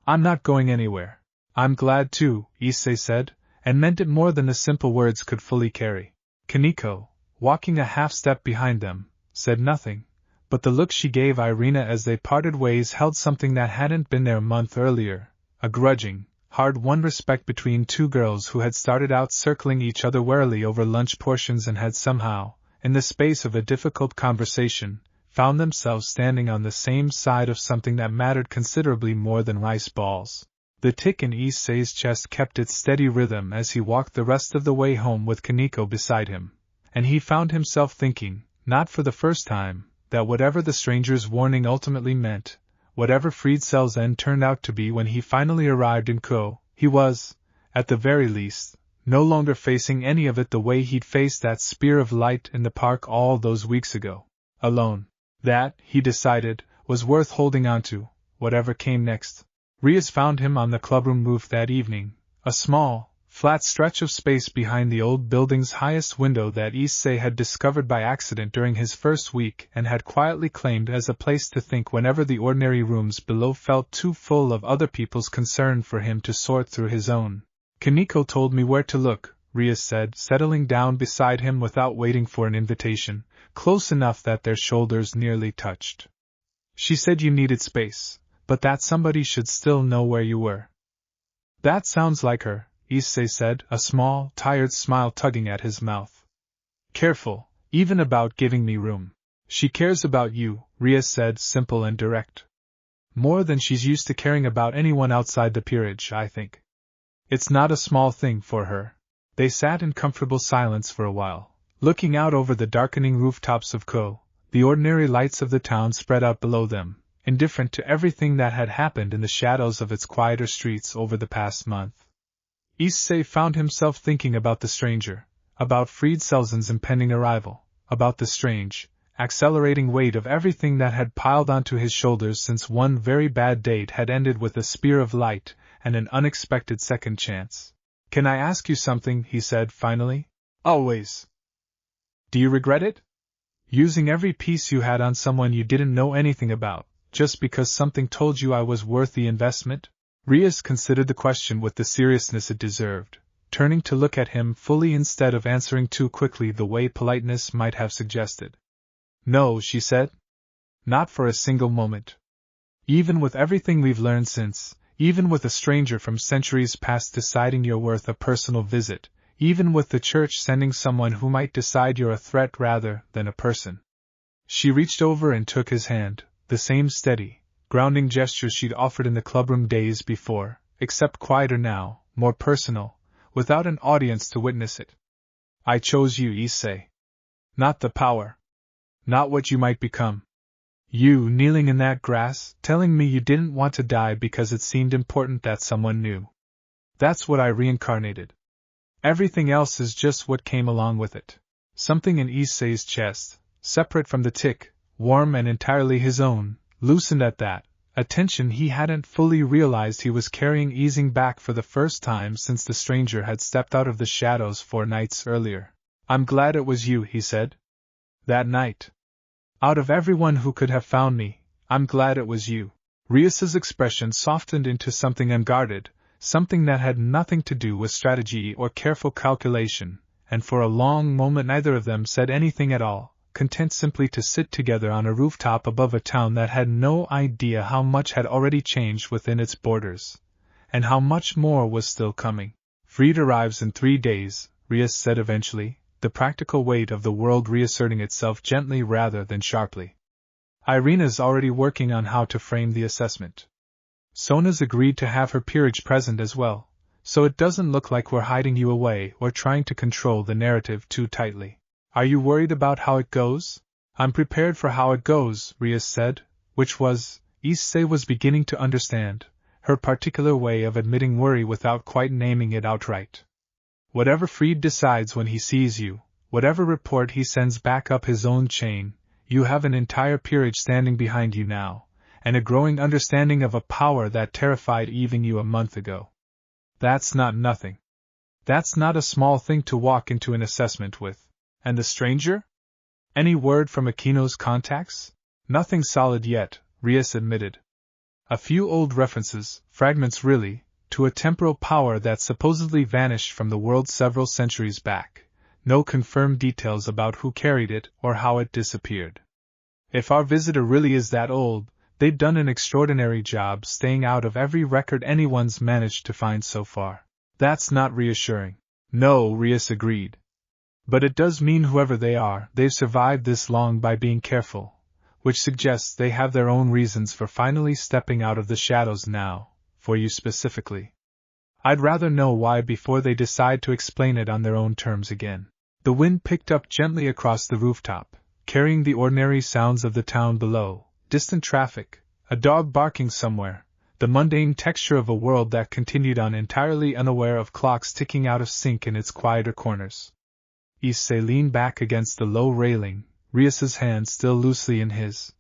I'm not going anywhere. I'm glad too, Issei said, and meant it more than the simple words could fully carry. Koneko, walking a half-step behind them, said nothing, but the look she gave Irina as they parted ways held something that hadn't been there a month earlier, a grudging, hard-won respect between two girls who had started out circling each other warily over lunch portions and had somehow, in the space of a difficult conversation, found themselves standing on the same side of something that mattered considerably more than rice balls. The tick in Issei's chest kept its steady rhythm as he walked the rest of the way home with Koneko beside him, and he found himself thinking, not for the first time, that whatever the stranger's warning ultimately meant, whatever Fried Selzen turned out to be when he finally arrived in Ko, he was, at the very least, no longer facing any of it the way he'd faced that spear of light in the park all those weeks ago. Alone. That, he decided, was worth holding on to, whatever came next. Rias found him on the clubroom roof that evening, a small, flat stretch of space behind the old building's highest window that Issei had discovered by accident during his first week and had quietly claimed as a place to think whenever the ordinary rooms below felt too full of other people's concern for him to sort through his own. Koneko told me where to look, Rias said, settling down beside him without waiting for an invitation, close enough that their shoulders nearly touched. She said you needed space, but that somebody should still know where you were. That sounds like her, Issei said, a small, tired smile tugging at his mouth. Careful, even about giving me room. She cares about you, Rias said, simple and direct. More than she's used to caring about anyone outside the peerage, I think. It's not a small thing for her. They sat in comfortable silence for a while, looking out over the darkening rooftops of Ko, the ordinary lights of the town spread out below them, indifferent to everything that had happened in the shadows of its quieter streets over the past month. Issei found himself thinking about the stranger, about Fried Selzen's impending arrival, about the strange, accelerating weight of everything that had piled onto his shoulders since one very bad date had ended with a spear of light and an unexpected second chance. Can I ask you something? He said finally. Always. Do you regret it? Using every piece you had on someone you didn't know anything about, just because something told you I was worth the investment? Rias considered the question with the seriousness it deserved, turning to look at him fully instead of answering too quickly the way politeness might have suggested. No, she said. Not for a single moment. Even with everything we've learned since, even with a stranger from centuries past deciding you're worth a personal visit, even with the church sending someone who might decide you're a threat rather than a person. She reached over and took his hand, the same steady, grounding gesture she'd offered in the clubroom days before, except quieter now, more personal, without an audience to witness it. I chose you, Issei. Not the power. Not what you might become. You kneeling in that grass, telling me you didn't want to die because it seemed important that someone knew. That's what I reincarnated. Everything else is just what came along with it. Something in Issei's chest, separate from the tick, warm and entirely his own, loosened at that, a tension he hadn't fully realized he was carrying easing back for the first time since the stranger had stepped out of the shadows 4 nights earlier. I'm glad it was you, he said. That night. Out of everyone who could have found me, I'm glad it was you. Rias's expression softened into something unguarded, something that had nothing to do with strategy or careful calculation, and for a long moment neither of them said anything at all, content simply to sit together on a rooftop above a town that had no idea how much had already changed within its borders, and how much more was still coming. Fried arrives in 3 days, Rias said eventually, the practical weight of the world reasserting itself gently rather than sharply. Irina's already working on how to frame the assessment. Sona's agreed to have her peerage present as well, so it doesn't look like we're hiding you away or trying to control the narrative too tightly. Are you worried about how it goes? I'm prepared for how it goes, Rias said, which was, Issei was beginning to understand, her particular way of admitting worry without quite naming it outright. Whatever Fried decides when he sees you, whatever report he sends back up his own chain, you have an entire peerage standing behind you now, and a growing understanding of a power that terrified even you a month ago. That's not nothing. That's not a small thing to walk into an assessment with. And the stranger? Any word from Aquino's contacts? Nothing solid yet, Rias admitted. A few old references, fragments really, to a temporal power that supposedly vanished from the world several centuries back. No confirmed details about who carried it or how it disappeared. If our visitor really is that old, they've done an extraordinary job staying out of every record anyone's managed to find so far. That's not reassuring. No, Rias agreed. But it does mean whoever they are, they've survived this long by being careful, which suggests they have their own reasons for finally stepping out of the shadows now, for you specifically. I'd rather know why before they decide to explain it on their own terms again. The wind picked up gently across the rooftop, carrying the ordinary sounds of the town below, distant traffic, a dog barking somewhere, the mundane texture of a world that continued on entirely unaware of clocks ticking out of sync in its quieter corners. Issei leaned back against the low railing, Rias's hand still loosely in his,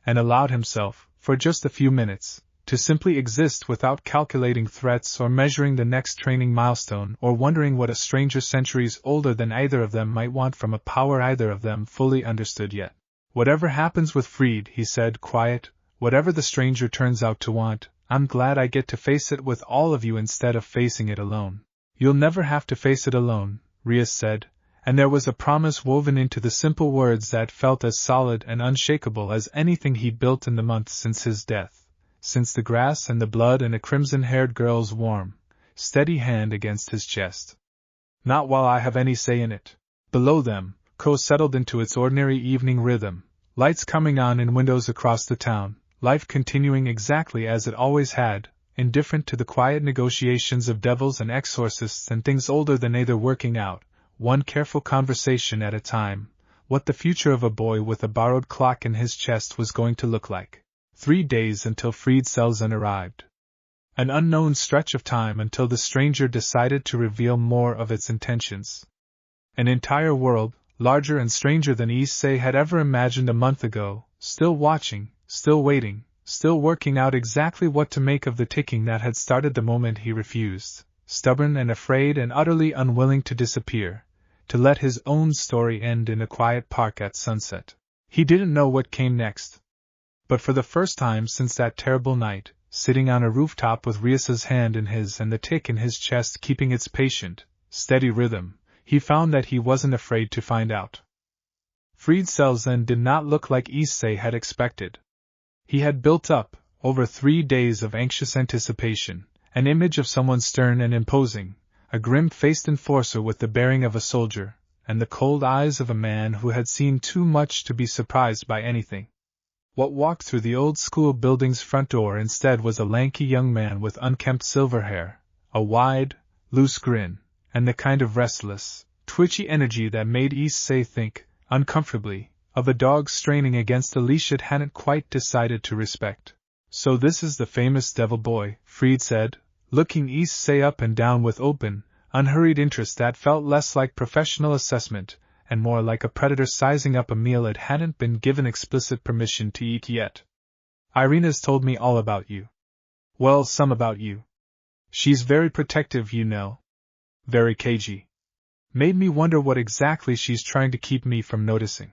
and allowed himself, for just a few minutes, to simply exist without calculating threats or measuring the next training milestone or wondering what a stranger centuries older than either of them might want from a power either of them fully understood yet. Whatever happens with Fried, he said, quiet, whatever the stranger turns out to want, I'm glad I get to face it with all of you instead of facing it alone. You'll never have to face it alone, Rias said, and there was a promise woven into the simple words that felt as solid and unshakable as anything he'd built in the months since his death, since the grass and the blood and a crimson-haired girl's warm, steady hand against his chest. Not while I have any say in it. Below them, Ko settled into its ordinary evening rhythm, lights coming on in windows across the town, life continuing exactly as it always had, indifferent to the quiet negotiations of devils and exorcists and things older than either, working out, one careful conversation at a time, what the future of a boy with a borrowed clock in his chest was going to look like. 3 days until Friedselsen arrived. An unknown stretch of time until the stranger decided to reveal more of its intentions. An entire world, larger and stranger than Issei had ever imagined a month ago, still watching, still waiting, still working out exactly what to make of the ticking that had started the moment he refused, stubborn and afraid and utterly unwilling to disappear, to let his own story end in a quiet park at sunset. He didn't know what came next. But for the first time since that terrible night, sitting on a rooftop with Rias's hand in his and the tick in his chest keeping its patient, steady rhythm, he found that he wasn't afraid to find out. Friedselsen did not look like Issei had expected. He had built up, over 3 days of anxious anticipation, an image of someone stern and imposing, a grim-faced enforcer with the bearing of a soldier, and the cold eyes of a man who had seen too much to be surprised by anything. What walked through the old school building's front door instead was a lanky young man with unkempt silver hair, a wide, loose grin, and the kind of restless, twitchy energy that made Issei think, uncomfortably, of a dog straining against a leash it hadn't quite decided to respect. So this is the famous devil boy, Fried said, looking Issei up and down with open, unhurried interest that felt less like professional assessment, and more like a predator sizing up a meal it hadn't been given explicit permission to eat yet. Irina's told me all about you. Well, some about you. She's very protective, you know. Very cagey. Made me wonder what exactly she's trying to keep me from noticing.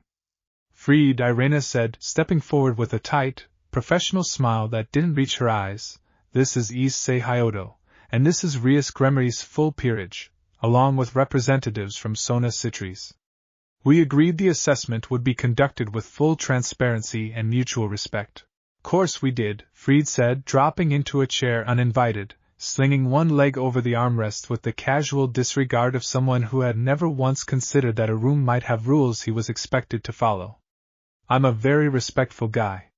Fried, Irina said, stepping forward with a tight, professional smile that didn't reach her eyes. This is Issei Hyoudou, and this is Rias Gremory's full peerage, along with representatives from Sona Citries. We agreed the assessment would be conducted with full transparency and mutual respect. Course we did, Fried said, dropping into a chair uninvited, slinging one leg over the armrest with the casual disregard of someone who had never once considered that a room might have rules he was expected to follow. I'm a very respectful guy.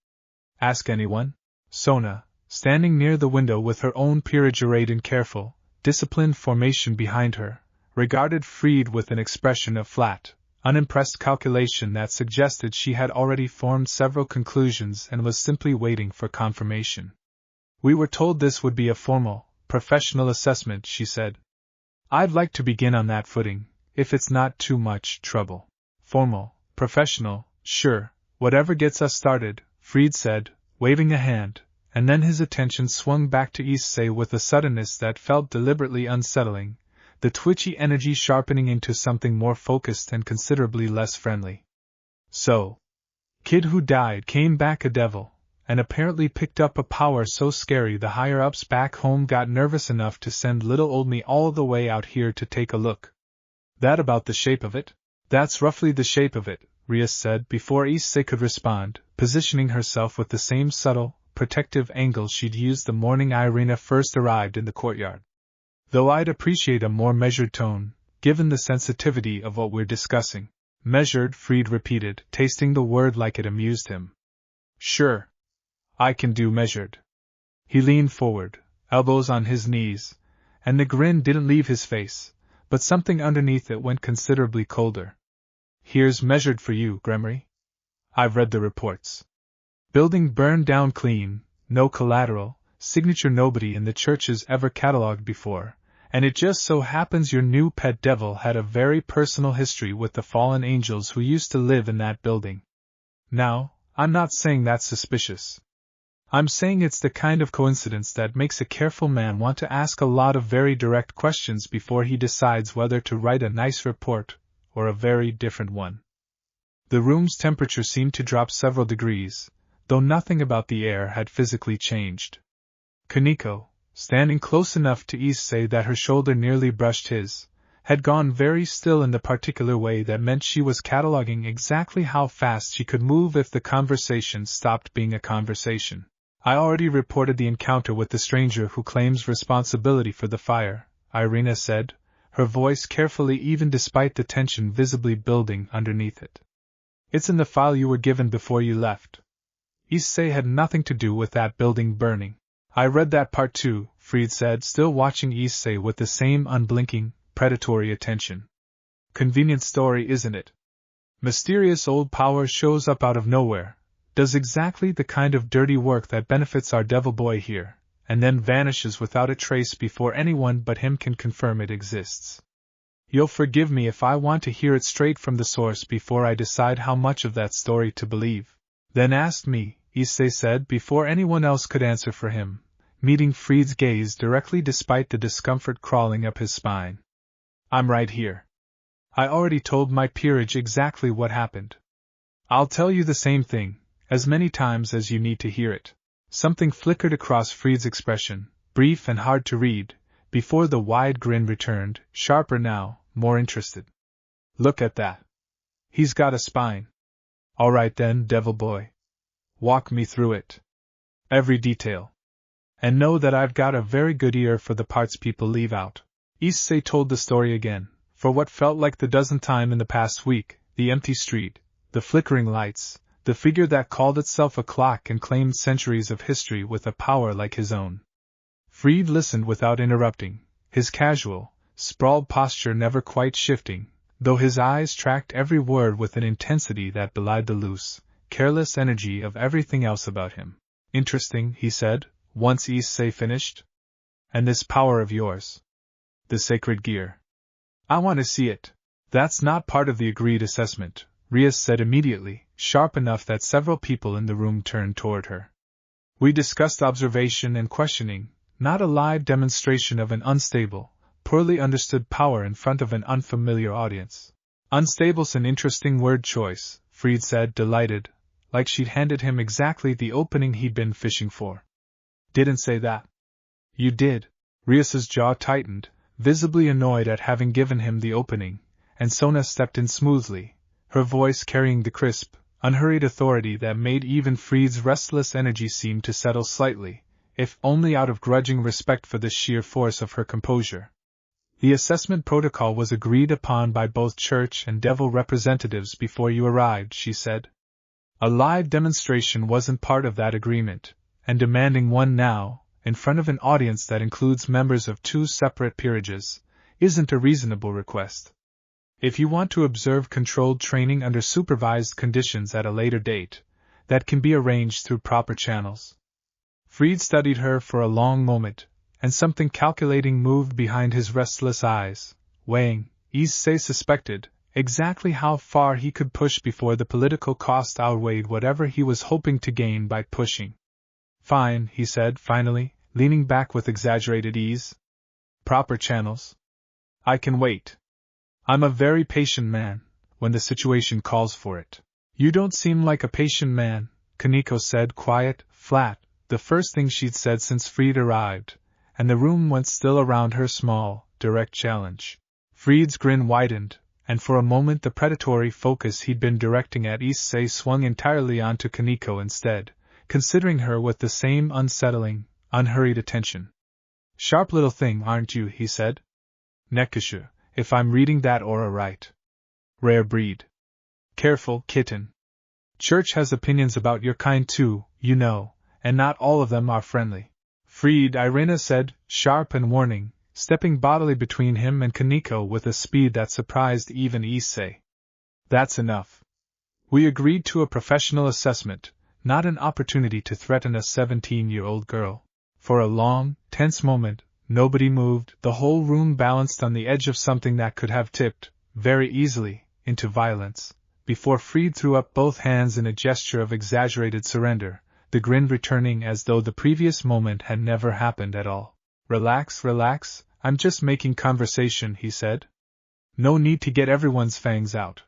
Ask anyone. Sona, standing near the window with her own peerage arrayed in careful, disciplined formation behind her, regarded Fried with an expression of flat, unimpressed calculation that suggested she had already formed several conclusions and was simply waiting for confirmation. We were told this would be a formal, professional assessment, she said. I'd like to begin on that footing, if it's not too much trouble. Formal, professional, sure, whatever gets us started, Fried said, waving a hand, and then his attention swung back to Issei with a suddenness that felt deliberately unsettling, the twitchy energy sharpening into something more focused and considerably less friendly. So, kid who died came back a devil, and apparently picked up a power so scary the higher-ups back home got nervous enough to send little old me all the way out here to take a look. That about the shape of it? That's roughly the shape of it, Rias said before Issei could respond, positioning herself with the same subtle, protective angle she'd used the morning Irina first arrived in the courtyard. Though I'd appreciate a more measured tone, given the sensitivity of what we're discussing. Measured, Fried repeated, tasting the word like it amused him. Sure. I can do measured. He leaned forward, elbows on his knees, and the grin didn't leave his face, but something underneath it went considerably colder. Here's measured for you, Gremory. I've read the reports. Building burned down clean, no collateral, signature nobody in the churches ever catalogued before, and it just so happens your new pet devil had a very personal history with the fallen angels who used to live in that building. Now, I'm not saying that's suspicious. I'm saying it's the kind of coincidence that makes a careful man want to ask a lot of very direct questions before he decides whether to write a nice report or a very different one. The room's temperature seemed to drop several degrees, though nothing about the air had physically changed. Koneko, standing close enough to Issei that her shoulder nearly brushed his, had gone very still in the particular way that meant she was cataloging exactly how fast she could move if the conversation stopped being a conversation. I already reported the encounter with the stranger who claims responsibility for the fire, Irina said, her voice carefully even despite the tension visibly building underneath it. It's in the file you were given before you left. Issei had nothing to do with that building burning. I read that part too, Fried said, still watching Issei with the same unblinking, predatory attention. Convenient story, isn't it? Mysterious old power shows up out of nowhere, does exactly the kind of dirty work that benefits our devil boy here, and then vanishes without a trace before anyone but him can confirm it exists. You'll forgive me if I want to hear it straight from the source before I decide how much of that story to believe. Then ask me, Issei said before anyone else could answer for him, meeting Fried's gaze directly despite the discomfort crawling up his spine. I'm right here. I already told my peerage exactly what happened. I'll tell you the same thing, as many times as you need to hear it. Something flickered across Fried's expression, brief and hard to read, before the wide grin returned, sharper now, more interested. Look at that. He's got a spine. All right then, devil boy. Walk me through it. Every detail. And know that I've got a very good ear for the parts people leave out. Issei told the story again, for what felt like the dozenth time in the past week, the empty street, the flickering lights, the figure that called itself a clock and claimed centuries of history with a power like his own. Fried listened without interrupting, his casual, sprawled posture never quite shifting, though his eyes tracked every word with an intensity that belied the loose, careless energy of everything else about him. Interesting, he said, once Issei finished. And this power of yours? The sacred gear. I want to see it. That's not part of the agreed assessment, Rias said immediately, sharp enough that several people in the room turned toward her. We discussed observation and questioning, not a live demonstration of an unstable, poorly understood power in front of an unfamiliar audience. Unstable's an interesting word choice, Fried said, delighted, like she'd handed him exactly the opening he'd been fishing for. Didn't say that. You did. Rias's jaw tightened, visibly annoyed at having given him the opening, and Sona stepped in smoothly, her voice carrying the crisp, unhurried authority that made even Fried's restless energy seem to settle slightly, if only out of grudging respect for the sheer force of her composure. The assessment protocol was agreed upon by both church and devil representatives before you arrived, she said. A live demonstration wasn't part of that agreement, and demanding one now, in front of an audience that includes members of two separate peerages, isn't a reasonable request. If you want to observe controlled training under supervised conditions at a later date, that can be arranged through proper channels. Fried studied her for a long moment, and something calculating moved behind his restless eyes, weighing, Issei suspected, exactly how far he could push before the political cost outweighed whatever he was hoping to gain by pushing. Fine, he said finally, leaning back with exaggerated ease. Proper channels. I can wait. I'm a very patient man, when the situation calls for it. You don't seem like a patient man, Koneko said, quiet, flat, the first thing she'd said since Fried arrived, and the room went still around her small, direct challenge. Fried's grin widened, and for a moment the predatory focus he'd been directing at Issei swung entirely onto Koneko instead, considering her with the same unsettling, unhurried attention. Sharp little thing, aren't you, he said. Nekashu, if I'm reading that aura right. Rare breed. Careful, kitten. Church has opinions about your kind too, you know, and not all of them are friendly. Fried, Irina said, sharp and warning, stepping bodily between him and Koneko with a speed that surprised even Issei. That's enough. We agreed to a professional assessment, not an opportunity to threaten a 17-year-old girl. For a long, tense moment, nobody moved, the whole room balanced on the edge of something that could have tipped, very easily, into violence, before Fried threw up both hands in a gesture of exaggerated surrender, the grin returning as though the previous moment had never happened at all. Relax, relax, I'm just making conversation, he said. No need to get everyone's fangs out.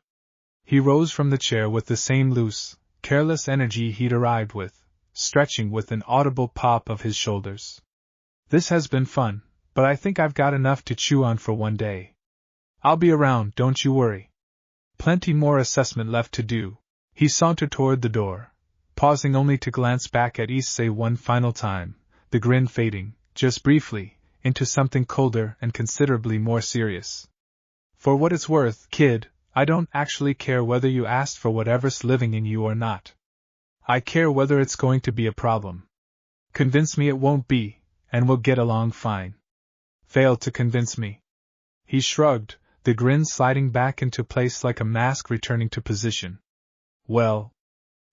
He rose from the chair with the same loose, careless energy he'd arrived with, stretching with an audible pop of his shoulders. This has been fun, but I think I've got enough to chew on for one day. I'll be around, don't you worry. Plenty more assessment left to do. He sauntered toward the door, pausing only to glance back at Issei one final time, the grin fading, just briefly, into something colder and considerably more serious. For what it's worth, kid, I don't actually care whether you asked for whatever's living in you or not. I care whether it's going to be a problem. Convince me it won't be, and we'll get along fine. Fail to convince me. He shrugged, the grin sliding back into place like a mask returning to position. Well,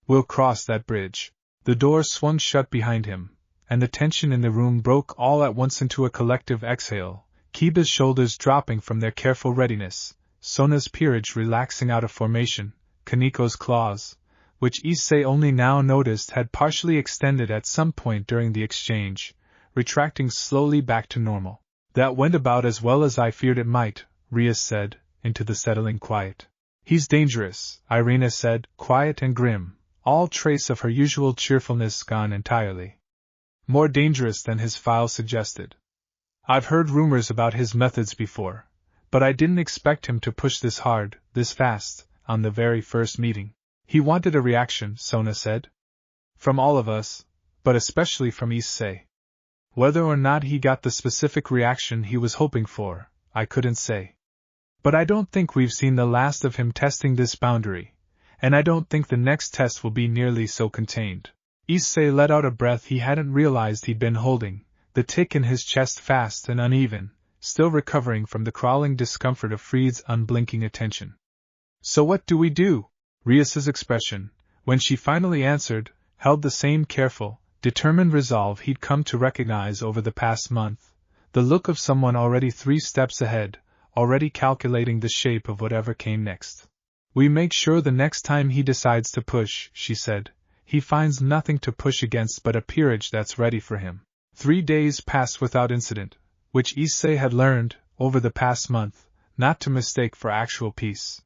we'll cross that bridge. The door swung shut behind him, and the tension in the room broke all at once into a collective exhale, Kiba's shoulders dropping from their careful readiness, Sona's peerage relaxing out of formation, Koneko's claws, which Issei only now noticed had partially extended at some point during the exchange, retracting slowly back to normal. That went about as well as I feared it might, Rias said, into the settling quiet. He's dangerous, Irina said, quiet and grim, all trace of her usual cheerfulness gone entirely. More dangerous than his file suggested. I've heard rumors about his methods before, but I didn't expect him to push this hard, this fast, on the very first meeting. He wanted a reaction, Sona said. From all of us, but especially from Issei. Whether or not he got the specific reaction he was hoping for, I couldn't say. But I don't think we've seen the last of him testing this boundary, and I don't think the next test will be nearly so contained. Issei let out a breath he hadn't realized he'd been holding, the tick in his chest fast and uneven, still recovering from the crawling discomfort of Fried's unblinking attention. So what do we do? Rias's expression, when she finally answered, held the same careful, determined resolve he'd come to recognize over the past month, the look of someone already 3 steps ahead, already calculating the shape of whatever came next. We make sure the next time he decides to push, she said, he finds nothing to push against but a peerage that's ready for him. 3 days passed without incident, which Issei had learned, over the past month, not to mistake for actual peace.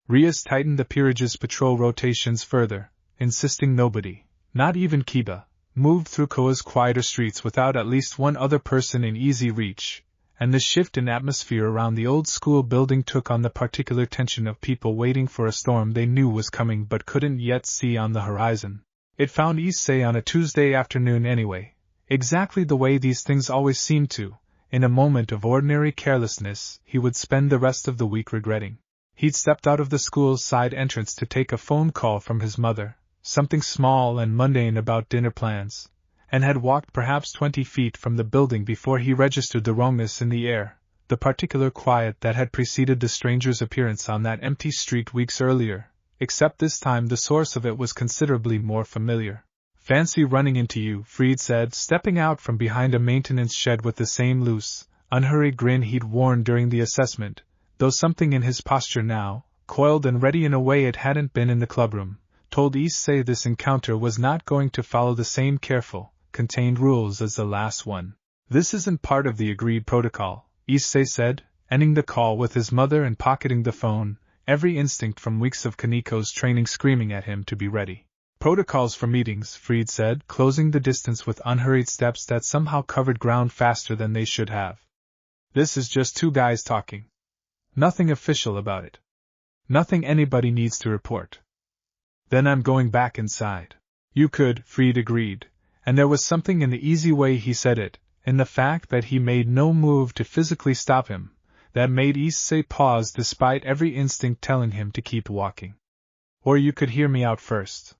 Rias tightened the peerage's patrol rotations further, insisting nobody, not even Kiba, moved through Koa's quieter streets without at least one other person in easy reach, and the shift in atmosphere around the old school building took on the particular tension of people waiting for a storm they knew was coming but couldn't yet see on the horizon. It found Issei on a Tuesday afternoon anyway, exactly the way these things always seemed to, in a moment of ordinary carelessness he would spend the rest of the week regretting. He'd stepped out of the school's side entrance to take a phone call from his mother, something small and mundane about dinner plans, and had walked perhaps 20 feet from the building before he registered the wrongness in the air, the particular quiet that had preceded the stranger's appearance on that empty street weeks earlier, except this time the source of it was considerably more familiar. Fancy running into you, Fried said, stepping out from behind a maintenance shed with the same loose, unhurried grin he'd worn during the assessment, though something in his posture now, coiled and ready in a way it hadn't been in the clubroom, told Issei this encounter was not going to follow the same careful, contained rules as the last one. This isn't part of the agreed protocol, Issei said, ending the call with his mother and pocketing the phone, every instinct from weeks of Koneko's training screaming at him to be ready. Protocols for meetings, Fried said, closing the distance with unhurried steps that somehow covered ground faster than they should have. This is just 2 guys talking. Nothing official about it. Nothing anybody needs to report. Then I'm going back inside. You could, Fried agreed, and there was something in the easy way he said it, in the fact that he made no move to physically stop him, that made Issei pause despite every instinct telling him to keep walking. Or you could hear me out first.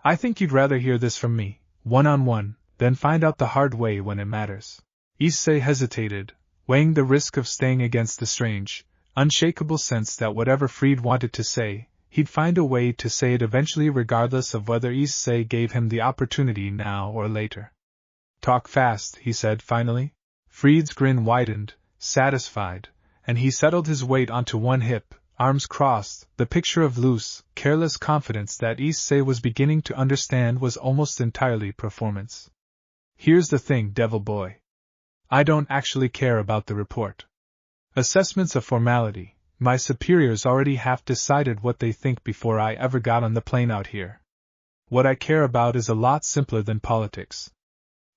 I think you'd rather hear this from me, one-on-one, than find out the hard way when it matters. Issei hesitated, weighing the risk of staying against the strange, unshakable sense that whatever Fried wanted to say, he'd find a way to say it eventually regardless of whether Issei gave him the opportunity now or later. Talk fast, he said finally. Fried's grin widened, satisfied, and he settled his weight onto one hip, arms crossed, the picture of loose, careless confidence that Issei was beginning to understand was almost entirely performance. Here's the thing, devil boy. I don't actually care about the report. Assessment's a formality. My superiors already half decided what they think before I ever got on the plane out here. What I care about is a lot simpler than politics.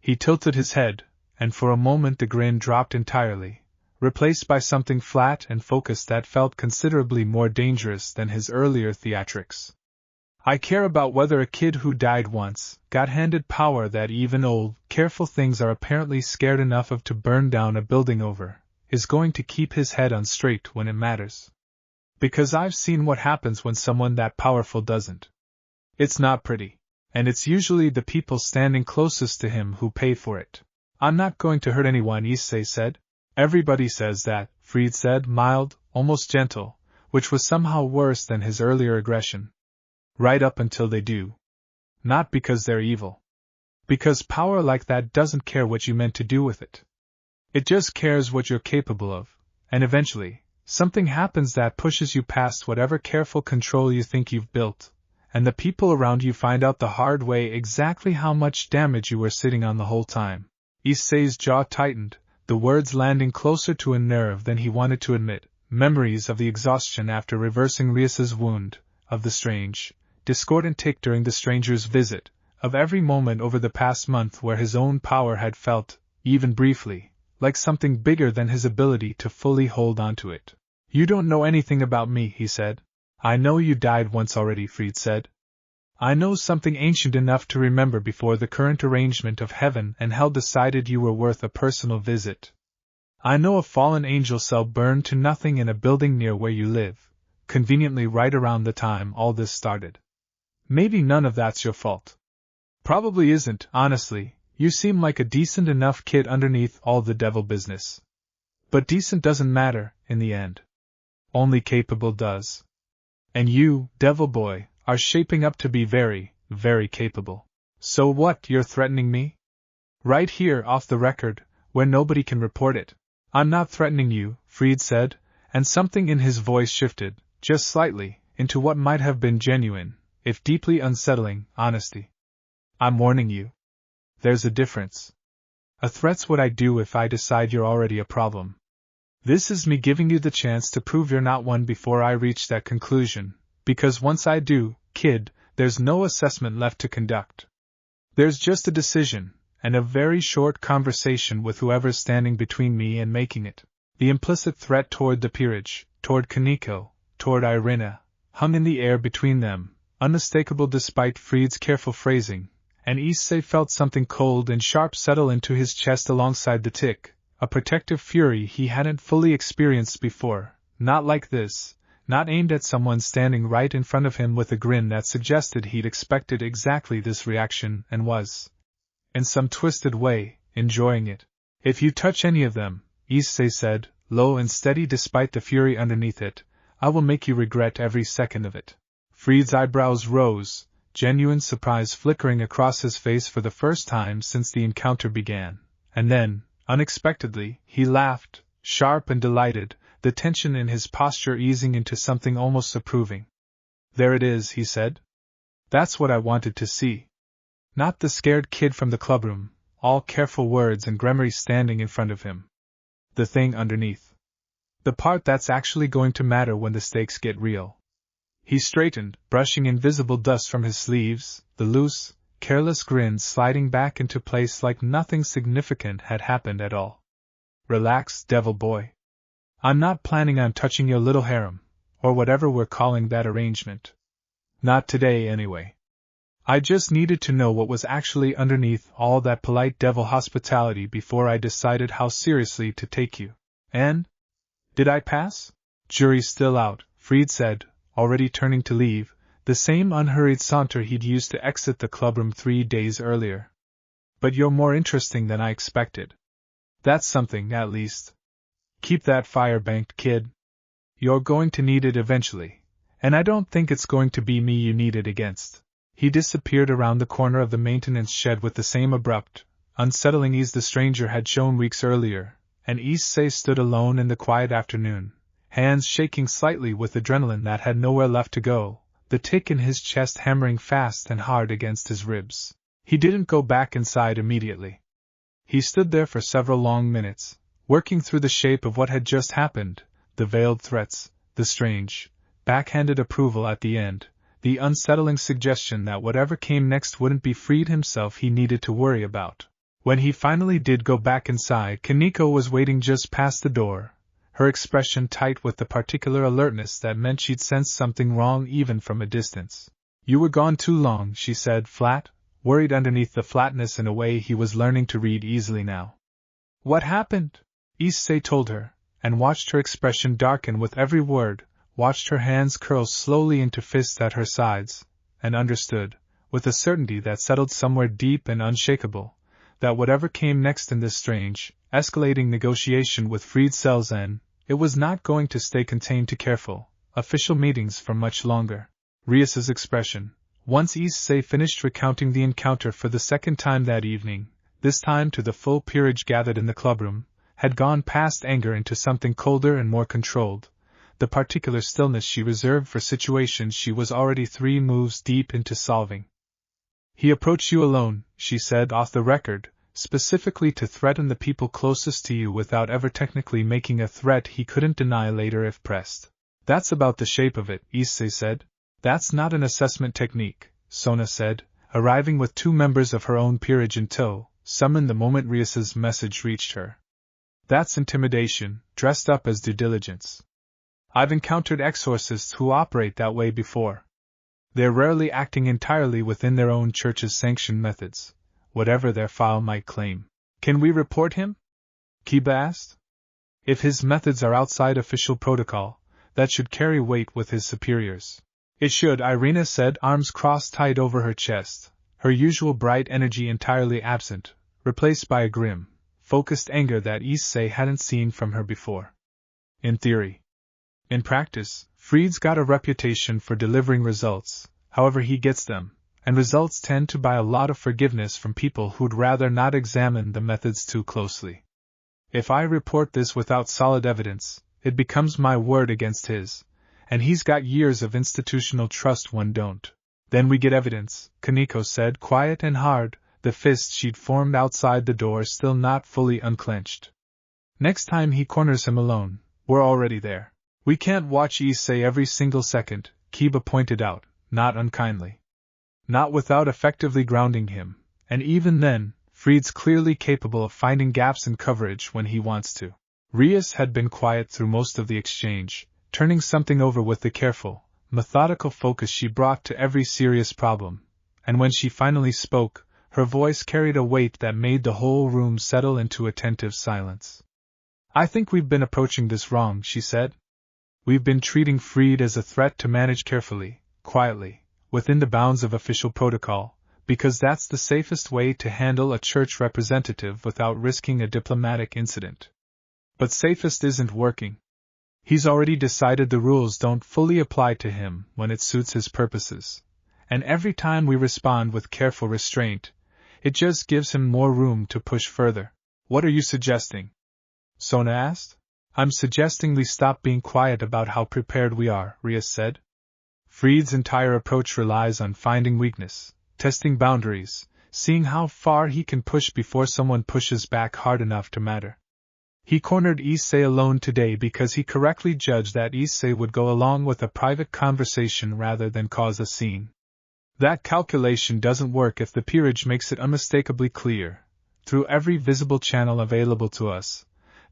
He tilted his head, and for a moment the grin dropped entirely, replaced by something flat and focused that felt considerably more dangerous than his earlier theatrics. I care about whether a kid who died once, got handed power that even old, careful things are apparently scared enough of to burn down a building over, is going to keep his head on straight when it matters. Because I've seen what happens when someone that powerful doesn't. It's not pretty. And it's usually the people standing closest to him who pay for it. I'm not going to hurt anyone, Issei said. Everybody says that, Fried said, mild, almost gentle, which was somehow worse than his earlier aggression. Right up until they do. Not because they're evil. Because power like that doesn't care what you meant to do with it. It just cares what you're capable of, and eventually, something happens that pushes you past whatever careful control you think you've built. And the people around you find out the hard way exactly how much damage you were sitting on the whole time. Issei's jaw tightened, the words landing closer to a nerve than he wanted to admit. Memories of the exhaustion after reversing Rias's wound, of the strange, discordant tick during the stranger's visit, of every moment over the past month where his own power had felt, even briefly, like something bigger than his ability to fully hold onto it. You don't know anything about me, he said. I know you died once already, Fried said. I know something ancient enough to remember before the current arrangement of heaven and hell decided you were worth a personal visit. I know a fallen angel cell burned to nothing in a building near where you live, conveniently right around the time all this started. Maybe none of that's your fault. Probably isn't, honestly. You seem like a decent enough kid underneath all the devil business. But decent doesn't matter, in the end. Only capable does. And you, devil boy, are shaping up to be very, very capable. So what, you're threatening me? Right here, off the record, where nobody can report it. I'm not threatening you, Fried said, and something in his voice shifted, just slightly, into what might have been genuine, if deeply unsettling, honesty. I'm warning you. There's a difference. A threat's what I do if I decide you're already a problem. This is me giving you the chance to prove you're not one before I reach that conclusion, because once I do, kid, there's no assessment left to conduct. There's just a decision, and a very short conversation with whoever's standing between me and making it. The implicit threat toward the peerage, toward Koneko, toward Irina, hung in the air between them, unmistakable despite Fried's careful phrasing, and Issei felt something cold and sharp settle into his chest alongside the tick. A protective fury he hadn't fully experienced before, not like this, not aimed at someone standing right in front of him with a grin that suggested he'd expected exactly this reaction and was, in some twisted way, enjoying it. If you touch any of them, Issei said, low and steady despite the fury underneath it, I will make you regret every second of it. Fried's eyebrows rose, genuine surprise flickering across his face for the first time since the encounter began, and then, unexpectedly, he laughed, sharp and delighted, the tension in his posture easing into something almost approving. There it is, he said. That's what I wanted to see. Not the scared kid from the clubroom, all careful words and Gremory standing in front of him. The thing underneath. The part that's actually going to matter when the stakes get real. He straightened, brushing invisible dust from his sleeves, the loose, careless grin sliding back into place like nothing significant had happened at all. Relax, devil boy. I'm not planning on touching your little harem, or whatever we're calling that arrangement. Not today, anyway. I just needed to know what was actually underneath all that polite devil hospitality before I decided how seriously to take you. And? Did I pass? Jury's still out, Fried said, already turning to leave, the same unhurried saunter he'd used to exit the clubroom 3 days earlier. But you're more interesting than I expected. That's something, at least. Keep that fire banked, kid. You're going to need it eventually, and I don't think it's going to be me you need it against. He disappeared around the corner of the maintenance shed with the same abrupt, unsettling ease the stranger had shown weeks earlier, and Issei stood alone in the quiet afternoon, hands shaking slightly with adrenaline that had nowhere left to go, the tick in his chest hammering fast and hard against his ribs. He didn't go back inside immediately. He stood there for several long minutes, working through the shape of what had just happened, the veiled threats, the strange, backhanded approval at the end, the unsettling suggestion that whatever came next wouldn't be Fried himself he needed to worry about. When he finally did go back inside, Koneko was waiting just past the door, her expression tight with the particular alertness that meant she'd sensed something wrong even from a distance. "You were gone too long," she said, flat, worried underneath the flatness in a way he was learning to read easily now. "What happened?" Issei told her, and watched her expression darken with every word, watched her hands curl slowly into fists at her sides, and understood, with a certainty that settled somewhere deep and unshakable, that whatever came next in this strange, escalating negotiation with freed Selzen, it was not going to stay contained to careful, official meetings for much longer. Rias's expression, once Issei finished recounting the encounter for the second time that evening, this time to the full peerage gathered in the clubroom, had gone past anger into something colder and more controlled, the particular stillness she reserved for situations she was already 3 moves deep into solving. "He approached you alone," she said off the record, "specifically to threaten the people closest to you without ever technically making a threat he couldn't deny later if pressed." "That's about the shape of it," Issei said. "That's not an assessment technique," Sona said, arriving with 2 members of her own peerage in tow, summoned the moment Rias's message reached her. "That's intimidation, dressed up as due diligence. I've encountered exorcists who operate that way before. They're rarely acting entirely within their own church's sanctioned methods, whatever their file might claim." "Can we report him?" Kiba asked. "If his methods are outside official protocol, that should carry weight with his superiors." "It should," Irina said, arms crossed tight over her chest, her usual bright energy entirely absent, replaced by a grim, focused anger that Issei hadn't seen from her before. "In theory. In practice, Freed's got a reputation for delivering results, however he gets them, and results tend to buy a lot of forgiveness from people who'd rather not examine the methods too closely. If I report this without solid evidence, it becomes my word against his, and he's got years of institutional trust one don't." "Then we get evidence," Koneko said, quiet and hard, the fist she'd formed outside the door still not fully unclenched. "Next time he corners him alone, we're already there." "We can't watch Issei every single second," Kiba pointed out, not unkindly. "Not without effectively grounding him, and even then, Freed's clearly capable of finding gaps in coverage when he wants to." Rias had been quiet through most of the exchange, turning something over with the careful, methodical focus she brought to every serious problem, and when she finally spoke, her voice carried a weight that made the whole room settle into attentive silence. "I think we've been approaching this wrong," she said. "We've been treating Freed as a threat to manage carefully, quietly, within the bounds of official protocol, because that's the safest way to handle a church representative without risking a diplomatic incident. But safest isn't working. He's already decided the rules don't fully apply to him when it suits his purposes, and every time we respond with careful restraint, it just gives him more room to push further." "What are you suggesting?" Sona asked. "I'm suggesting we stop being quiet about how prepared we are," Rias said. "Freed's entire approach relies on finding weakness, testing boundaries, seeing how far he can push before someone pushes back hard enough to matter. He cornered Issei alone today because he correctly judged that Issei would go along with a private conversation rather than cause a scene. That calculation doesn't work if the peerage makes it unmistakably clear, through every visible channel available to us,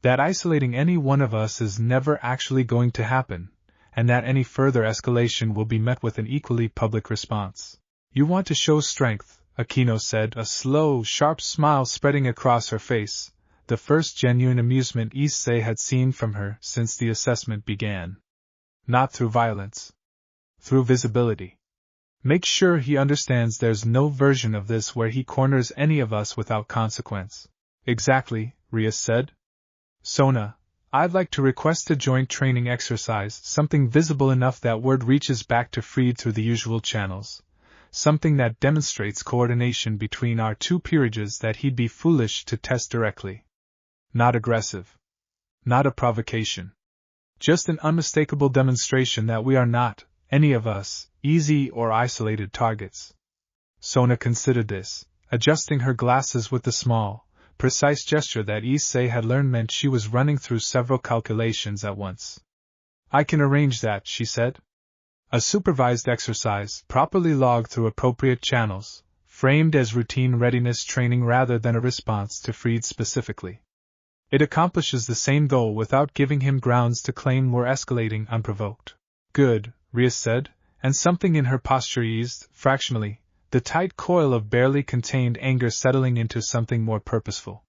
that isolating any one of us is never actually going to happen, and that any further escalation will be met with an equally public response." "You want to show strength," Aquino said, a slow, sharp smile spreading across her face, the first genuine amusement Issei had seen from her since the assessment began. "Not through violence. Through visibility. Make sure he understands there's no version of this where he corners any of us without consequence." "Exactly," Rias said. "Sona, I'd like to request a joint training exercise, something visible enough that word reaches back to Freed through the usual channels, something that demonstrates coordination between our 2 peerages that he'd be foolish to test directly. Not aggressive. Not a provocation. Just an unmistakable demonstration that we are not, any of us, easy or isolated targets." Sona considered this, adjusting her glasses with the small, precise gesture that Issei had learned meant she was running through several calculations at once. "I can arrange that," she said. "A supervised exercise, properly logged through appropriate channels, framed as routine readiness training rather than a response to Fried specifically. It accomplishes the same goal without giving him grounds to claim we're escalating unprovoked. Good, Rias said, and something in her posture eased, fractionally, the tight coil of barely contained anger settling into something more purposeful.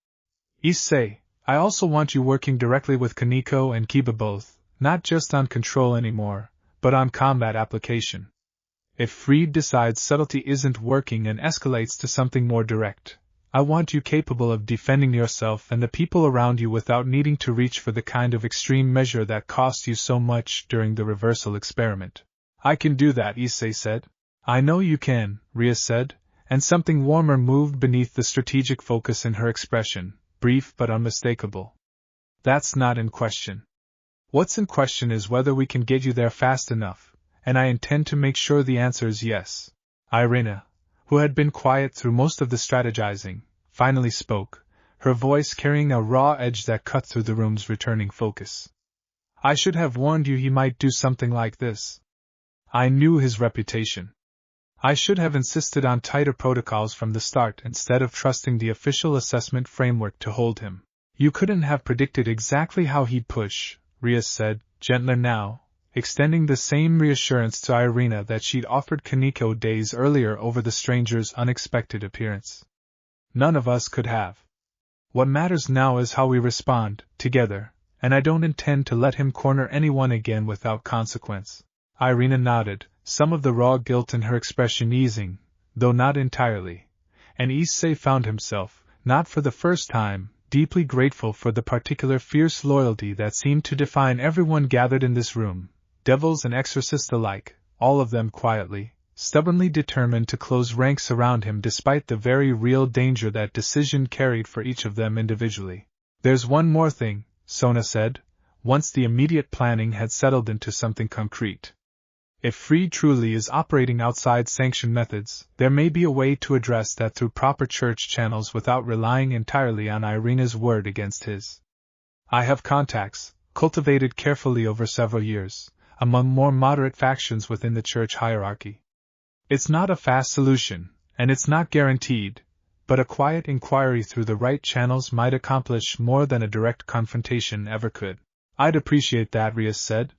Issei, I also want you working directly with Koneko and Kiba both, not just on control anymore, but on combat application. If Fried decides subtlety isn't working and escalates to something more direct, I want you capable of defending yourself and the people around you without needing to reach for the kind of extreme measure that cost you so much during the reversal experiment. I can do that, Issei said. I know you can, Rias said, and something warmer moved beneath the strategic focus in her expression, brief but unmistakable. That's not in question. What's in question is whether we can get you there fast enough, and I intend to make sure the answer is yes. Irina, who had been quiet through most of the strategizing, finally spoke, her voice carrying a raw edge that cut through the room's returning focus. I should have warned you he might do something like this. I knew his reputation. I should have insisted on tighter protocols from the start instead of trusting the official assessment framework to hold him. You couldn't have predicted exactly how he'd push, Rias said, gentler now, extending the same reassurance to Irina that she'd offered Koneko days earlier over the stranger's unexpected appearance. None of us could have. What matters now is how we respond, together, and I don't intend to let him corner anyone again without consequence. Irina nodded, some of the raw guilt in her expression easing, though not entirely, and Issei found himself, not for the first time, deeply grateful for the particular fierce loyalty that seemed to define everyone gathered in this room, devils and exorcists alike, all of them quietly, stubbornly determined to close ranks around him despite the very real danger that decision carried for each of them individually. There's one more thing, Sona said, once the immediate planning had settled into something concrete. If Fried truly is operating outside sanctioned methods, there may be a way to address that through proper church channels without relying entirely on Irina's word against his. I have contacts, cultivated carefully over several years, among more moderate factions within the church hierarchy. It's not a fast solution, and it's not guaranteed, but a quiet inquiry through the right channels might accomplish more than a direct confrontation ever could. I'd appreciate that, Rias said.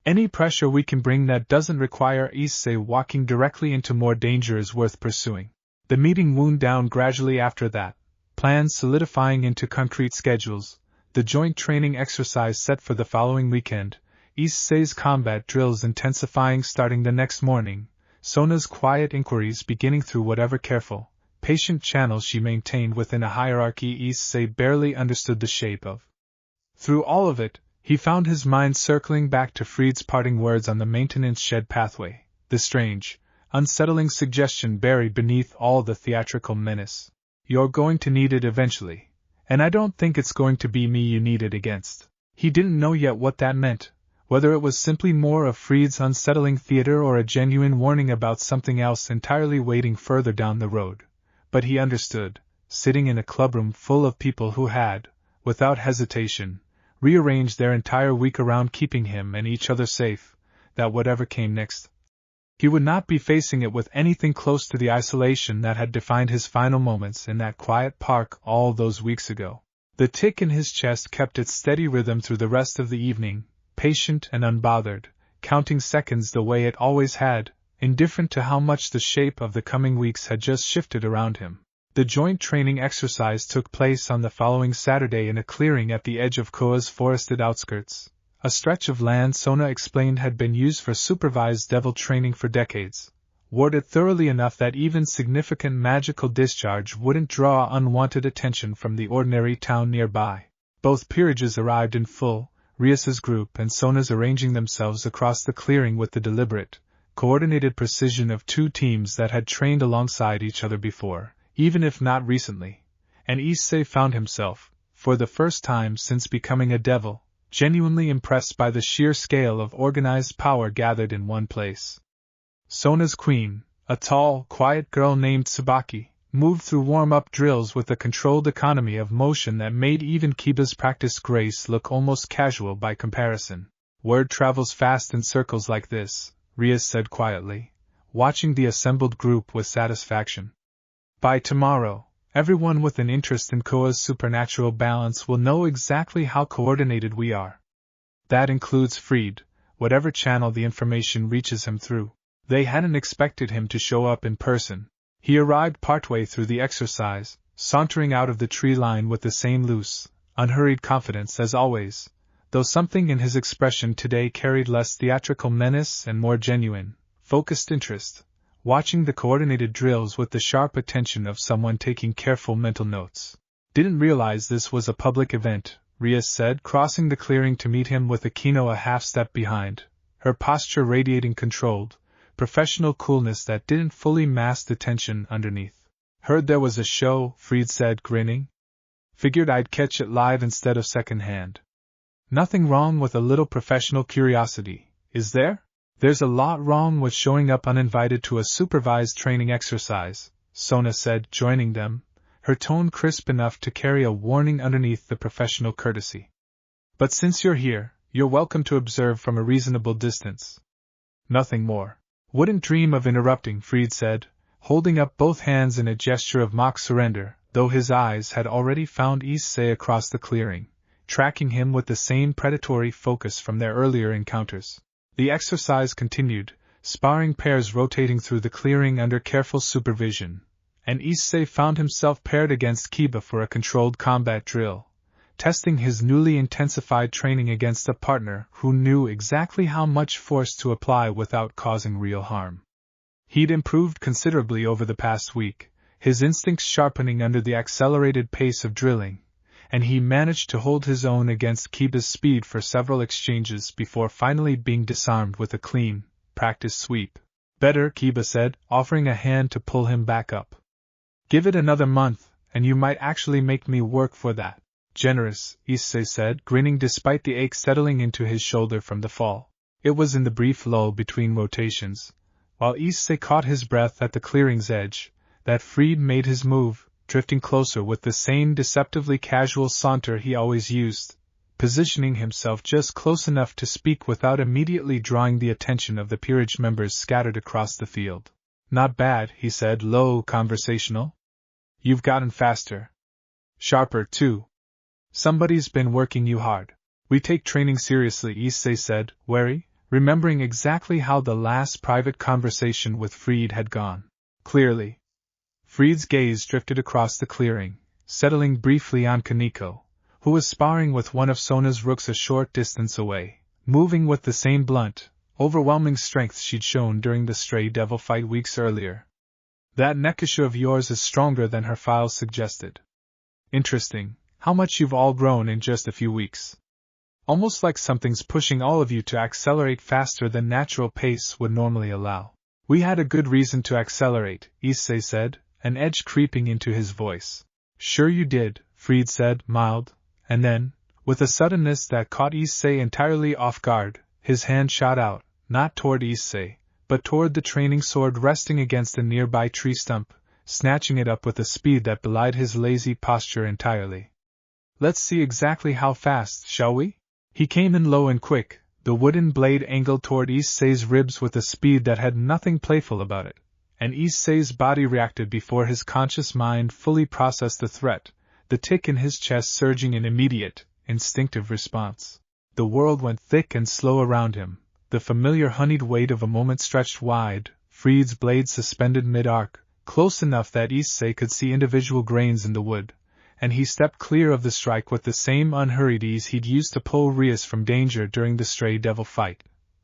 Any pressure we can bring that doesn't require Issei walking directly into more danger is worth pursuing. The meeting wound down gradually after that, plans solidifying into concrete schedules, the joint training exercise set for the following weekend, Issei's combat drills intensifying starting the next morning, Sona's quiet inquiries beginning through whatever careful, patient channels she maintained within a hierarchy Issei barely understood the shape of. Through all of it, he found his mind circling back to Fried's parting words on the maintenance shed pathway, the strange, unsettling suggestion buried beneath all the theatrical menace. You're going to need it eventually, and I don't think it's going to be me you need it against. He didn't know yet what that meant, whether it was simply more of Fried's unsettling theater or a genuine warning about something else entirely waiting further down the road. But he understood, sitting in a clubroom full of people who had, without hesitation, rearranged their entire week around keeping him and each other safe, that whatever came next, he would not be facing it with anything close to the isolation that had defined his final moments in that quiet park all those weeks ago. The tick in his chest kept its steady rhythm through the rest of the evening, patient and unbothered, counting seconds the way it always had, indifferent to how much the shape of the coming weeks had just shifted around him. The joint training exercise took place on the following Saturday in a clearing at the edge of Koa's forested outskirts, a stretch of land Sona explained had been used for supervised devil training for decades, warded thoroughly enough that even significant magical discharge wouldn't draw unwanted attention from the ordinary town nearby. Both peerages arrived in full, Rias's group and Sona's arranging themselves across the clearing with the deliberate, coordinated precision of two teams that had trained alongside each other before, even if not recently, and Issei found himself, for the first time since becoming a devil, genuinely impressed by the sheer scale of organized power gathered in one place. Sona's queen, a tall, quiet girl named Tsubaki, moved through warm-up drills with a controlled economy of motion that made even Kiba's practiced grace look almost casual by comparison. Word travels fast in circles like this, Rias said quietly, watching the assembled group with satisfaction. By tomorrow, everyone with an interest in Koa's supernatural balance will know exactly how coordinated we are. That includes Fried, whatever channel the information reaches him through. They hadn't expected him to show up in person. He arrived partway through the exercise, sauntering out of the tree line with the same loose, unhurried confidence as always, though something in his expression today carried less theatrical menace and more genuine, focused interest, watching the coordinated drills with the sharp attention of someone taking careful mental notes. Didn't realize this was a public event, Rias said, crossing the clearing to meet him with Akino a half-step behind, her posture radiating controlled, professional coolness that didn't fully mask the tension underneath. Heard there was a show, Fried said, grinning. Figured I'd catch it live instead of second-hand. Nothing wrong with a little professional curiosity, is there? There's a lot wrong with showing up uninvited to a supervised training exercise, Sona said, joining them, her tone crisp enough to carry a warning underneath the professional courtesy. But since you're here, you're welcome to observe from a reasonable distance. Nothing more. Wouldn't dream of interrupting, Fried said, holding up both hands in a gesture of mock surrender, though his eyes had already found Issei across the clearing, tracking him with the same predatory focus from their earlier encounters. The exercise continued, sparring pairs rotating through the clearing under careful supervision, and Issei found himself paired against Kiba for a controlled combat drill, testing his newly intensified training against a partner who knew exactly how much force to apply without causing real harm. He'd improved considerably over the past week, his instincts sharpening under the accelerated pace of drilling, and he managed to hold his own against Kiba's speed for several exchanges before finally being disarmed with a clean, practiced sweep. Better, Kiba said, offering a hand to pull him back up. Give it another month, and you might actually make me work for that. Generous, Issei said, grinning despite the ache settling into his shoulder from the fall. It was in the brief lull between rotations, while Issei caught his breath at the clearing's edge, that Fried made his move, drifting closer with the same deceptively casual saunter he always used, positioning himself just close enough to speak without immediately drawing the attention of the peerage members scattered across the field. Not bad, he said, low, conversational. You've gotten faster. Sharper, too. Somebody's been working you hard. We take training seriously, Issei said, wary, remembering exactly how the last private conversation with Fried had gone. Clearly. Fried's gaze drifted across the clearing, settling briefly on Koneko, who was sparring with one of Sona's rooks a short distance away, moving with the same blunt, overwhelming strength she'd shown during the stray devil fight weeks earlier. That nekisha of yours is stronger than her files suggested. Interesting, how much you've all grown in just a few weeks. Almost like something's pushing all of you to accelerate faster than natural pace would normally allow. We had a good reason to accelerate, Issei said, an edge creeping into his voice. Sure you did, Fried said, mild, and then, with a suddenness that caught Issei entirely off guard, his hand shot out, not toward Issei, but toward the training sword resting against a nearby tree stump, snatching it up with a speed that belied his lazy posture entirely. Let's see exactly how fast, shall we? He came in low and quick, the wooden blade angled toward Issei's ribs with a speed that had nothing playful about it, and Issei's body reacted before his conscious mind fully processed the threat, the tick in his chest surging in immediate, instinctive response. The world went thick and slow around him, the familiar honeyed weight of a moment stretched wide, Fried's blade suspended mid-arc, close enough that Issei could see individual grains in the wood, and he stepped clear of the strike with the same unhurried ease he'd used to pull Rias from danger during the stray devil fight,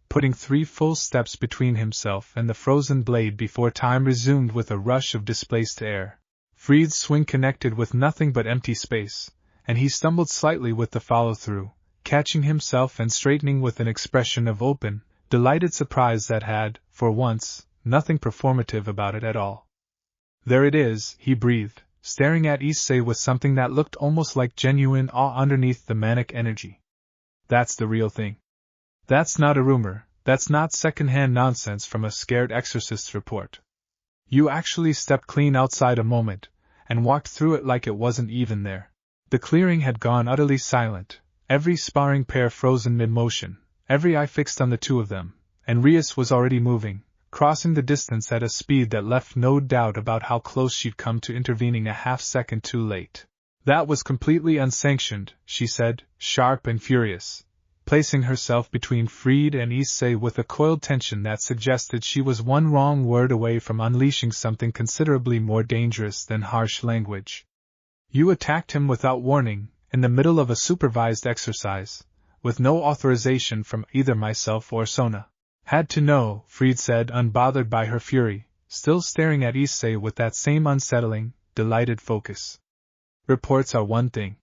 putting 3 full steps between himself and the frozen blade before time resumed with a rush of displaced air. Fried's swing connected with nothing but empty space, and he stumbled slightly with the follow-through, catching himself and straightening with an expression of open, delighted surprise that had, for once, nothing performative about it at all. There it is, he breathed, staring at Issei with something that looked almost like genuine awe underneath the manic energy. That's the real thing. That's not a rumor, that's not second-hand nonsense from a scared exorcist's report. You actually stepped clean outside a moment, and walked through it like it wasn't even there. The clearing had gone utterly silent, every sparring pair frozen mid-motion, every eye fixed on the two of them, and Rias was already moving, crossing the distance at a speed that left no doubt about how close she'd come to intervening a half-second too late. That was completely unsanctioned, she said, sharp and furious, placing herself between Fried and Issei with a coiled tension that suggested she was one wrong word away from unleashing something considerably more dangerous than harsh language. You attacked him without warning, in the middle of a supervised exercise, with no authorization from either myself or Sona. Had to know, Fried said, unbothered by her fury, still staring at Issei with that same unsettling, delighted focus. Reports are one thing.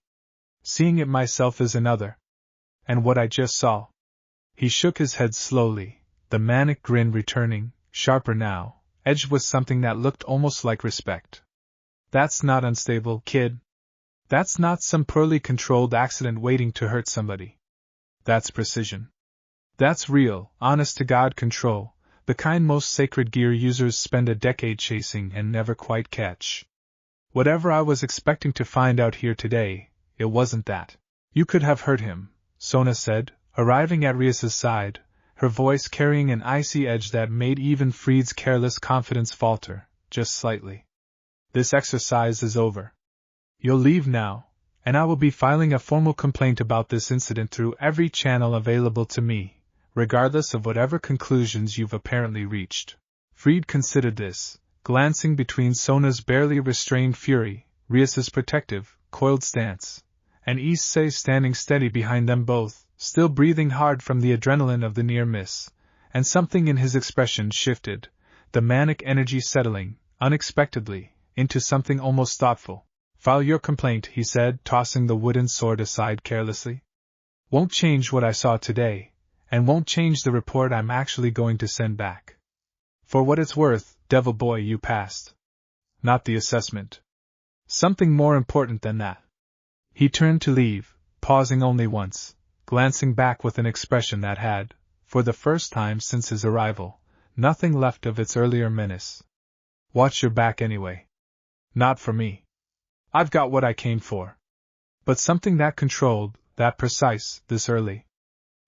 Seeing it myself is another. And what I just saw. He shook his head slowly, the manic grin returning, sharper now, edged with something that looked almost like respect. That's not unstable, kid. That's not some poorly controlled accident waiting to hurt somebody. That's precision. That's real, honest-to-God control, the kind most sacred gear users spend a decade chasing and never quite catch. Whatever I was expecting to find out here today, it wasn't that. You could have hurt him, Sona said, arriving at Rias's side, her voice carrying an icy edge that made even Fried's careless confidence falter, just slightly. This exercise is over. You'll leave now, and I will be filing a formal complaint about this incident through every channel available to me, regardless of whatever conclusions you've apparently reached. Fried considered this, glancing between Sona's barely restrained fury, Rias's protective, coiled stance, and Issei standing steady behind them both, still breathing hard from the adrenaline of the near miss, and something in his expression shifted, the manic energy settling, unexpectedly, into something almost thoughtful. File your complaint, he said, tossing the wooden sword aside carelessly. Won't change what I saw today, and won't change the report I'm actually going to send back. For what it's worth, devil boy, you passed. Not the assessment. Something more important than that. He turned to leave, pausing only once, glancing back with an expression that had, for the first time since his arrival, nothing left of its earlier menace. Watch your back anyway. Not for me. I've got what I came for. But something that controlled, that precise, this early.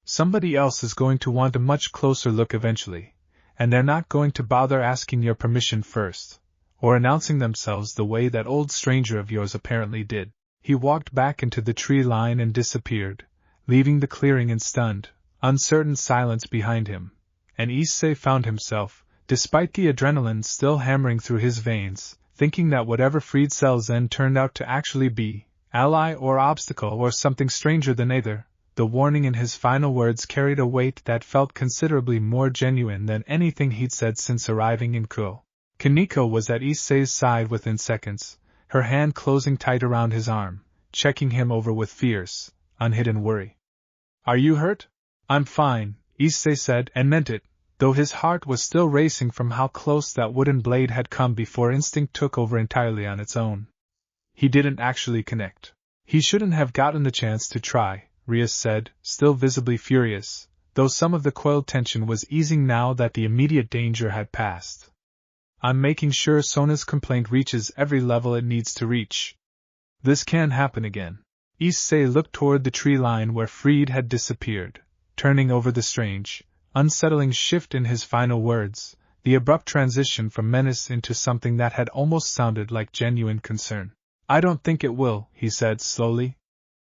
Somebody else is going to want a much closer look eventually, and they're not going to bother asking your permission first, or announcing themselves the way that old stranger of yours apparently did. He walked back into the tree line and disappeared, leaving the clearing in stunned, uncertain silence behind him, and Issei found himself, despite the adrenaline still hammering through his veins, thinking that whatever Fried Selzen turned out to actually be, ally or obstacle or something stranger than either, the warning in his final words carried a weight that felt considerably more genuine than anything he'd said since arriving in Kuo. Koneko was at Issei's side within seconds, her hand closing tight around his arm, checking him over with fierce, unhidden worry. Are you hurt? I'm fine, Issei said, and meant it, though his heart was still racing from how close that wooden blade had come before instinct took over entirely on its own. He didn't actually connect. He shouldn't have gotten the chance to try, Rias said, still visibly furious, though some of the coiled tension was easing now that the immediate danger had passed. I'm making sure Sona's complaint reaches every level it needs to reach. This can't happen again. Issei looked toward the tree line where Fried had disappeared, turning over the strange, unsettling shift in his final words, the abrupt transition from menace into something that had almost sounded like genuine concern. I don't think it will, he said slowly.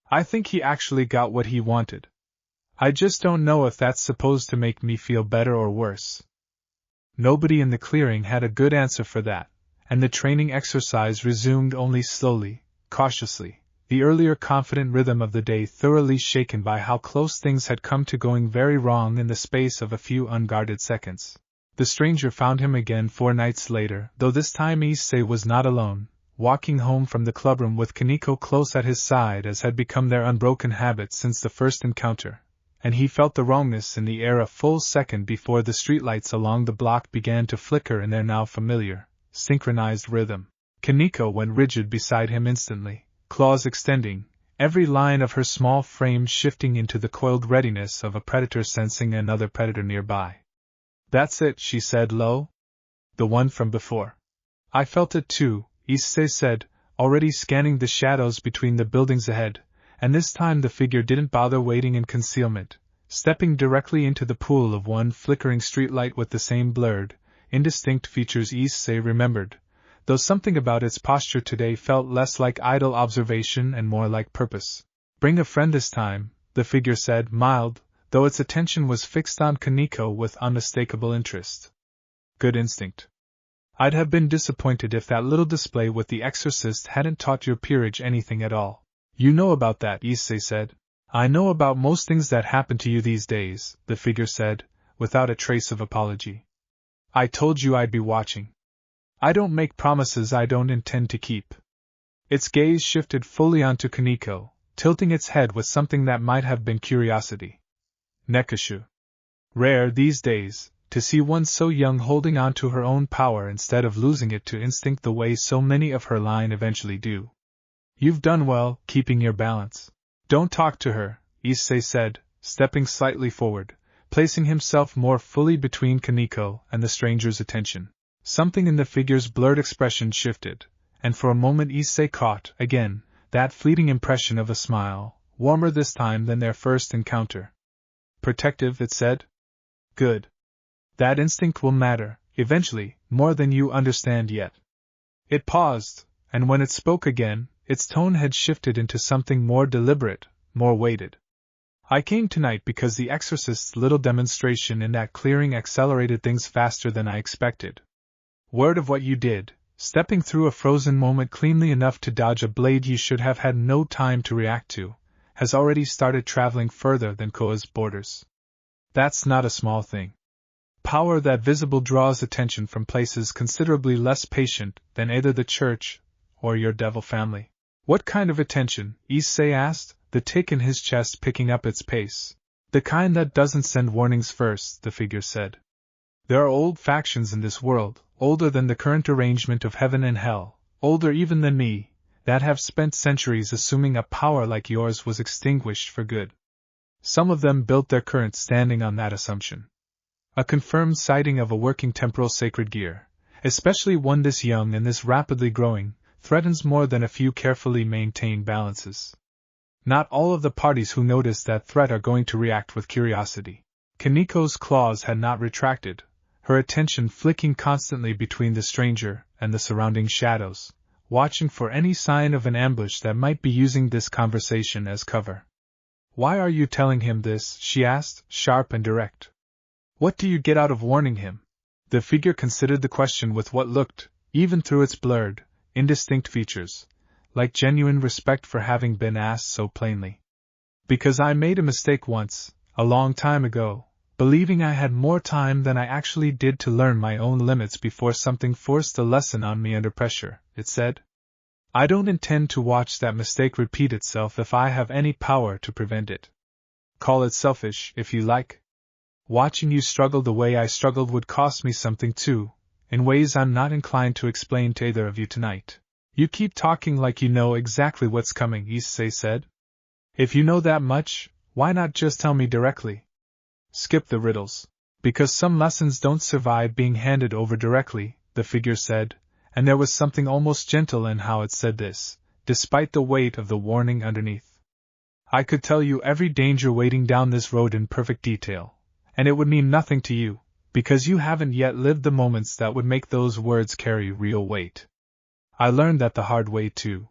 I think he actually got what he wanted. I just don't know if that's supposed to make me feel better or worse. Nobody in the clearing had a good answer for that, and the training exercise resumed only slowly, cautiously, the earlier confident rhythm of the day thoroughly shaken by how close things had come to going very wrong in the space of a few unguarded seconds. The stranger found him again 4 nights later, though this time Issei was not alone, walking home from the clubroom with Koneko close at his side as had become their unbroken habit since the first encounter, and he felt the wrongness in the air a full second before the streetlights along the block began to flicker in their now familiar, synchronized rhythm. Koneko went rigid beside him instantly, claws extending, every line of her small frame shifting into the coiled readiness of a predator sensing another predator nearby. That's it, she said low. The one from before. I felt it too, Issei said, already scanning the shadows between the buildings ahead, and this time the figure didn't bother waiting in concealment, stepping directly into the pool of one flickering streetlight with the same blurred, indistinct features Issei remembered, though something about its posture today felt less like idle observation and more like purpose. Bring a friend this time, the figure said, mild, though its attention was fixed on Koneko with unmistakable interest. Good instinct. I'd have been disappointed if that little display with the exorcist hadn't taught your peerage anything at all. You know about that, Issei said. I know about most things that happen to you these days, the figure said, without a trace of apology. I told you I'd be watching. I don't make promises I don't intend to keep. Its gaze shifted fully onto Koneko, tilting its head with something that might have been curiosity. Nekashu. Rare these days, to see one so young holding on to her own power instead of losing it to instinct the way so many of her line eventually do. You've done well, keeping your balance. Don't talk to her, Issei said, stepping slightly forward, placing himself more fully between Koneko and the stranger's attention. Something in the figure's blurred expression shifted, and for a moment Issei caught, again, that fleeting impression of a smile, warmer this time than their first encounter. Protective, it said? Good. That instinct will matter, eventually, more than you understand yet. It paused, and when it spoke again, its tone had shifted into something more deliberate, more weighted. I came tonight because the exorcist's little demonstration in that clearing accelerated things faster than I expected. Word of what you did, stepping through a frozen moment cleanly enough to dodge a blade you should have had no time to react to, has already started traveling further than Koa's borders. That's not a small thing. Power that visible draws attention from places considerably less patient than either the church or your devil family. What kind of attention? Issei asked, the tick in his chest picking up its pace. The kind that doesn't send warnings first, the figure said. There are old factions in this world, older than the current arrangement of heaven and hell, older even than me, that have spent centuries assuming a power like yours was extinguished for good. Some of them built their current standing on that assumption. A confirmed sighting of a working temporal sacred gear, especially one this young and this rapidly growing, threatens more than a few carefully maintained balances. Not all of the parties who notice that threat are going to react with curiosity. Koneko's claws had not retracted, her attention flicking constantly between the stranger and the surrounding shadows, watching for any sign of an ambush that might be using this conversation as cover. Why are you telling him this? She asked, sharp and direct. What do you get out of warning him? The figure considered the question with what looked, even through its blurred, indistinct features, like genuine respect for having been asked so plainly. Because I made a mistake once, a long time ago, believing I had more time than I actually did to learn my own limits before something forced a lesson on me under pressure, it said. I don't intend to watch that mistake repeat itself if I have any power to prevent it. Call it selfish, if you like. Watching you struggle the way I struggled would cost me something too, in ways I'm not inclined to explain to either of you tonight. You keep talking like you know exactly what's coming, Issei said. If you know that much, why not just tell me directly? Skip the riddles. Because some lessons don't survive being handed over directly, the figure said, and there was something almost gentle in how it said this, despite the weight of the warning underneath. I could tell you every danger waiting down this road in perfect detail, and it would mean nothing to you, because you haven't yet lived the moments that would make those words carry real weight. I learned that the hard way too.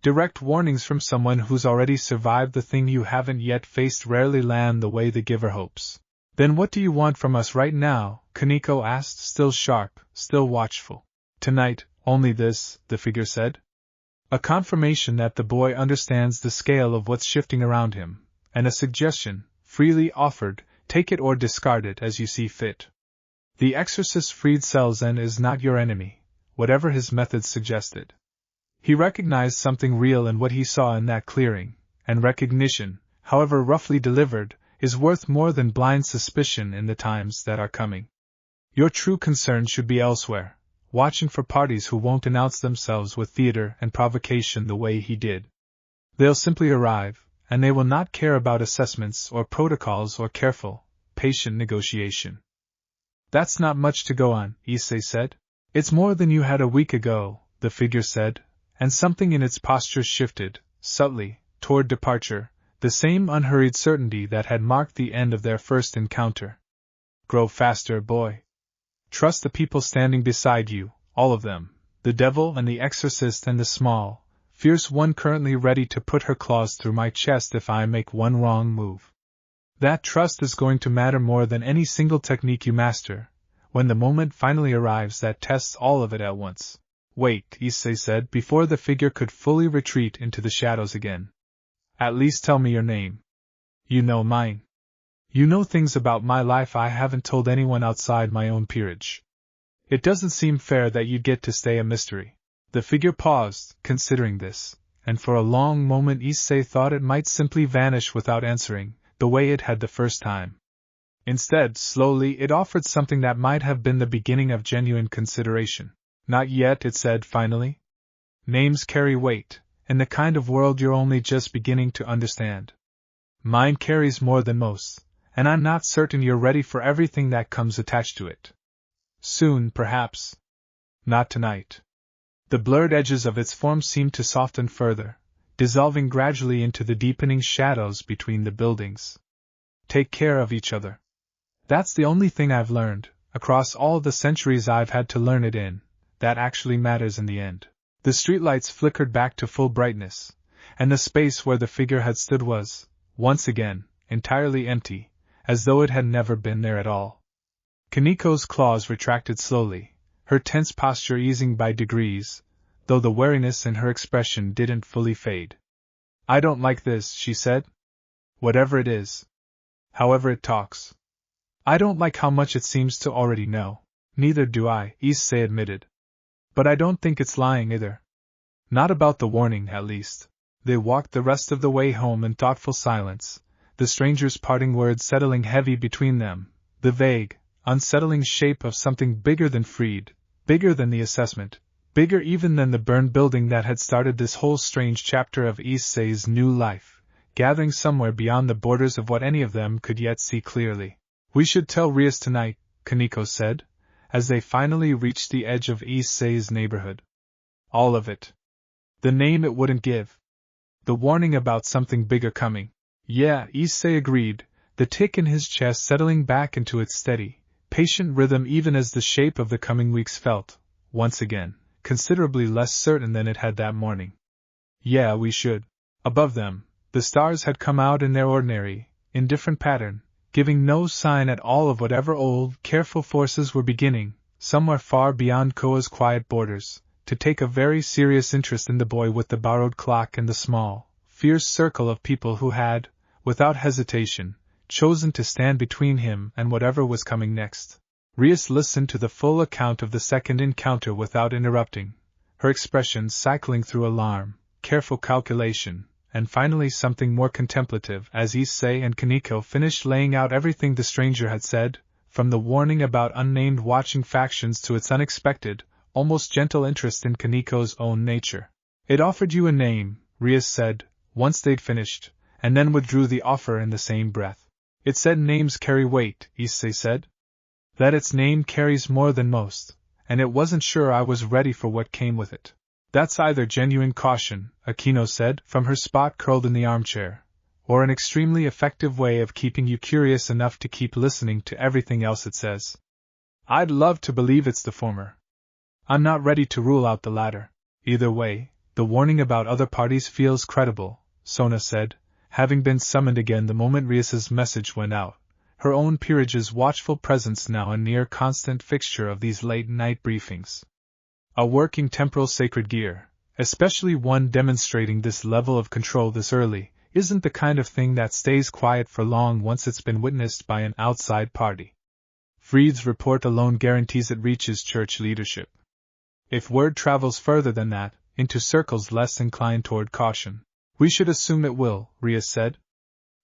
Direct warnings from someone who's already survived the thing you haven't yet faced rarely land the way the giver hopes. Then what do you want from us right now? Koneko asked, still sharp, still watchful. Tonight, only this, the figure said. A confirmation that the boy understands the scale of what's shifting around him, and a suggestion, freely offered, take it or discard it as you see fit. The exorcist freed Selzen is not your enemy, whatever his methods suggested. He recognized something real in what he saw in that clearing, and recognition, however roughly delivered, is worth more than blind suspicion in the times that are coming. Your true concern should be elsewhere, watching for parties who won't announce themselves with theater and provocation the way he did. They'll simply arrive, and they will not care about assessments or protocols or careful, patient negotiation. That's not much to go on, Issei said. It's more than you had a week ago, the figure said, and something in its posture shifted, subtly, toward departure, the same unhurried certainty that had marked the end of their first encounter. Grow faster, boy. Trust the people standing beside you, all of them, the devil and the exorcist and the small, fierce one currently ready to put her claws through my chest if I make one wrong move. That trust is going to matter more than any single technique you master, when the moment finally arrives that tests all of it at once. Wait, Issei said before the figure could fully retreat into the shadows again. At least tell me your name. You know mine. You know things about my life I haven't told anyone outside my own peerage. It doesn't seem fair that you'd get to stay a mystery. The figure paused, considering this, and for a long moment Issei thought it might simply vanish without answering, the way it had the first time. Instead, slowly it offered something that might have been the beginning of genuine consideration. Not yet, it said finally. Names carry weight, in the kind of world you're only just beginning to understand. Mine carries more than most, and I'm not certain you're ready for everything that comes attached to it. Soon, perhaps. Not tonight. The blurred edges of its form seemed to soften further, dissolving gradually into the deepening shadows between the buildings. Take care of each other. That's the only thing I've learned, across all the centuries I've had to learn it in, that actually matters in the end. The streetlights flickered back to full brightness, and the space where the figure had stood was, once again, entirely empty, as though it had never been there at all. Koneko's claws retracted slowly, her tense posture easing by degrees, though the wariness in her expression didn't fully fade. I don't like this, she said. Whatever it is. However it talks. I don't like how much it seems to already know. Neither do I, Issei admitted. But I don't think it's lying either. Not about the warning, at least. They walked the rest of the way home in thoughtful silence, the stranger's parting words settling heavy between them, the vague, unsettling shape of something bigger than Freed, bigger than the assessment, bigger even than the burned building that had started this whole strange chapter of Issei's new life, gathering somewhere beyond the borders of what any of them could yet see clearly. We should tell Rias tonight, Koneko said, as they finally reached the edge of Issei's neighborhood. All of it. The name it wouldn't give. The warning about something bigger coming. Yeah, Issei agreed, the tick in his chest settling back into its steady, patient rhythm even as the shape of the coming weeks felt, once again, considerably less certain than it had that morning. Yeah, we should. Above them, the stars had come out in their ordinary, indifferent pattern, giving no sign at all of whatever old, careful forces were beginning, somewhere far beyond Koa's quiet borders, to take a very serious interest in the boy with the borrowed clock and the small, fierce circle of people who had, without hesitation, chosen to stand between him and whatever was coming next. Rias listened to the full account of the second encounter without interrupting, her expression cycling through alarm, careful calculation, and finally something more contemplative as Issei and Koneko finished laying out everything the stranger had said, from the warning about unnamed watching factions to its unexpected, almost gentle interest in Koneko's own nature. It offered you a name, Rias said, once they'd finished, and then withdrew the offer in the same breath. It said names carry weight, Issei said. That its name carries more than most, and it wasn't sure I was ready for what came with it. That's either genuine caution, Akino said, from her spot curled in the armchair, or an extremely effective way of keeping you curious enough to keep listening to everything else it says. I'd love to believe it's the former. I'm not ready to rule out the latter. Either way, the warning about other parties feels credible, Sona said, having been summoned again the moment Rias's message went out, her own peerage's watchful presence now a near constant fixture of these late-night briefings. A working temporal sacred gear, especially one demonstrating this level of control this early, isn't the kind of thing that stays quiet for long once it's been witnessed by an outside party. Freed's report alone guarantees it reaches church leadership. If word travels further than that, into circles less inclined toward caution, we should assume it will, Rias said,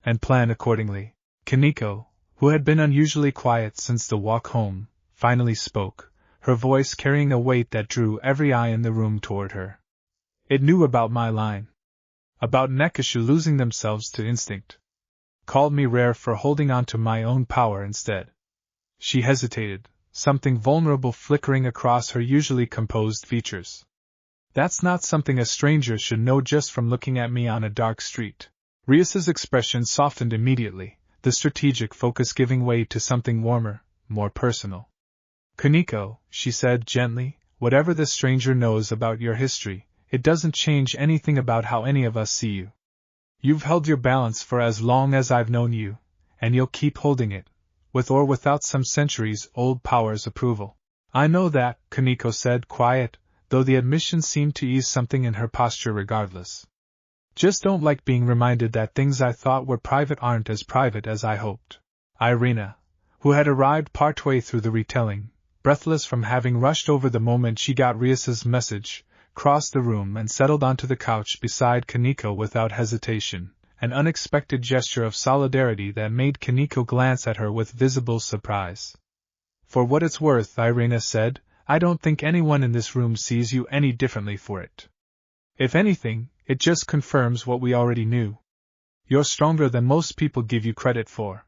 and plan accordingly. Koneko, who had been unusually quiet since the walk home, finally spoke, her voice carrying a weight that drew every eye in the room toward her. It knew about my line. About Nekashu losing themselves to instinct. Called me rare for holding on to my own power instead. She hesitated, something vulnerable flickering across her usually composed features. That's not something a stranger should know just from looking at me on a dark street. Rias's expression softened immediately, the strategic focus giving way to something warmer, more personal. Koneko, she said gently, whatever the stranger knows about your history, it doesn't change anything about how any of us see you. You've held your balance for as long as I've known you, and you'll keep holding it, with or without some centuries-old power's approval. I know that, Koneko said, quiet, though the admission seemed to ease something in her posture regardless. Just don't like being reminded that things I thought were private aren't as private as I hoped. Irina, who had arrived partway through the retelling, breathless from having rushed over the moment she got Rias's message, crossed the room and settled onto the couch beside Koneko without hesitation, an unexpected gesture of solidarity that made Koneko glance at her with visible surprise. For what it's worth, Irina said, I don't think anyone in this room sees you any differently for it. If anything, it just confirms what we already knew. You're stronger than most people give you credit for.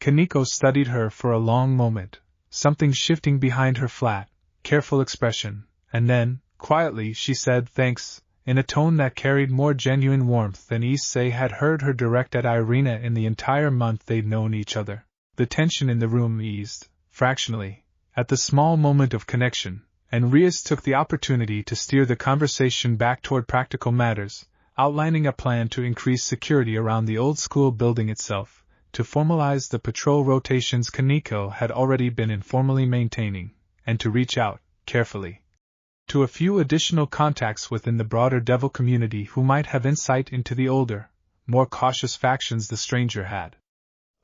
Koneko studied her for a long moment, something shifting behind her flat, careful expression, and then, quietly, she said thanks, in a tone that carried more genuine warmth than Issei had heard her direct at Irina in the entire month they'd known each other. The tension in the room eased, fractionally, at the small moment of connection, and Rias took the opportunity to steer the conversation back toward practical matters, outlining a plan to increase security around the old school building itself, to formalize the patrol rotations Koneko had already been informally maintaining, and to reach out, carefully, to a few additional contacts within the broader devil community who might have insight into the older, more cautious factions the stranger had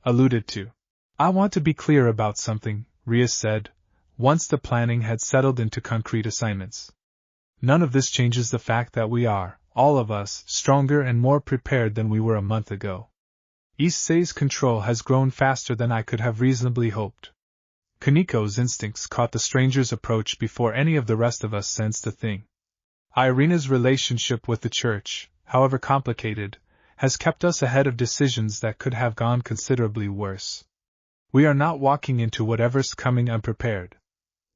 alluded to. I want to be clear about something, Rias said, once the planning had settled into concrete assignments. None of this changes the fact that we are, all of us, stronger and more prepared than we were a month ago. Issei's control has grown faster than I could have reasonably hoped. Koneko's instincts caught the stranger's approach before any of the rest of us sensed a thing. Irina's relationship with the church, however complicated, has kept us ahead of decisions that could have gone considerably worse. We are not walking into whatever's coming unprepared.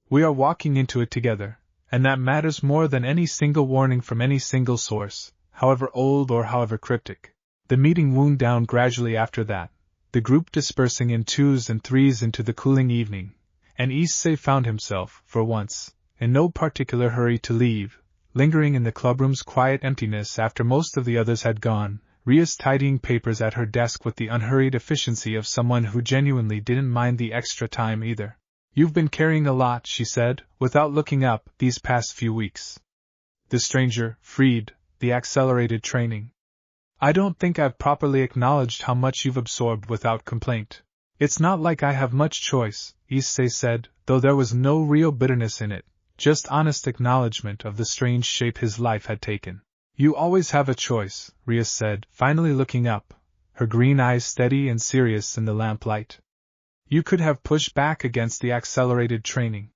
We are walking into it together, and that matters more than any single warning from any single source, however old or however cryptic. The meeting wound down gradually after that, the group dispersing in twos and threes into the cooling evening, and Issei found himself, for once, in no particular hurry to leave, lingering in the clubroom's quiet emptiness after most of the others had gone, Rias tidying papers at her desk with the unhurried efficiency of someone who genuinely didn't mind the extra time either. You've been carrying a lot, she said, without looking up, these past few weeks. The stranger, freed, the accelerated training. I don't think I've properly acknowledged how much you've absorbed without complaint. It's not like I have much choice, Issei said, though there was no real bitterness in it, just honest acknowledgement of the strange shape his life had taken. You always have a choice, Rias said, finally looking up, her green eyes steady and serious in the lamplight. You could have pushed back against the accelerated training.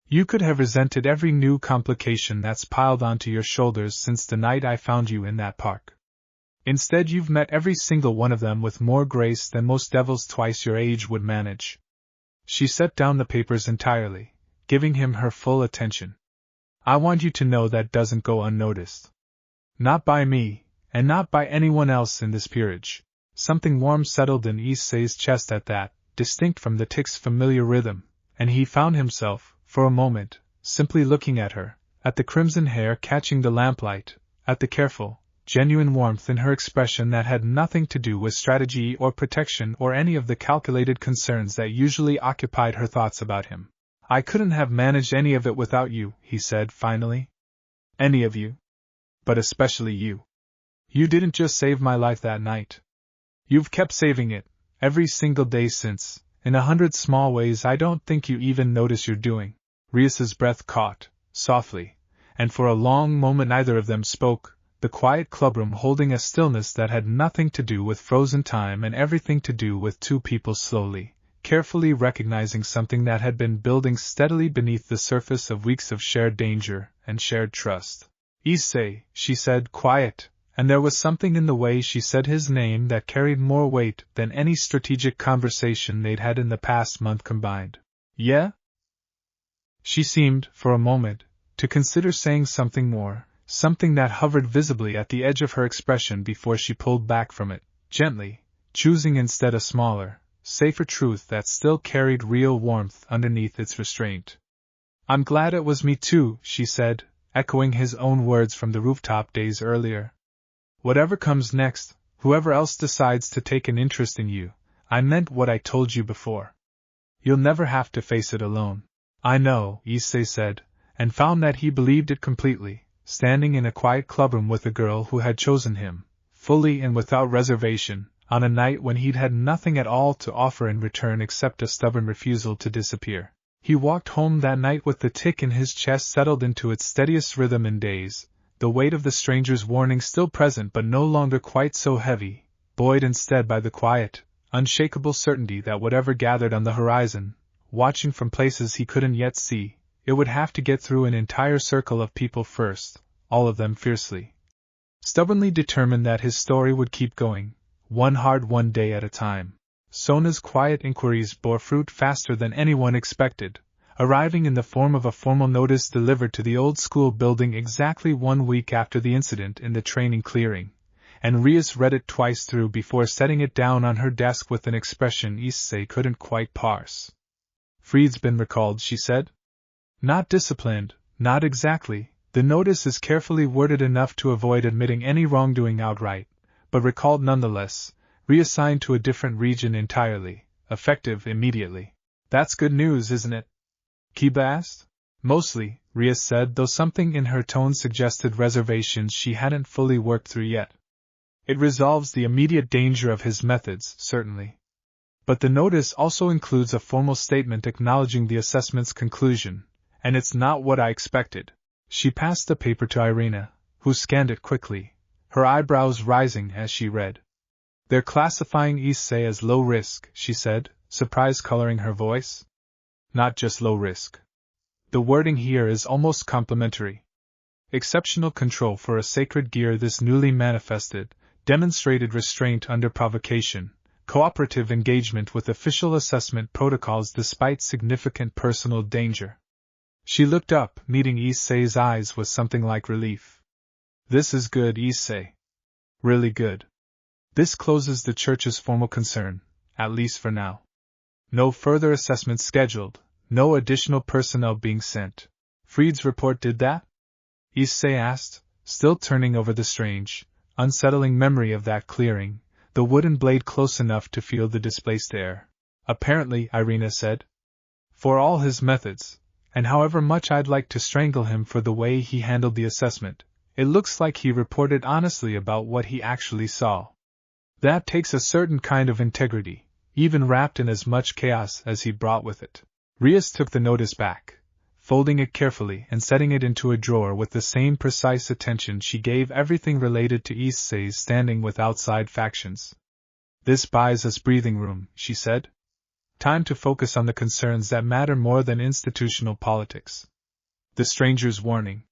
You could have resented every new complication that's piled onto your shoulders since the night I found you in that park. Instead, you've met every single one of them with more grace than most devils twice your age would manage. She set down the papers entirely, giving him her full attention. I want you to know that doesn't go unnoticed. Not by me, and not by anyone else in this peerage. Something warm settled in Issei's chest at that, distinct from the tick's familiar rhythm, and he found himself, for a moment, simply looking at her, at the crimson hair catching the lamplight, at the careful, genuine warmth in her expression that had nothing to do with strategy or protection or any of the calculated concerns that usually occupied her thoughts about him. I couldn't have managed any of it without you, he said finally. Any of you. But especially you. You didn't just save my life that night. You've kept saving it, every single day since, in 100 small ways I don't think you even notice you're doing. Rias's breath caught, softly, and for a long moment neither of them spoke, the quiet clubroom holding a stillness that had nothing to do with frozen time and everything to do with two people slowly, carefully recognizing something that had been building steadily beneath the surface of weeks of shared danger and shared trust. Issei, she said, quiet, and there was something in the way she said his name that carried more weight than any strategic conversation they'd had in the past month combined. Yeah? She seemed, for a moment, to consider saying something more, something that hovered visibly at the edge of her expression before she pulled back from it, gently, choosing instead a smaller, safer truth that still carried real warmth underneath its restraint. "I'm glad it was me too," she said, echoing his own words from the rooftop days earlier. "Whatever comes next, whoever else decides to take an interest in you, I meant what I told you before. You'll never have to face it alone." "I know," Issei said, and found that he believed it completely, standing in a quiet clubroom with a girl who had chosen him, fully and without reservation, on a night when he'd had nothing at all to offer in return except a stubborn refusal to disappear. He walked home that night with the tick in his chest settled into its steadiest rhythm in days, the weight of the stranger's warning still present but no longer quite so heavy, buoyed instead by the quiet, unshakable certainty that whatever gathered on the horizon, watching from places he couldn't yet see, it would have to get through an entire circle of people first, all of them fiercely, stubbornly determined that his story would keep going, one day at a time. Sona's quiet inquiries bore fruit faster than anyone expected, arriving in the form of a formal notice delivered to the old school building exactly 1 week after the incident in the training clearing, and Rias read it twice through before setting it down on her desk with an expression Issei couldn't quite parse. "Fried's been recalled," she said. "Not disciplined, not exactly. The notice is carefully worded enough to avoid admitting any wrongdoing outright, but recalled nonetheless, reassigned to a different region entirely, effective immediately." "That's good news, isn't it?" Kiba asked. "Mostly," Rias said, though something in her tone suggested reservations she hadn't fully worked through yet. "It resolves the immediate danger of his methods, certainly. But the notice also includes a formal statement acknowledging the assessment's conclusion, and it's not what I expected." She passed the paper to Irina, who scanned it quickly, her eyebrows rising as she read. "They're classifying Issei as low risk," she said, surprise coloring her voice. "Not just low risk. The wording here is almost complimentary. Exceptional control for a sacred gear this newly manifested, demonstrated restraint under provocation, cooperative engagement with official assessment protocols despite significant personal danger." She looked up, meeting Issei's eyes with something like relief. "This is good, Issei. Really good. This closes the church's formal concern, at least for now. No further assessments scheduled, no additional personnel being sent." "Fried's report did that?" Issei asked, still turning over the strange, unsettling memory of that clearing, the wooden blade close enough to feel the displaced air. "Apparently," Irina said. "For all his methods, and however much I'd like to strangle him for the way he handled the assessment, it looks like he reported honestly about what he actually saw. That takes a certain kind of integrity, even wrapped in as much chaos as he brought with it." Rias took the notice back, folding it carefully and setting it into a drawer with the same precise attention she gave everything related to Issei's standing with outside factions. "This buys us breathing room," she said. "Time to focus on the concerns that matter more than institutional politics. The stranger's warning.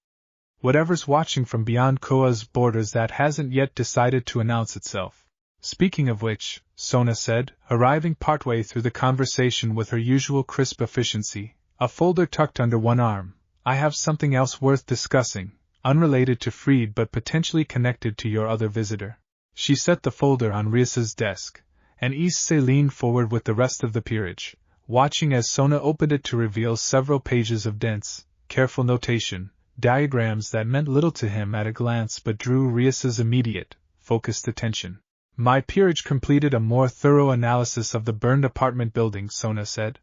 Whatever's watching from beyond Koa's borders that hasn't yet decided to announce itself." "Speaking of which," Sona said, arriving partway through the conversation with her usual crisp efficiency, a folder tucked under one arm, "I have something else worth discussing, unrelated to Fried but potentially connected to your other visitor." She set the folder on Rias's desk, and Issei leaned forward with the rest of the peerage, watching as Sona opened it to reveal several pages of dense, careful notation, diagrams that meant little to him at a glance but drew Rias's immediate, focused attention. "My peerage completed a more thorough analysis of the burned apartment building," Sona said.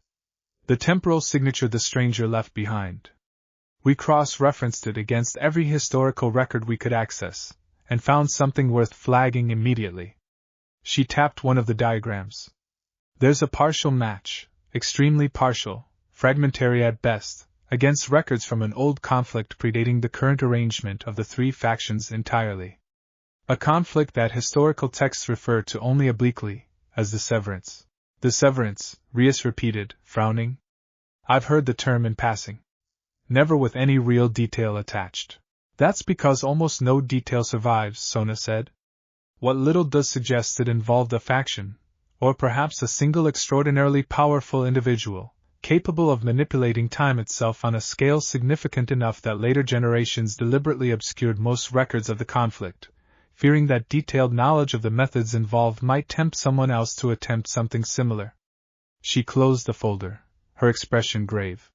"The temporal signature the stranger left behind. We cross-referenced it against every historical record we could access, and found something worth flagging immediately." She tapped one of the diagrams. "There's a partial match, extremely partial, fragmentary at best, against records from an old conflict predating the current arrangement of the three factions entirely. A conflict that historical texts refer to only obliquely, as the severance." "The severance," Rias repeated, frowning. "I've heard the term in passing. Never with any real detail attached." "That's because almost no detail survives," Sona said. "What little does suggest it involved a faction, or perhaps a single extraordinarily powerful individual, capable of manipulating time itself on a scale significant enough that later generations deliberately obscured most records of the conflict, fearing that detailed knowledge of the methods involved might tempt someone else to attempt something similar." She closed the folder, her expression grave.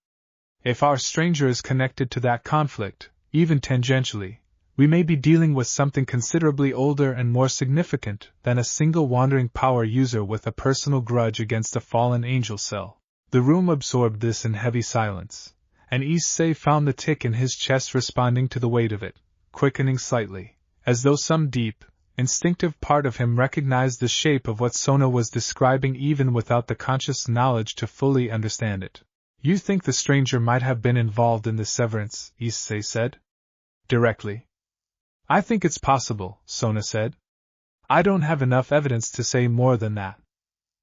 If our stranger is connected to that conflict, even tangentially, we may be dealing with something considerably older and more significant than a single wandering power user with a personal grudge against a fallen angel cell. The room absorbed this in heavy silence, and Issei found the tick in his chest responding to the weight of it, quickening slightly, as though some deep, instinctive part of him recognized the shape of what Sona was describing even without the conscious knowledge to fully understand it. You think the stranger might have been involved in the severance, Issei said. Directly. I think it's possible, Sona said. I don't have enough evidence to say more than that.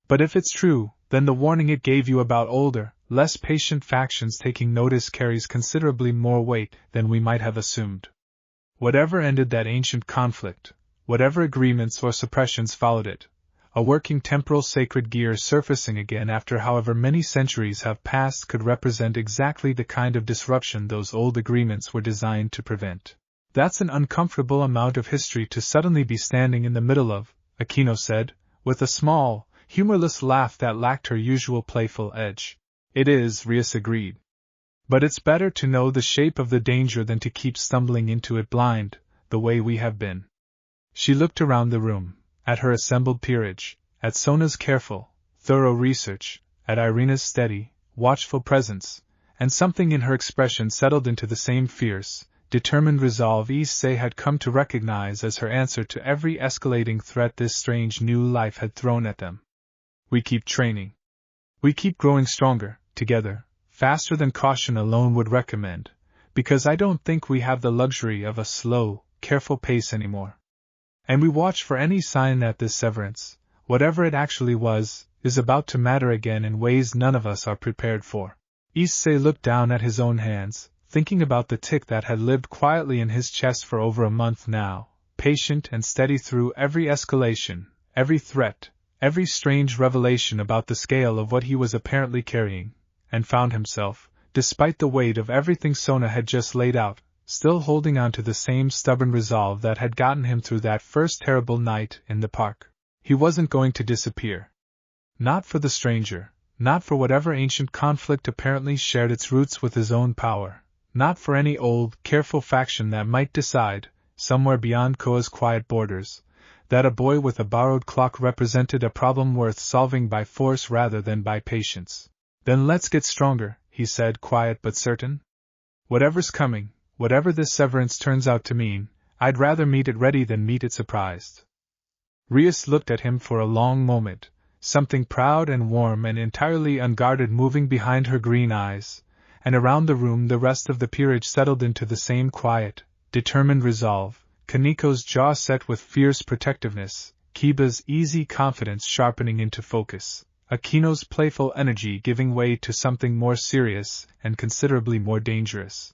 But if it's true, then the warning it gave you about older, less patient factions taking notice carries considerably more weight than we might have assumed. Whatever ended that ancient conflict, whatever agreements or suppressions followed it, a working temporal sacred gear surfacing again after however many centuries have passed could represent exactly the kind of disruption those old agreements were designed to prevent. That's an uncomfortable amount of history to suddenly be standing in the middle of, Aquino said, with a small, humorless laugh that lacked her usual playful edge. It is, Rias agreed. But it's better to know the shape of the danger than to keep stumbling into it blind, the way we have been. She looked around the room, at her assembled peerage, at Sona's careful, thorough research, at Irina's steady, watchful presence, and something in her expression settled into the same fierce, determined resolve Issei had come to recognize as her answer to every escalating threat this strange new life had thrown at them. We keep training. We keep growing stronger, together, faster than caution alone would recommend, because I don't think we have the luxury of a slow, careful pace anymore. And we watch for any sign that this severance, whatever it actually was, is about to matter again in ways none of us are prepared for. Issei looked down at his own hands, thinking about the tick that had lived quietly in his chest for over a month now, patient and steady through every escalation, every threat, every strange revelation about the scale of what he was apparently carrying, and found himself, despite the weight of everything Sona had just laid out, still holding on to the same stubborn resolve that had gotten him through that first terrible night in the park. He wasn't going to disappear. Not for the stranger, not for whatever ancient conflict apparently shared its roots with his own power. Not for any old, careful faction that might decide, somewhere beyond Koa's quiet borders, that a boy with a borrowed clock represented a problem worth solving by force rather than by patience. Then let's get stronger, he said, quiet but certain. Whatever's coming, whatever this severance turns out to mean, I'd rather meet it ready than meet it surprised. Rias looked at him for a long moment, something proud and warm and entirely unguarded moving behind her green eyes. And around the room the rest of the peerage settled into the same quiet, determined resolve, Koneko's jaw set with fierce protectiveness, Kiba's easy confidence sharpening into focus, Aquino's playful energy giving way to something more serious and considerably more dangerous.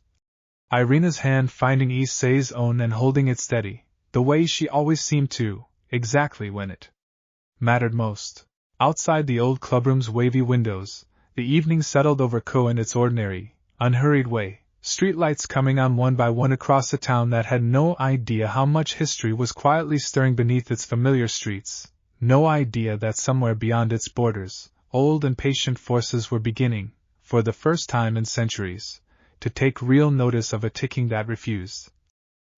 Irina's hand finding Issei's own and holding it steady, the way she always seemed to, exactly when it mattered most. Outside the old clubroom's wavy windows, the evening settled over Ko in its ordinary, unhurried way, streetlights coming on one by one across a town that had no idea how much history was quietly stirring beneath its familiar streets, no idea that somewhere beyond its borders, old and patient forces were beginning, for the first time in centuries, to take real notice of a ticking that refused,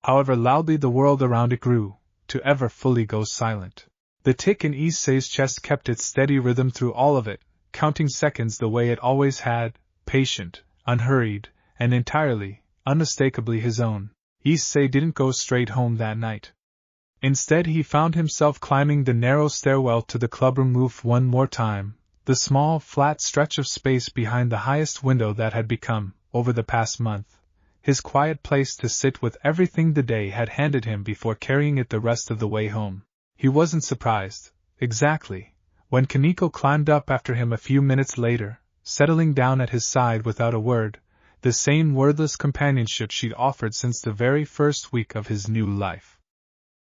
however loudly the world around it grew, to ever fully go silent. The tick in Issei's chest kept its steady rhythm through all of it, counting seconds the way it always had, patient, unhurried, and entirely, unmistakably his own. Issei didn't go straight home that night. Instead he found himself climbing the narrow stairwell to the clubroom roof one more time, the small, flat stretch of space behind the highest window that had become, over the past month, his quiet place to sit with everything the day had handed him before carrying it the rest of the way home. He wasn't surprised, exactly, when Koneko climbed up after him a few minutes later, settling down at his side without a word, the same wordless companionship she'd offered since the very first week of his new life.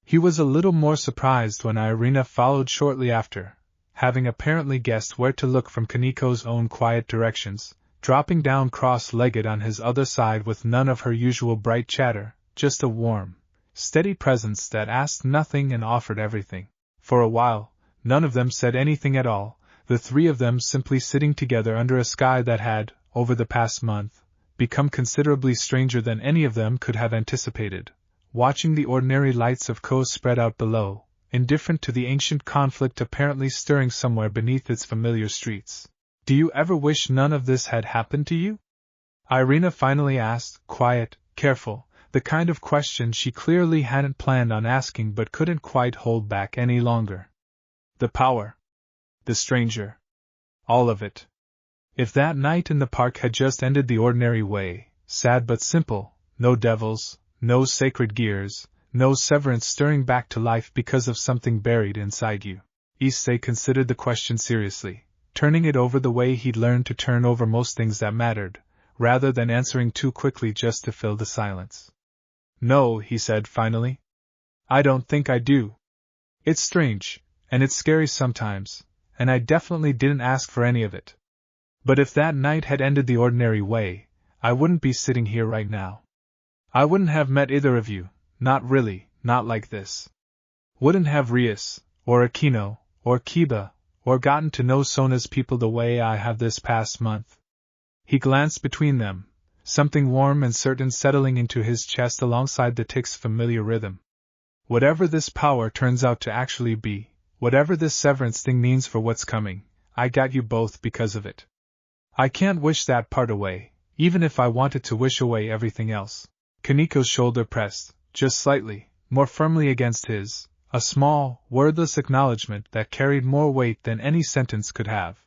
He was a little more surprised when Irina followed shortly after, having apparently guessed where to look from Koneko's own quiet directions, dropping down cross-legged on his other side with none of her usual bright chatter, just a warm, steady presence that asked nothing and offered everything. For a while, none of them said anything at all, the three of them simply sitting together under a sky that had, over the past month, become considerably stranger than any of them could have anticipated, watching the ordinary lights of Ko spread out below, indifferent to the ancient conflict apparently stirring somewhere beneath its familiar streets. Do you ever wish none of this had happened to you? Irina finally asked, quiet, careful, the kind of question she clearly hadn't planned on asking but couldn't quite hold back any longer. The power. The stranger. All of it. If that night in the park had just ended the ordinary way, sad but simple, no devils, no sacred gears, no severance stirring back to life because of something buried inside you. Issei considered the question seriously, turning it over the way he'd learned to turn over most things that mattered, rather than answering too quickly just to fill the silence. No, he said finally. I don't think I do. It's strange, and it's scary sometimes, and I definitely didn't ask for any of it. But if that night had ended the ordinary way, I wouldn't be sitting here right now. I wouldn't have met either of you, not really, not like this. Wouldn't have Rias, or Akino, or Kiba, or gotten to know Sona's people the way I have this past month. He glanced between them, something warm and certain settling into his chest alongside the tick's familiar rhythm. Whatever this power turns out to actually be, whatever this severance thing means for what's coming, I got you both because of it. I can't wish that part away, even if I wanted to wish away everything else. Koneko's shoulder pressed, just slightly, more firmly against his, a small, wordless acknowledgement that carried more weight than any sentence could have.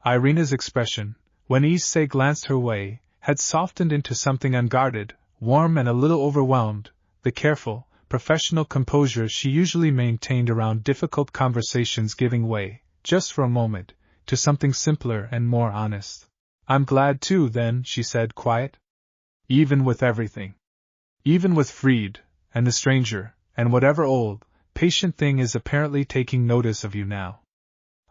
Irina's expression, when Issei glanced her way, had softened into something unguarded, warm and a little overwhelmed, the careful, professional composure she usually maintained around difficult conversations giving way, just for a moment, to something simpler and more honest. I'm glad too, then, she said, quiet. Even with everything. Even with Fried, and the stranger, and whatever old, patient thing is apparently taking notice of you now.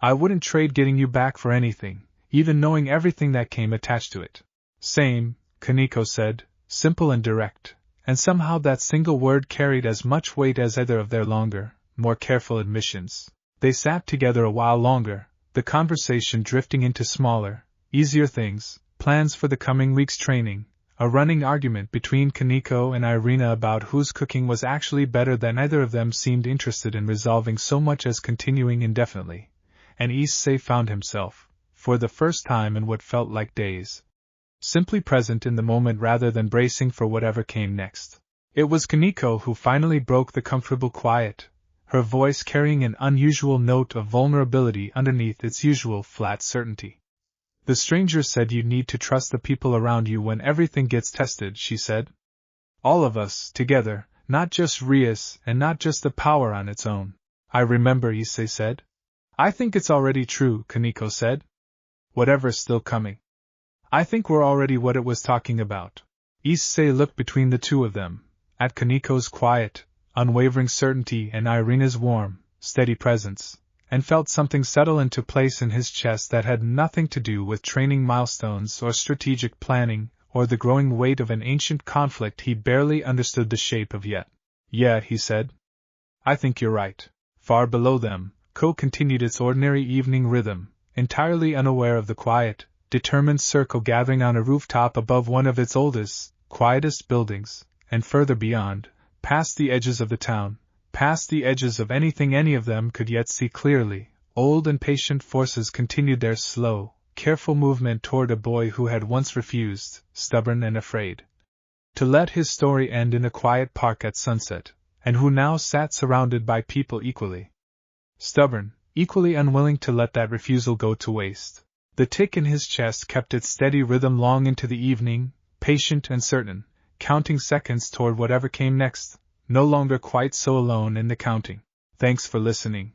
I wouldn't trade getting you back for anything, even knowing everything that came attached to it. Same, Koneko said, simple and direct, and somehow that single word carried as much weight as either of their longer, more careful admissions. They sat together a while longer, the conversation drifting into smaller, easier things, plans for the coming week's training, a running argument between Koneko and Irina about whose cooking was actually better than either of them seemed interested in resolving so much as continuing indefinitely, and Issei found himself, for the first time in what felt like days, simply present in the moment rather than bracing for whatever came next. It was Koneko who finally broke the comfortable quiet, her voice carrying an unusual note of vulnerability underneath its usual flat certainty. The stranger said you need to trust the people around you when everything gets tested, she said. All of us, together, not just Rias and not just the power on its own. I remember, Issei said. I think it's already true, Koneko said. Whatever's still coming. I think we're already what it was talking about. Issei looked between the two of them, at Koneko's quiet, unwavering certainty and Irina's warm, steady presence, and felt something settle into place in his chest that had nothing to do with training milestones or strategic planning or the growing weight of an ancient conflict he barely understood the shape of yet. Yeah, he said. I think you're right. Far below them, Ko continued its ordinary evening rhythm, entirely unaware of the quiet, determined circle gathering on a rooftop above one of its oldest, quietest buildings, and further beyond, past the edges of the town, past the edges of anything any of them could yet see clearly, old and patient forces continued their slow, careful movement toward a boy who had once refused, stubborn and afraid, to let his story end in a quiet park at sunset, and who now sat surrounded by people equally stubborn, equally unwilling to let that refusal go to waste. The tick in his chest kept its steady rhythm long into the evening, patient and certain, counting seconds toward whatever came next, no longer quite so alone in the counting. Thanks for listening.